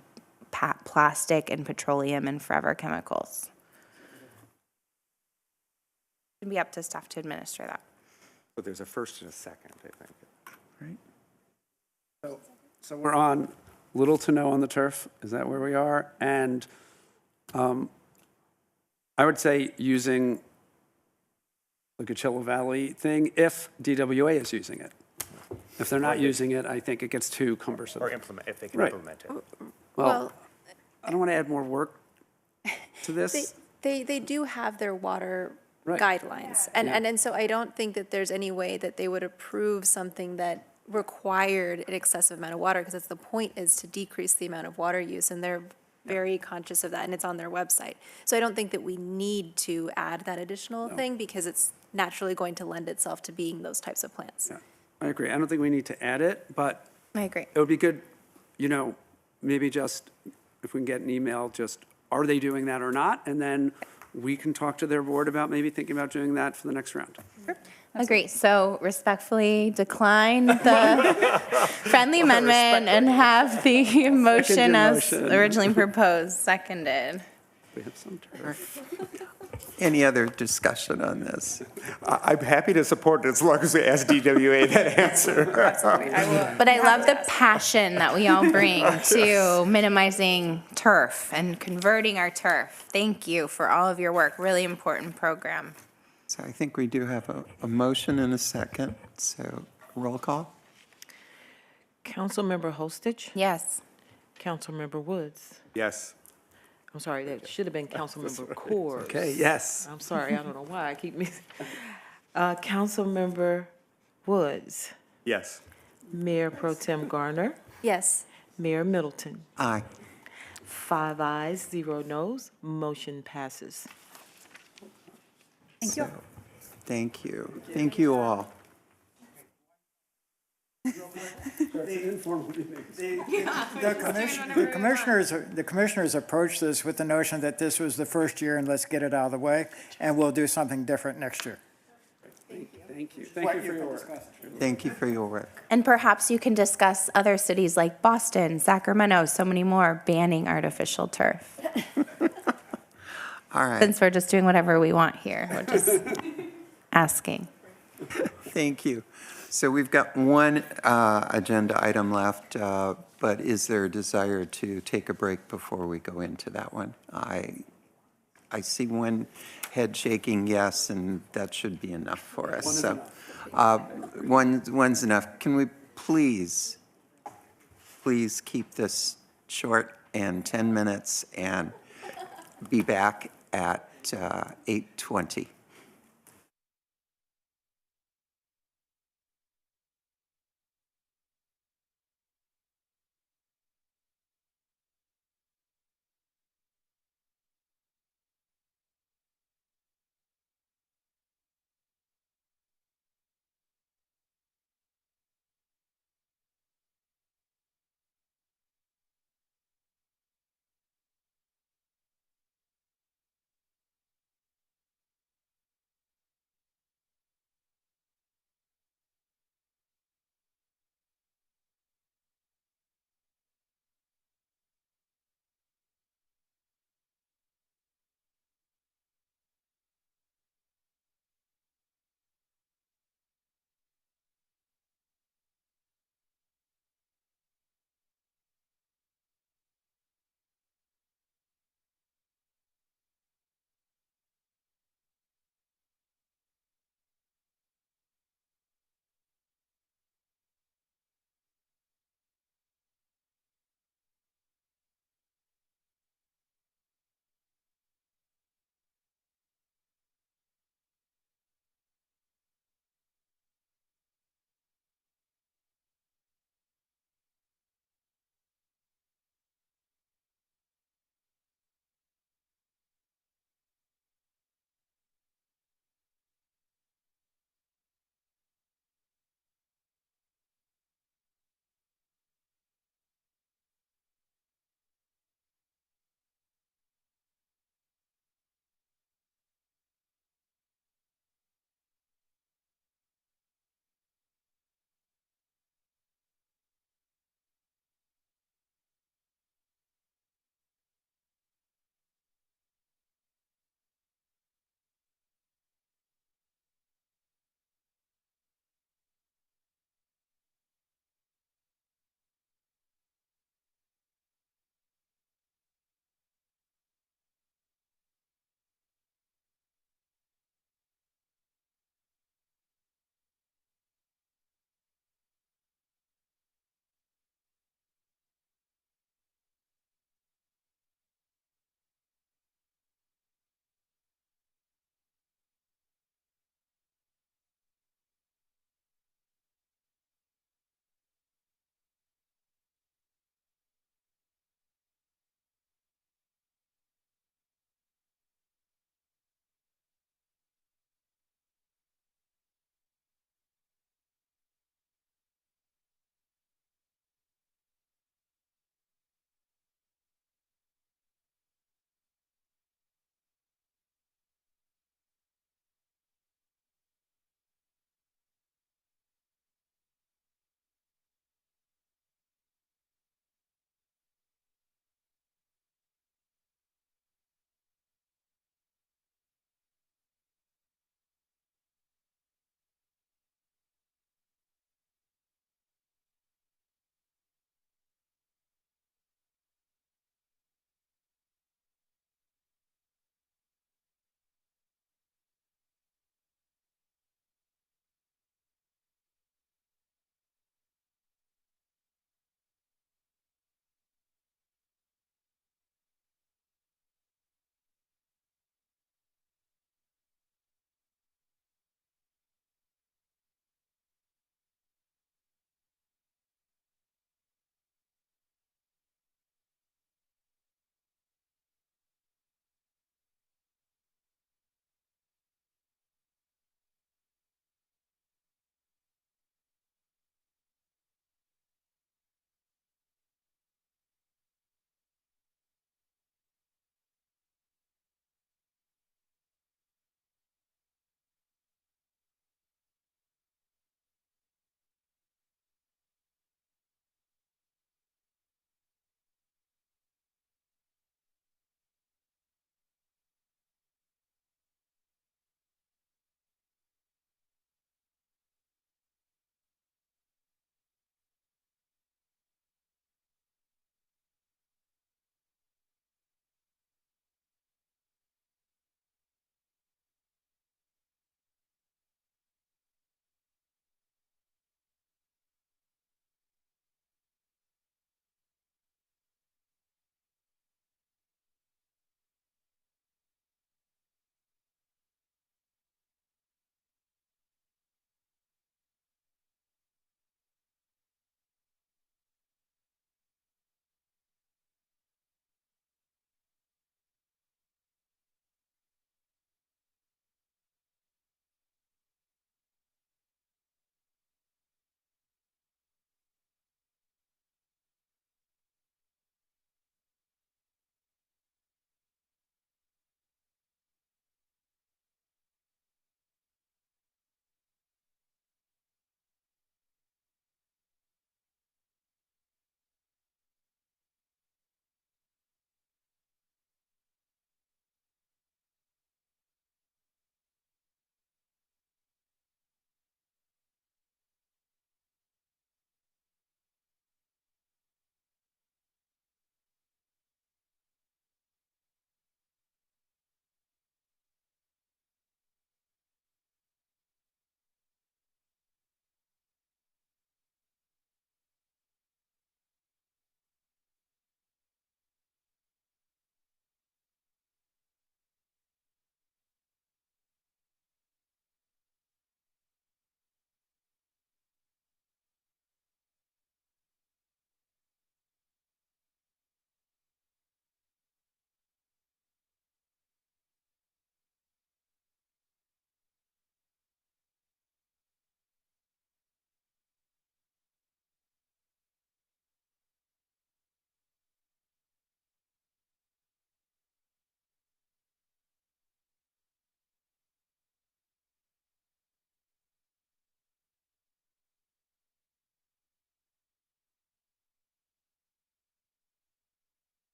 plastic and petroleum and forever chemicals. It'd be up to staff to administer that. But there's a first and a second, I think. So we're on little to no on the turf, is that where we are? And I would say using the Coachella Valley thing if DWA is using it. If they're not using it, I think it gets too cumbersome. Or implement, if they can Right. implement it. Well, I don't want to add more work to this. They do have their water Right. guidelines. And so I don't think that there's any way that they would approve something that required an excessive amount of water, because that's the point, is to decrease the amount of water use, and they're very conscious of that, and it's on their website. So I don't think that we need to add that additional thing, because it's naturally going to lend itself to being those types of plants. Yeah, I agree. I don't think we need to add it, but I agree. it would be good, maybe just, if we can get an email, just, are they doing that or not? And then we can talk to their board about maybe thinking about doing that for the next round. Agree. So respectfully decline the friendly amendment and have the motion as motion. originally proposed, seconded. We have some turf. Any other discussion on this? I'm happy to support it as long as they ask DWA that answer. But I love the passion that we all bring to minimizing turf and converting our turf. Thank you for all of your work. Really important program. So I think we do have a motion and a second, so roll call? Councilmember Hostage? Yes. Councilmember Woods? Yes. I'm sorry, that should have been Councilmember Coors. Okay, yes. I'm sorry, I don't know why I keep missing. Councilmember Woods? Yes. Mayor Pro Tem Garner? Yes. Mayor Middleton? Aye. 5 ayes, 0 noes, motion passes. Thank you. Thank you. Thank you all. The commissioners approached this with the notion that this was the first year and let's get it out of the way, and we'll do something different next year. Thank you. Thank you for your work. Thank you for your work. And perhaps you can discuss other cities like Boston, Sacramento, so many more banning artificial turf. All right. Since we're just doing whatever we want here, we're just asking. Thank you. So we've got one agenda item left, but is there a desire to take a break before we go into that one? I see one head shaking yes, and that should be enough for us. So one's enough. Can we please keep this short and 10 minutes and be back at 8:20?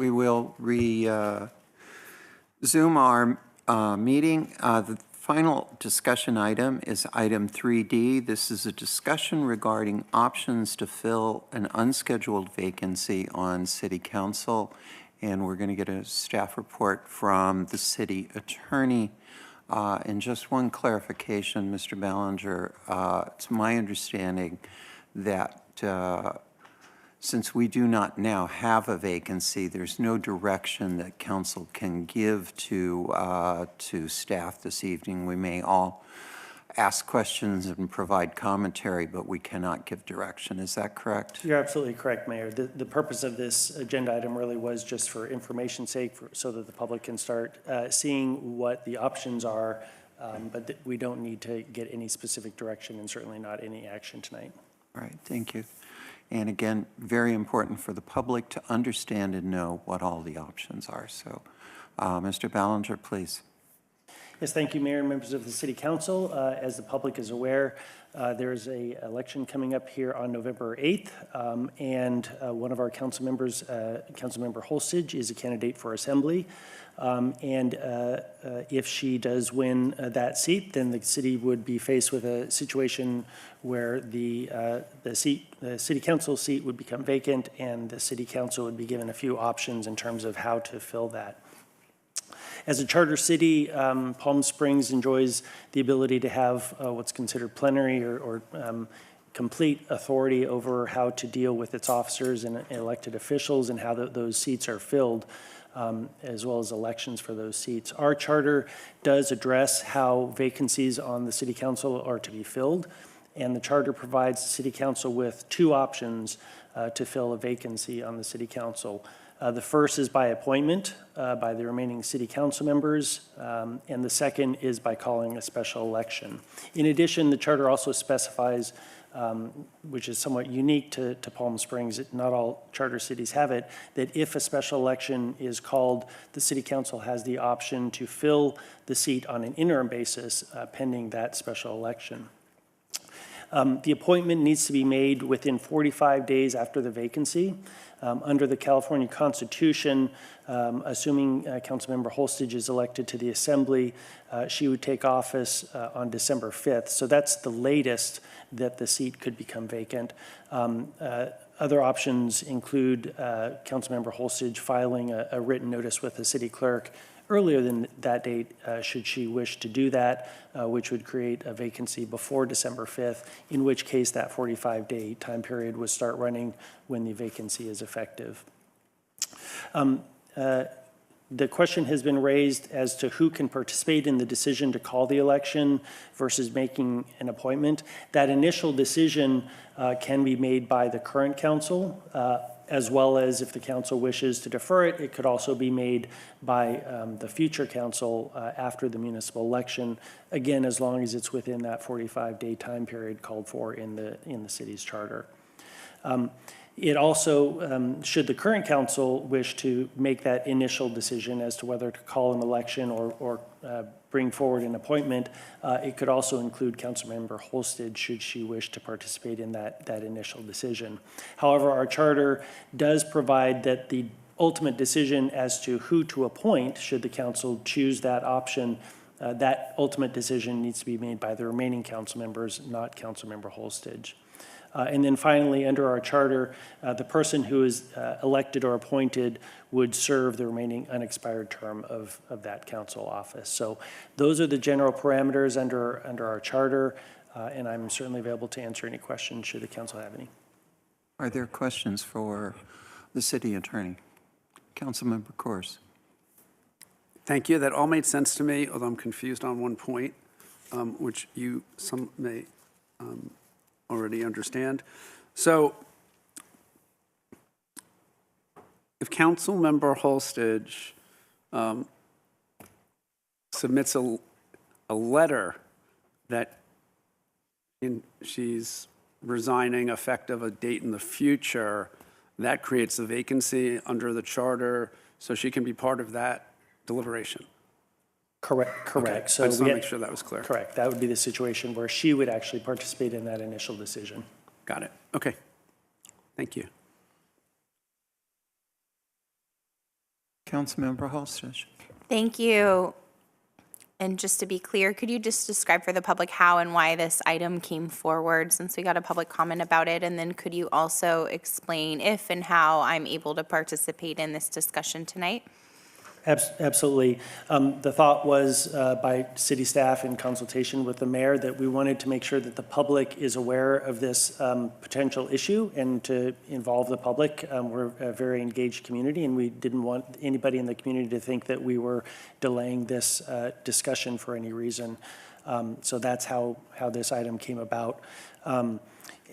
We will resume our meeting. The final discussion item is item 3D. This is a discussion regarding options to fill an unscheduled vacancy on City Council, and we're going to get a staff report from the city attorney. And just one clarification, Mr. Ballinger, it's my understanding that since we do not now have a vacancy, there's no direction that council can give to staff this evening. We may all ask questions and provide commentary, but we cannot give direction. Is that correct? You're absolutely correct, Mayor. The purpose of this agenda item really was just for information's sake, so that the public can start seeing what the options are, but we don't need to get any specific direction and certainly not any action tonight. All right, thank you. And again, very important for the public to understand and know what all the options are. So, Mr. Ballinger, please. Yes, thank you, Mayor and members of the City Council. As the public is aware, there is an election coming up here on November 8th, and one of our council members, Councilmember Holstage, is a candidate for Assembly. If she does win that seat, then the city would be faced with a situation where the City Council seat would become vacant, and the City Council would be given a few options in terms of how to fill that. As a charter city, Palm Springs enjoys the ability to have what's considered plenary or complete authority over how to deal with its officers and elected officials and how those seats are filled, as well as elections for those seats. Our charter does address how vacancies on the City Council are to be filled, and the charter provides the City Council with two options to fill a vacancy on the City Council. The first is by appointment by the remaining City Council members, and the second is by calling a special election. In addition, the charter also specifies, which is somewhat unique to Palm Springs, not all charter cities have it, that if a special election is called, the City Council has the option to fill the seat on an interim basis pending that special election. The appointment needs to be made within 45 days after the vacancy. Under the California Constitution, assuming Councilmember Holstage is elected to the Assembly, she would take office on December 5th. So that's the latest that the seat could become vacant. Other options include Councilmember Holstage filing a written notice with the city clerk earlier than that date, should she wish to do that, which would create a vacancy before December 5th, in which case that 45-day time period would start running when the vacancy is effective. The question has been raised as to who can participate in the decision to call the election versus making an appointment. That initial decision can be made by the current council, as well as if the council wishes to defer it, it could also be made by the future council after the municipal election, again, as long as it's within that 45-day time period called for in the city's charter. It also, should the current council wish to make that initial decision as to whether to call an election or bring forward an appointment, it could also include Councilmember Holstage should she wish to participate in that initial decision. However, our charter does provide that the ultimate decision as to who to appoint, should the council choose that option, that ultimate decision needs to be made by the remaining council members, not Councilmember Holstage. And then finally, under our charter, the person who is elected or appointed would serve the remaining unexpired term of that council office. So those are the general parameters under our charter, and I'm certainly available to answer any questions should the council have any. Are there questions for the city attorney? Councilmember Course. Thank you. That all made sense to me, although I'm confused on one point, which some may already understand. So if Councilmember Holstage submits a letter that she's resigning effective a date in the future, that creates a vacancy under the charter, so she can be part of that deliberation. Correct. Okay. So I just want to we- make sure that was clear. Correct. That would be the situation where she would actually participate in that initial decision. Got it. Okay. Thank you. Councilmember Halsted. Thank you. And just to be clear, could you just describe for the public how and why this item came forward, since we got a public comment about it? And then could you also explain if and how I'm able to participate in this discussion tonight? Absolutely. The thought was by city staff in consultation with the mayor that we wanted to make sure that the public is aware of this potential issue and to involve the public. We're a very engaged community, and we didn't want anybody in the community to think that we were delaying this discussion for any reason. So that's how this item came about.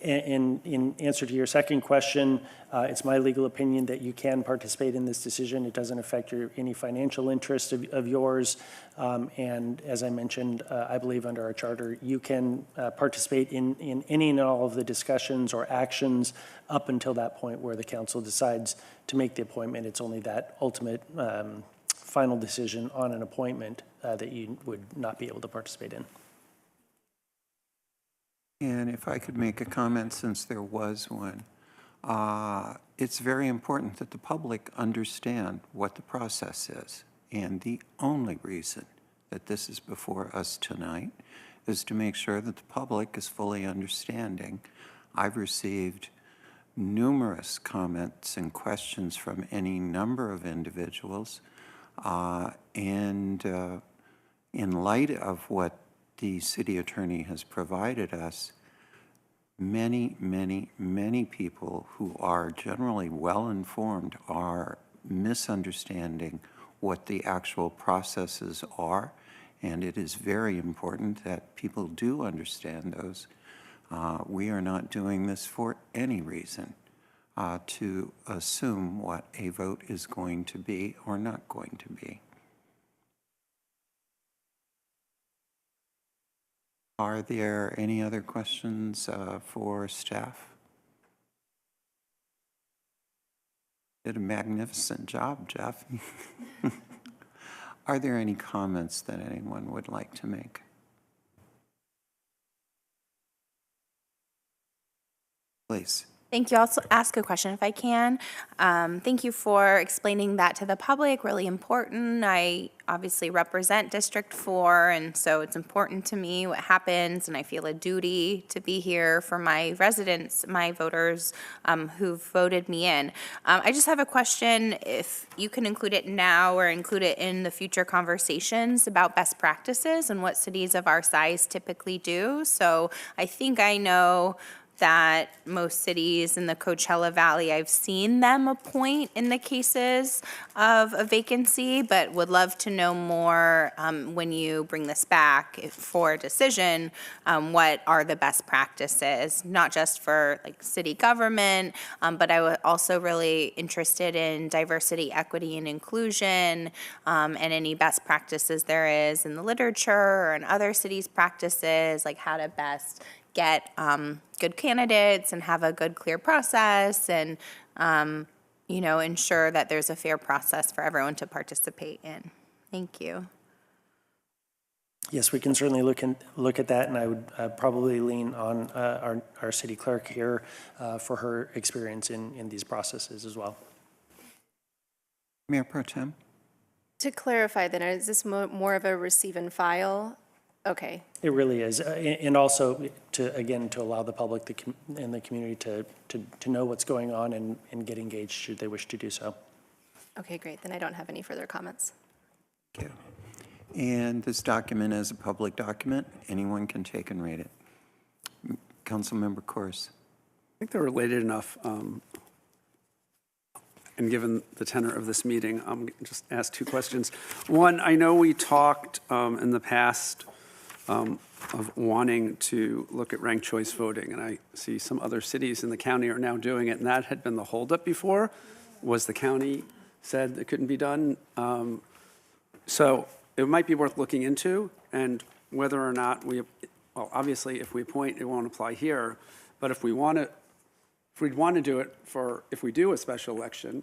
In answer to your second question, it's my legal opinion that you can participate in this decision. It doesn't affect any financial interest of yours. And as I mentioned, I believe under our charter, you can participate in any and all of the discussions or actions up until that point where the council decides to make the appointment. It's only that ultimate final decision on an appointment that you would not be able to participate in. And if I could make a comment, since there was one, it's very important that the public understand what the process is. And the only reason that this is before us tonight is to make sure that the public is fully understanding. I've received numerous comments and questions from any number of individuals. And in light of what the city attorney has provided us, many, many, many people who are generally well-informed are misunderstanding what the actual processes are, and it is very important that people do understand those. We are not doing this for any reason to assume what a vote is going to be or not going to be. Are there any other questions for staff? Did a magnificent job, Jeff. Are there any comments that anyone would like to make? Please. Thank you. I'll also ask a question if I can. Thank you for explaining that to the public, really important. I obviously represent District 4, and so it's important to me what happens, and I feel a duty to be here for my residents, my voters who've voted me in. I just have a question, if you can include it now or include it in the future conversations about best practices and what cities of our size typically do. So I think I know that most cities in the Coachella Valley, I've seen them appoint in the cases of a vacancy, but would love to know more when you bring this back for a decision, what are the best practices, not just for like city government, but I was also really interested in diversity, equity, and inclusion, and any best practices there is in the literature or in other cities' practices, like how to best get good candidates and have a good, clear process and, ensure that there's a fair process for everyone to participate in. Thank you. Yes, we can certainly look at that, and I would probably lean on our city clerk here for her experience in these processes as well. Mayor Pro Tem? To clarify then, is this more of a receive and file? Okay. It really is, and also to allow the public and the community to know what's going on and get engaged should they wish to do so. Okay, great. Then I don't have any further comments. Okay. And this document is a public document. Anyone can take and read it. Councilmember Corrs. I think they're related enough. And given the tenor of this meeting, I'm going to just ask two questions. One, I know we talked in the past of wanting to look at ranked choice voting, and I see some other cities in the county are now doing it, and that had been the holdup before, was the county said it couldn't be done. So it might be worth looking into, and whether or not well, obviously, if we appoint, it won't apply here, but if we'd want to do it if we do a special election,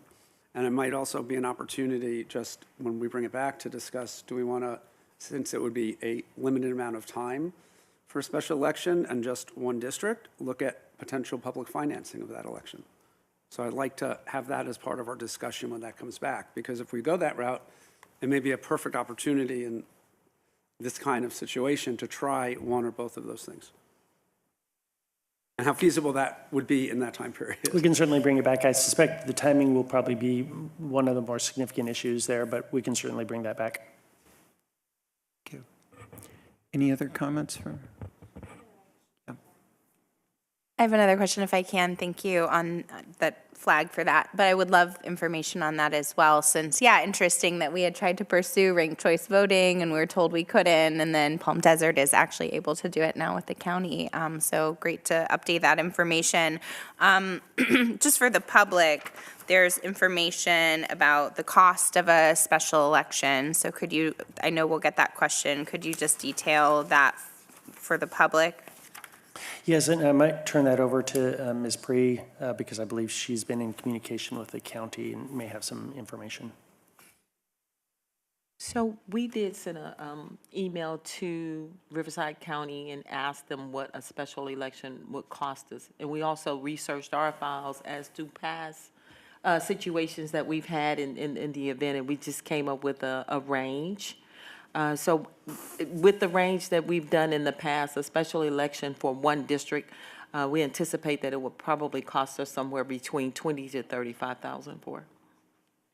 and it might also be an opportunity just when we bring it back to discuss, do we want to, since it would be a limited amount of time for a special election and just one district, look at potential public financing of that election. So I'd like to have that as part of our discussion when that comes back, because if we go that route, it may be a perfect opportunity in this kind of situation to try one or both of those things. And how feasible that would be in that time period. We can certainly bring it back. I suspect the timing will probably be one of the more significant issues there, but we can certainly bring that back. Thank you. Any other comments from? I have another question if I can. Thank you on that flag for that. But I would love information on that as well, since, yeah, interesting that we had tried to pursue ranked choice voting and we were told we couldn't, and then Palm Desert is actually able to do it now with the county. So great to update that information. Just for the public, there's information about the cost of a special election. So could you, I know we'll get that question, could you just detail that for the public? Yes, and I might turn that over to Ms. Bree, because I believe she's been in communication with the county and may have some information. So we did send a email to Riverside County and asked them what a special election would cost us. And we also researched our files as to past situations that we've had in the event, and we just came up with a range. So with the range that we've done in the past, a special election for one district, we anticipate that it would probably cost us somewhere between $20,000 to $35,000 for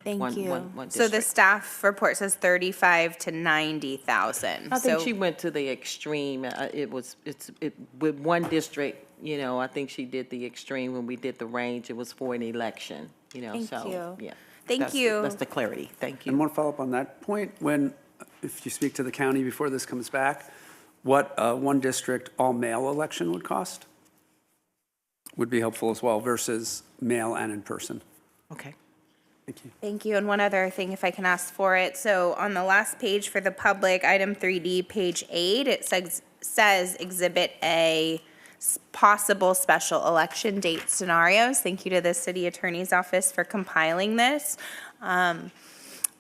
Thank you. one So the district. staff report says 35 to 90,000. I think So- she went to the extreme. With one district, you know, I think she did the extreme when we did the range. It was for an election, you know, Thank so, you. yeah. Thank you. That's the clarity. Thank you. And one follow-up on that point, if you speak to the county before this comes back, what one district all-mail election would cost would be helpful as well versus mail and in person. Okay. Thank you. Thank you. And one other thing, if I can ask for it. So on the last page for the public, item 3D, page 8, it says Exhibit A, possible special election date scenarios. Thank you to the city attorney's office for compiling this.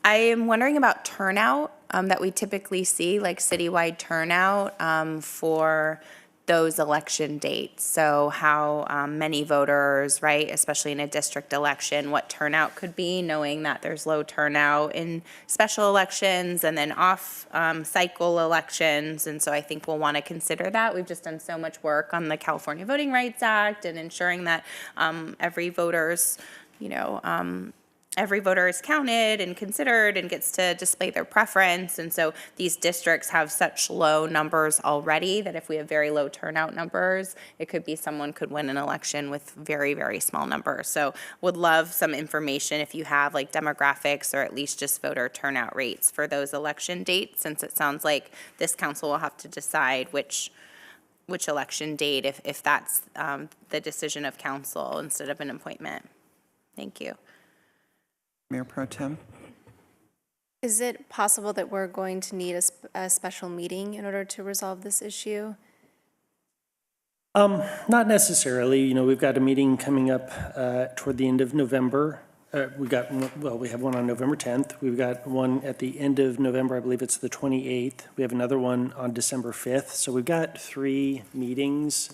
I am wondering about turnout that we typically see, like citywide turnout for those election dates. So how many voters, right, especially in a district election, what turnout could be, knowing that there's low turnout in special elections and then off-cycle elections. And so I think we'll want to consider that. We've just done so much work on the California Voting Rights Act and ensuring that every voter's, every voter is counted and considered and gets to display their preference. And so these districts have such low numbers already that if we have very low turnout numbers, it could be someone could win an election with very, very small numbers. So would love some information if you have like demographics or at least just voter turnout rates for those election dates, since it sounds like this council will have to decide which election date if that's the decision of council instead of an appointment. Thank you. Mayor Pro Tem? Is it possible that we're going to need a special meeting in order to resolve this issue? Not necessarily. We've got a meeting coming up toward the end of November. We have one on November 10th. We've got one at the end of November. I believe it's the 28th. We have another one on December 5th. So we've got 3 meetings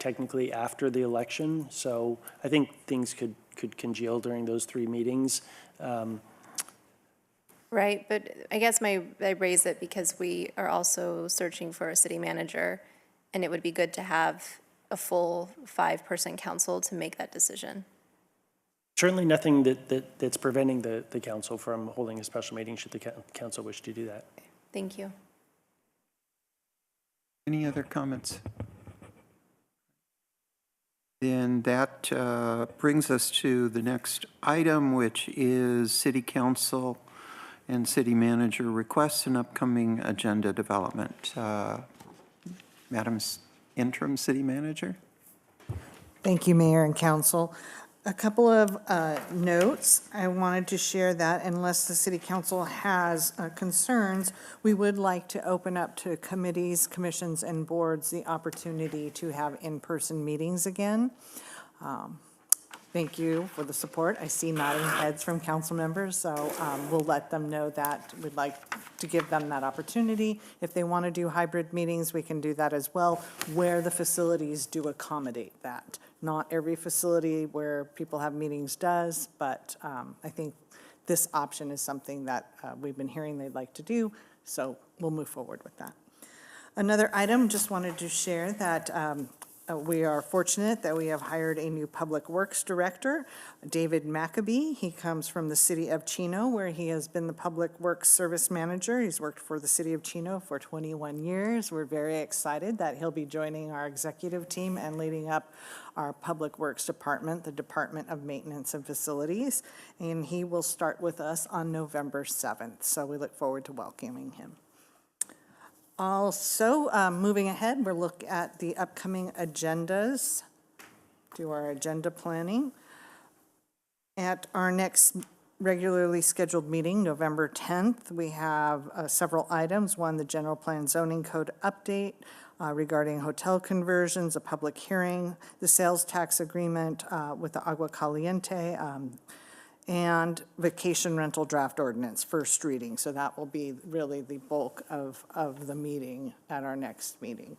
technically after the election. So I think things could congeal during those 3 meetings. Right, but I guess I raise it because we are also searching for a city manager, and it would be good to have a full 5-person council to make that decision. Certainly nothing that's preventing the council from holding a special meeting should the council wish to do that. Thank you. Any other comments? Then that brings us to the next item, which is City Council and City Manager requests and upcoming agenda development. Madam Interim City Manager? Thank you, Mayor and Council. A couple of notes. I wanted to share that unless the City Council has concerns, we would like to open up to committees, commissions, and boards the opportunity to have in-person meetings again. Thank you for the support. I see nodding heads from council members, so we'll let them know that we'd like to give them that opportunity. If they want to do hybrid meetings, we can do that as well, where the facilities do accommodate that. Not every facility where people have meetings does, but I think this option is something that we've been hearing they'd like to do, so we'll move forward with that. Another item, just wanted to share that we are fortunate that we have hired a new Public Works Director, David Maccabee. He comes from the city of Chino, where he has been the Public Works Service Manager. He's worked for the city of Chino for 21 years. We're very excited that he'll be joining our executive team and leading up our Public Works Department, the Department of Maintenance and Facilities. And he will start with us on November 7th. So we look forward to welcoming him. Also, moving ahead, we'll look at the upcoming agendas, do our agenda planning. At our next regularly scheduled meeting, November 10th, we have several items. One, the general plan zoning code update regarding hotel conversions, a public hearing, the sales tax agreement with the Agua Caliente, and vacation rental draft ordinance, first reading. So that will be really the bulk of the meeting at our next meeting.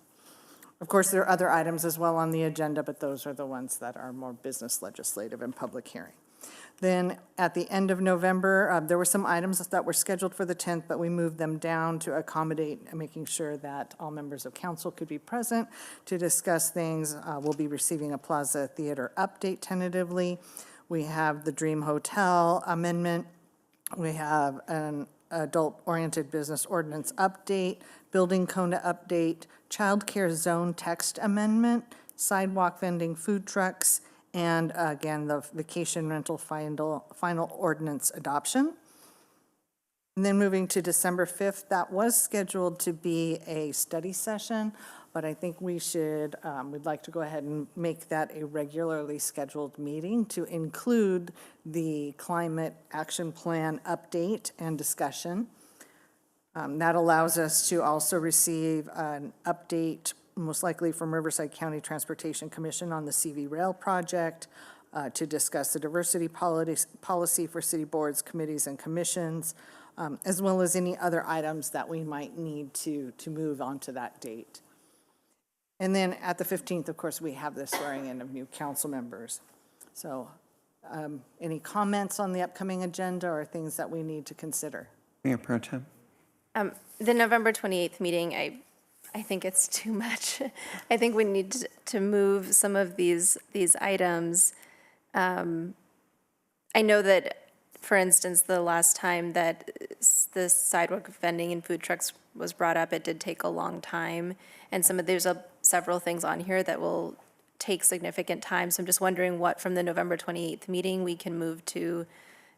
Of course, there are other items as well on the agenda, but those are the ones that are more business legislative and public hearing. Then at the end of November, there were some items that were scheduled for the 10th, but we moved them down to accommodate making sure that all members of council could be present to discuss things. We'll be receiving a Plaza Theater update tentatively. We have the Dream Hotel amendment. We have an adult-oriented business ordinance update, building code update, childcare zone text amendment, sidewalk vending food trucks, and again, the vacation rental final ordinance adoption. And then moving to December 5th, that was scheduled to be a study session, but I think we should, we'd like to go ahead and make that a regularly scheduled meeting to include the climate action plan update and discussion. That allows us to also receive an update, most likely from Riverside County Transportation Commission on the CV Rail project, to discuss the diversity policy for city boards, committees, and commissions, as well as any other items that we might need to move on to that date. And then at the 15th, of course, we have the swearing in of new council members. So any comments on the upcoming agenda or things that we need to consider? Mayor Pro Tem. The November 28th meeting, I think it's too much. I think we need to move some of these items. I know that, for instance, the last time that the sidewalk vending and food trucks was brought up, it did take a long time. And there's several things on here that will take significant time. So I'm just wondering what from the November 28th meeting we can move to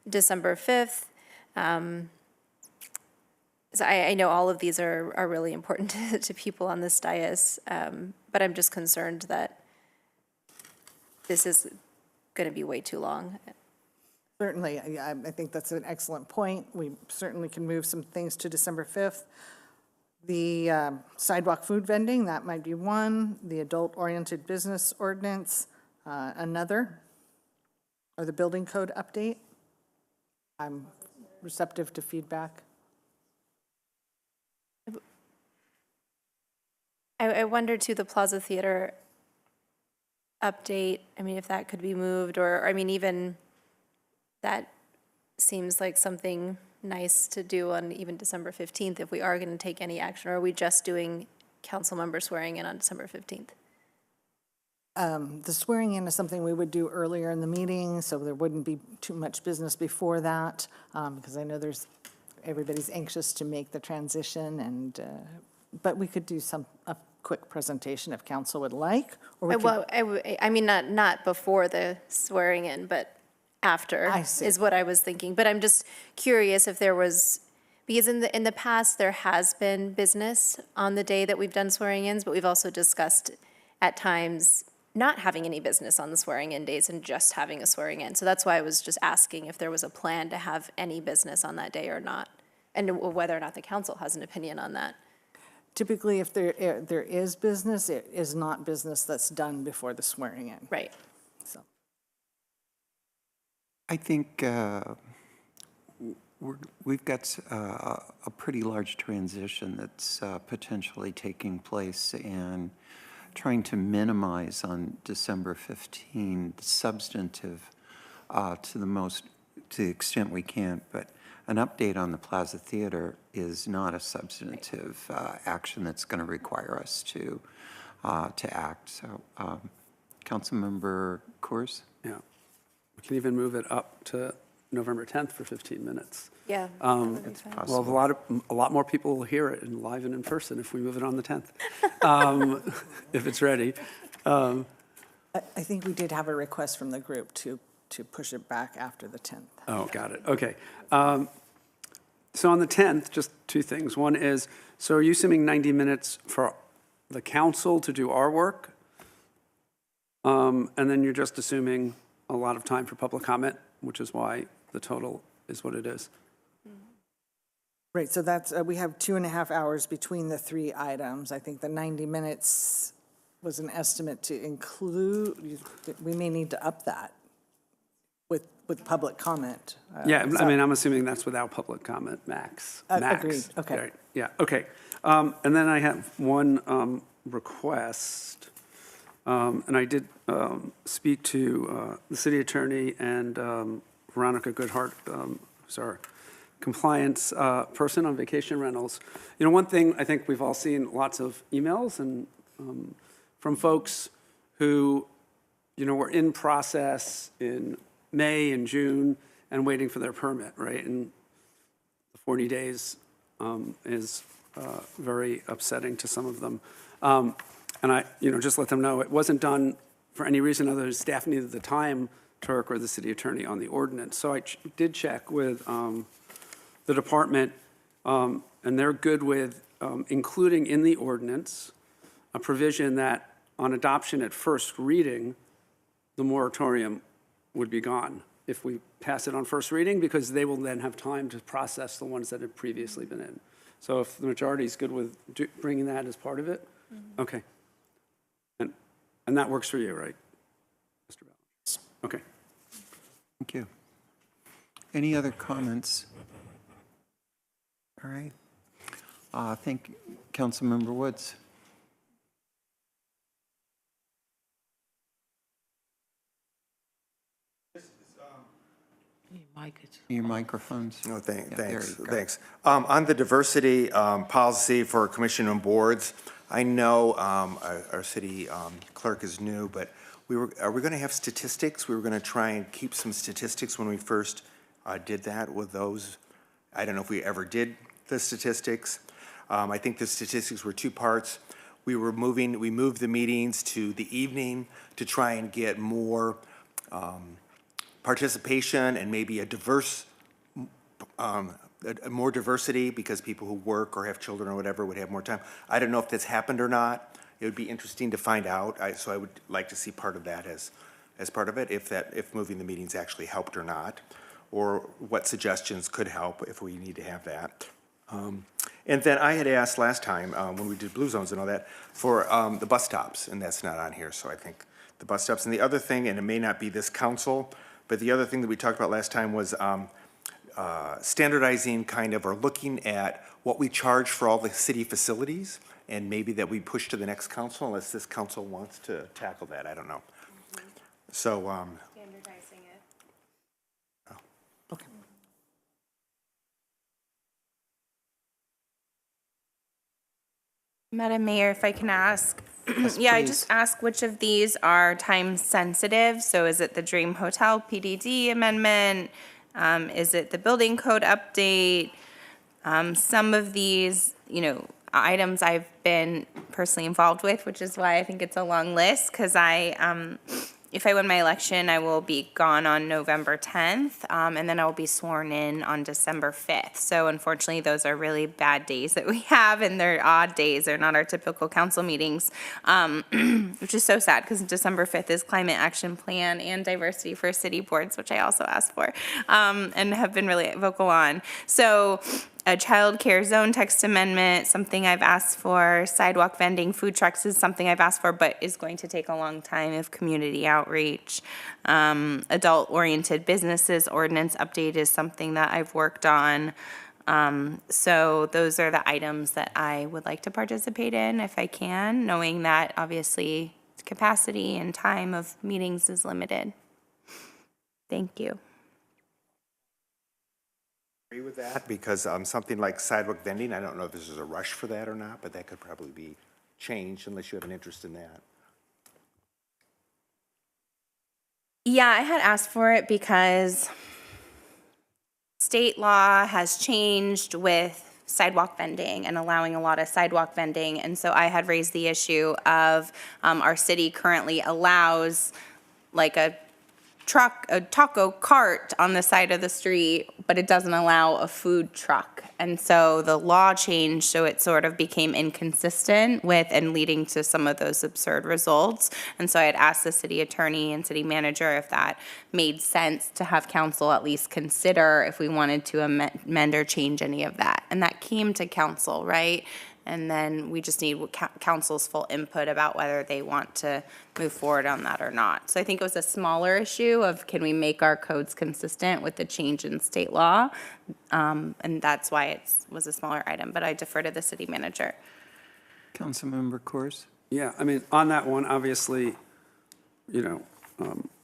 December 5th. So I know all of these are really important to people on this dais, but I'm just concerned that this is going to be way too long. Certainly, I think that's an excellent point. We certainly can move some things to December 5th. The sidewalk food vending, that might be one. The adult-oriented business ordinance, another. Or the building code update. I'm receptive to feedback. I wonder too, the Plaza Theater update, I mean, if that could be moved, or, I mean, even that seems like something nice to do on even December 15th if we are going to take any action, or are we just doing council members swearing in on December 15th? The swearing in is something we would do earlier in the meeting, so there wouldn't be too much business before that, because I know everybody's anxious to make the transition, and but we could do a quick presentation if council would like. Or we Well, I mean, not before the swearing in, but after is what I was thinking. But I'm just curious if there was, because in the past there has been business on the day that we've done swearing-ins, but we've also discussed at times not having any business on the swearing-in days and just having a swearing-in. So that's why I was just asking if there was a plan to have any business on that day or not, and whether or not the council has an opinion on that. Typically, if there is business, it is not business that's done before the swearing in. Right. So. I think we've got a pretty large transition that's potentially taking place, and trying to minimize on December 15 the substantive to the extent we can. But an update on the Plaza Theater is not a substantive action that's going to require us to act. So, Councilmember Coors? Yeah. We can even move it up to November 10th for 15 minutes. Yeah. It's Well, possible. a lot more people will hear it in live and in person if we move it on the 10th, if it's ready. I think we did have a request from the group to push it back after the 10th. Oh, got it. Okay. So on the 10th, just two things. One is, so are you assuming 90 minutes for the council to do our work? And then you're just assuming a lot of time for public comment, which is why the total is what it is. Right, so that's, we have 2.5 hours between the three items. I think the 90 minutes was an estimate to include, we may need to up that with public comment. Yeah, So- I mean, I'm assuming that's without public comment, max. Max. Agreed, okay. Right, yeah, okay. And then I have one request. And I did speak to the city attorney and Veronica Goodhart, who's our compliance person on vacation rentals. You know, one thing, I think we've all seen lots of emails and from folks who, you know, were in process in May and June and waiting for their permit, right? And the 40 days is very upsetting to some of them. And I, you know, just let them know it wasn't done for any reason other than staff needed the time to work with the city attorney on the ordinance. So I did check with the department, and they're good with including in the ordinance a provision that on adoption at first reading, the moratorium would be gone if we pass it on first reading, because they will then have time to process the ones that have previously been in. So if the majority is good with bringing that as part of it, okay. And that works for you, right, Mr. Bell? Okay. Thank you. Any other comments? All right. Thank you, Councilmember Woods. Your microphones. No, Yeah, there thanks, you go. thanks. On the diversity policy for commission and boards, I know our city clerk is new, but are we going to have statistics? We were going to try and keep some statistics when we first did that with those. I don't know if we ever did the statistics. I think the statistics were two parts. We moved the meetings to the evening to try and get more participation and maybe a diverse, more diversity, because people who work or have children or whatever would have more time. I don't know if that's happened or not. It would be interesting to find out. So I would like to see part of that as part of it, if moving the meetings actually helped or not, or what suggestions could help if we need to have that. And then I had asked last time when we did blue zones and all that for the bus stops, and that's not on here. So I think the bus stops. And the other thing, and it may not be this council, but the other thing that we talked about last time was standardizing kind of, or looking at what we charge for all the city facilities, and maybe that we push to the next council, unless this council wants to tackle that. I don't know. So. Standardizing it. Okay. Madam Mayor, if I can ask, Yes, yeah, I please. just ask which of these are time sensitive? So is it the Dream Hotel PDD amendment? Is it the building code update? Some of these, you know, items I've been personally involved with, which is why I think it's a long list, because if I win my election, I will be gone on November 10th, and then I will be sworn in on December 5th. So unfortunately, those are really bad days that we have, and they're odd days. They're not our typical council meetings, which is so sad, because December 5th is Climate Action Plan and Diversity for City Boards, which I also asked for, and have been really vocal on. So A childcare zone text amendment, something I've asked for. Sidewalk vending, food trucks is something I've asked for, but is going to take a long time of community outreach. Adult-oriented businesses ordinance update is something that I've worked on. So those are the items that I would like to participate in if I can, knowing that obviously capacity and time of meetings is limited. Thank you. Agree with that, because something like sidewalk vending, I don't know if this is a rush for that or not, but that could probably be changed unless you have an interest in that. Yeah, I had asked for it because state law has changed with sidewalk vending and allowing a lot of sidewalk vending. And so I had raised the issue of our city currently allows like a taco cart on the side of the street, but it doesn't allow a food truck. And so the law changed, so it sort of became inconsistent with and leading to some of those absurd results. And so I had asked the city attorney and city manager if that made sense to have council at least consider if we wanted to amend or change any of that. And that came to council, right? And then we just need council's full input about whether they want to move forward on that or not. So I think it was a smaller issue of can we make our codes consistent with the change in state law? And that's why it was a smaller item, but I defer to the city manager. Councilmember Coors? Yeah, I mean, on that one, obviously, you know,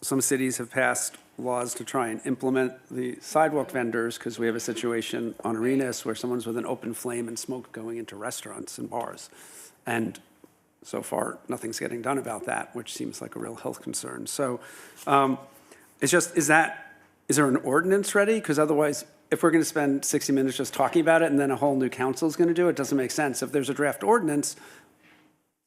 some cities have passed laws to try and implement the sidewalk vendors because we have a situation on Arenas where someone's with an open flame and smoke going into restaurants and bars. And so far, nothing's getting done about that, which seems like a real health concern. So it's just, is there an ordinance ready? Because otherwise, if we're going to spend 60 minutes just talking about it and then a whole new council is going to do it, doesn't make sense. If there's a draft ordinance,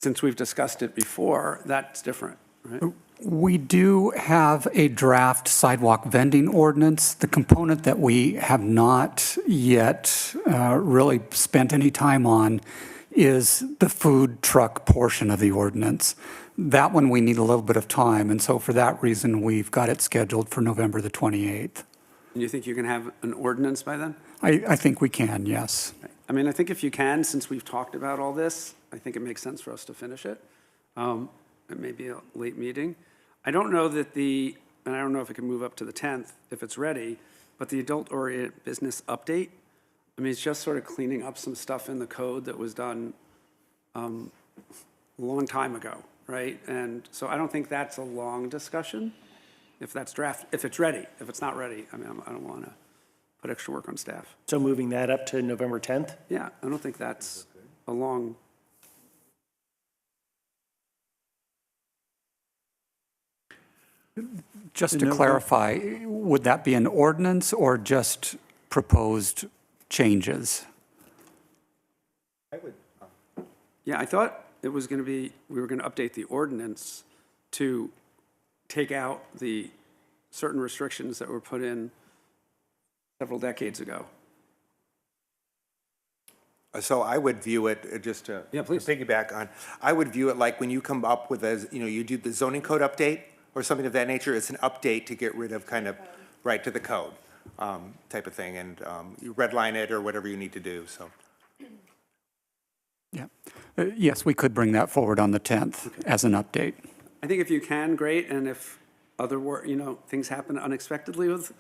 since we've discussed it before, that's different, right? We do have a draft sidewalk vending ordinance. The component that we have not yet really spent any time on is the food truck portion of the ordinance. That one we need a little bit of time, and so for that reason, we've got it scheduled for November the 28th. And you think you can have an ordinance by then? I think we can, yes. I mean, I think if you can, since we've talked about all this, I think it makes sense for us to finish it. It may be a late meeting. I don't know that and I don't know if it can move up to the 10th if it's ready, but the adult-oriented business update, I mean, it's just sort of cleaning up some stuff in the code that was done a long time ago, right? And so I don't think that's a long discussion if that's if it's ready. If it's not ready, I mean, I don't want to put extra work on staff. So moving that up to November 10th? Yeah, I don't think that's a long. Just to clarify, would that be an ordinance or just proposed changes? Yeah, I thought it was going to be, we were going to update the ordinance to take out the certain restrictions that were put in several decades ago. So I would view it, just to piggyback on, I would view it like when you come up with you do the zoning code update or something of that nature, it's an update to get rid of kind of right to the code type of thing, and you redline it or whatever you need to do, so. Yeah. Yes, we could bring that forward on the 10th as an update. I think if you can, great, and if things happen unexpectedly with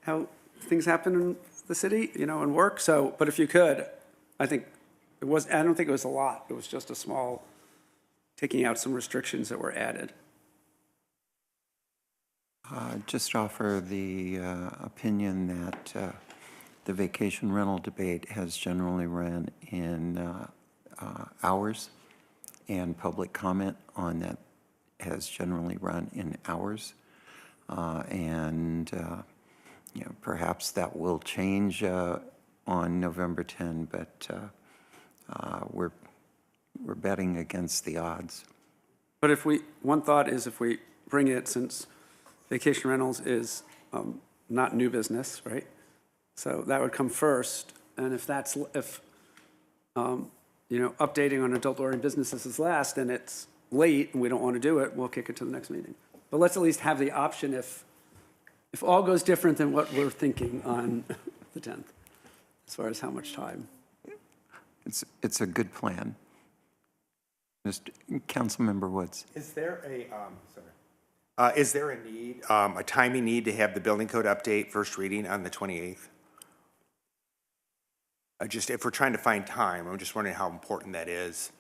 how things happen in the city, and work, so, but if you could, I don't think it was a lot. It was just a small, taking out some restrictions that were added. Just offer the opinion that the vacation rental debate has generally run in hours, and public comment on that has generally run in hours. Perhaps that will change on November 10, but we're betting against the odds. But one thought is if we bring it, since vacation rentals is not new business, right? So that would come first, and if updating on adult-oriented businesses is last and it's late and we don't want to do it, we'll kick it to the next meeting. But let's at least have the option if all goes different than what we're thinking on the 10th. as far as how much time. It's a good plan. Councilmember Woods. Is there a need, a timing need to have the building code update first reading on the 28th? Just if we're trying to find time, I'm just wondering how important that is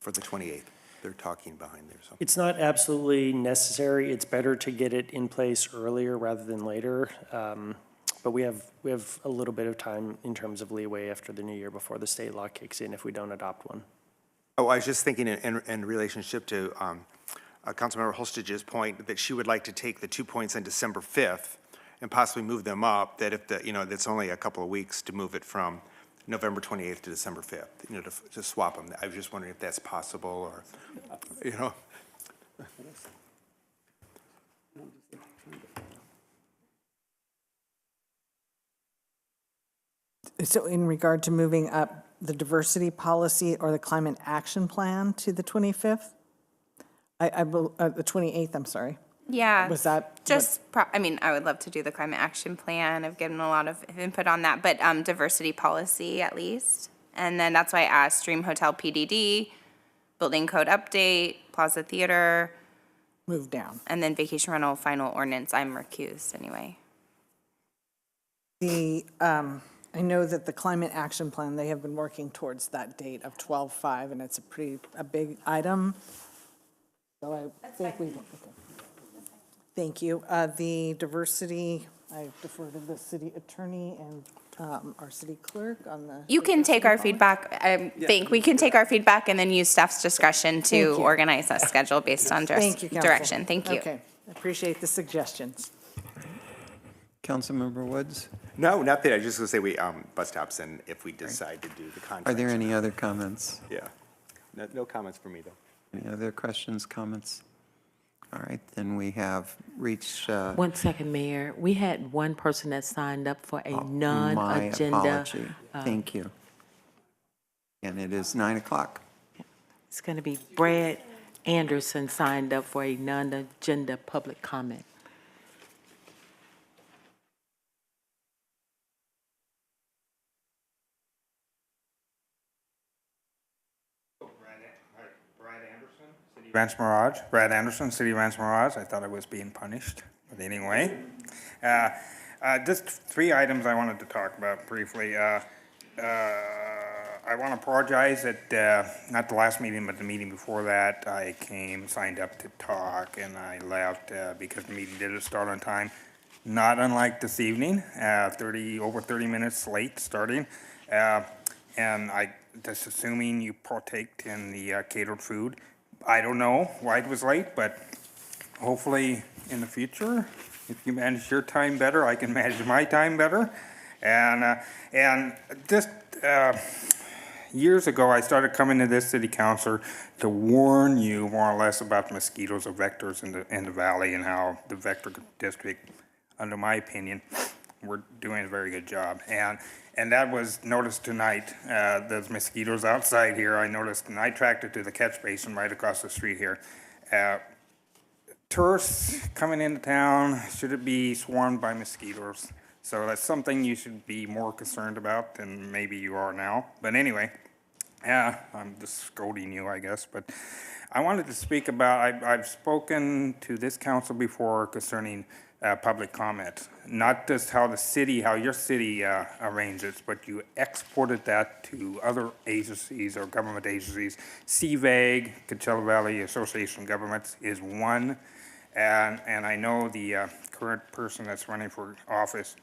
for the 28th. They're talking behind there. So. It's not absolutely necessary. It's better to get it in place earlier rather than later. But we have a little bit of time in terms of leeway after the new year before the state law kicks in if we don't adopt one. Oh, I was just thinking in relationship to Councilmember Holstage's point that she would like to take the 2 points on December 5th and possibly move them up, that if that's only a couple of weeks to move it from November 28th to December 5th, to swap them. I was just wondering if that's possible or, So in regard to moving up the diversity policy or the climate action plan to the 25th? The 28th, I'm sorry. Yeah. Was that? I mean, I would love to do the climate action plan. I've given a lot of input on that, but diversity policy at least. And then that's why I asked Dream Hotel PDD, building code update, Plaza Theater. Move down. And then vacation rental final ordinance, I'm recused anyway. I know that the climate action plan, they have been working towards that date of 12/5, and it's a big item. So I think we, thank you. The diversity, I defer to the city attorney and our city clerk on the. You can take our feedback, I think, we can take our feedback and then use staff's discretion to Thank you. organize a schedule based on Thank you, Council. direction. Thank you. Okay, I appreciate the suggestions. Councilmember Woods? No, not that. I just going to say bus stops and if we decide to do the contract. Are there any other comments? Yeah. No comments for me, though. Any other questions, comments? All right, then we have reached. 1 second, Mayor. We had one person that signed up for a My non-agenda. apology. Thank you. And it is 9 o'clock. It's going to be Brad Anderson signed up for a non-agenda public comment. Brad Anderson, City of Ranch Mirage. I thought I was being punished, but anyway. Just 3 items I wanted to talk about briefly. I want to apologize that, not the last meeting, but the meeting before that, I signed up to talk, and I left because the meeting didn't start on time. Not unlike this evening, over 30 minutes late starting. And I just assuming you partaked in the catered food. I don't know why it was late, but hopefully in the future, if you manage your time better, I can manage my time better. And just years ago, I started coming to this city council to warn you more or less about mosquitoes or vectors in the valley and how the vector district, under my opinion, we're doing a very good job. And that was noticed tonight, those mosquitoes outside here, I noticed, and I tracked it to the catch basin right across the street here. Tourists coming into town, should it be swarmed by mosquitoes? So that's something you should be more concerned about than maybe you are now. But anyway, I'm just scolding you, I guess. But I wanted to speak about, I've spoken to this council before concerning public comment, not just how your city arranges, but you exported that to other agencies or government agencies. CVAG, Coachella Valley Association of Governments, is one, and I know the current person that's running for office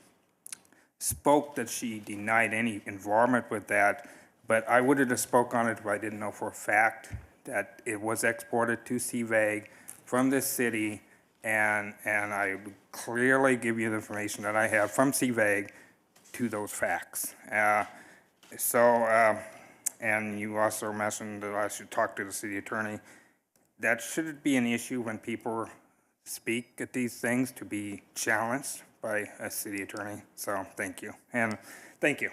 spoke that she denied any involvement with that, but I would have spoke on it if I didn't know for a fact that it was exported to CVAG from this city. And I would clearly give you the information that I have from CVAG to those facts. And you also mentioned that I should talk to the city attorney. That shouldn't be an issue when people speak at these things to be challenged by a city attorney. So thank you. And thank you.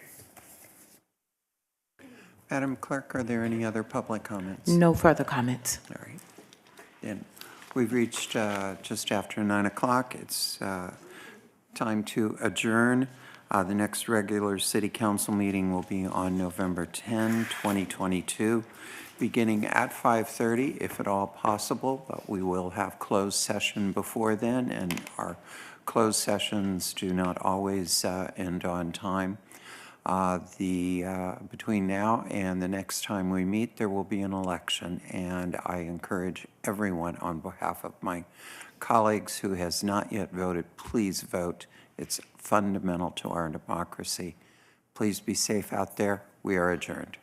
Madam Clerk, are there any other public comments? No further comments. All right. Then we've reached just after 9 o'clock. It's time to adjourn. The next regular city council meeting will be on November 10, 2022, beginning at 5:30, if at all possible, but we will have closed session before then, and our closed sessions do not always end on time. Between now and the next time we meet, there will be an election, and I encourage everyone on behalf of my colleagues who has not yet voted, please vote. It's fundamental to our democracy. Please be safe out there. We are adjourned.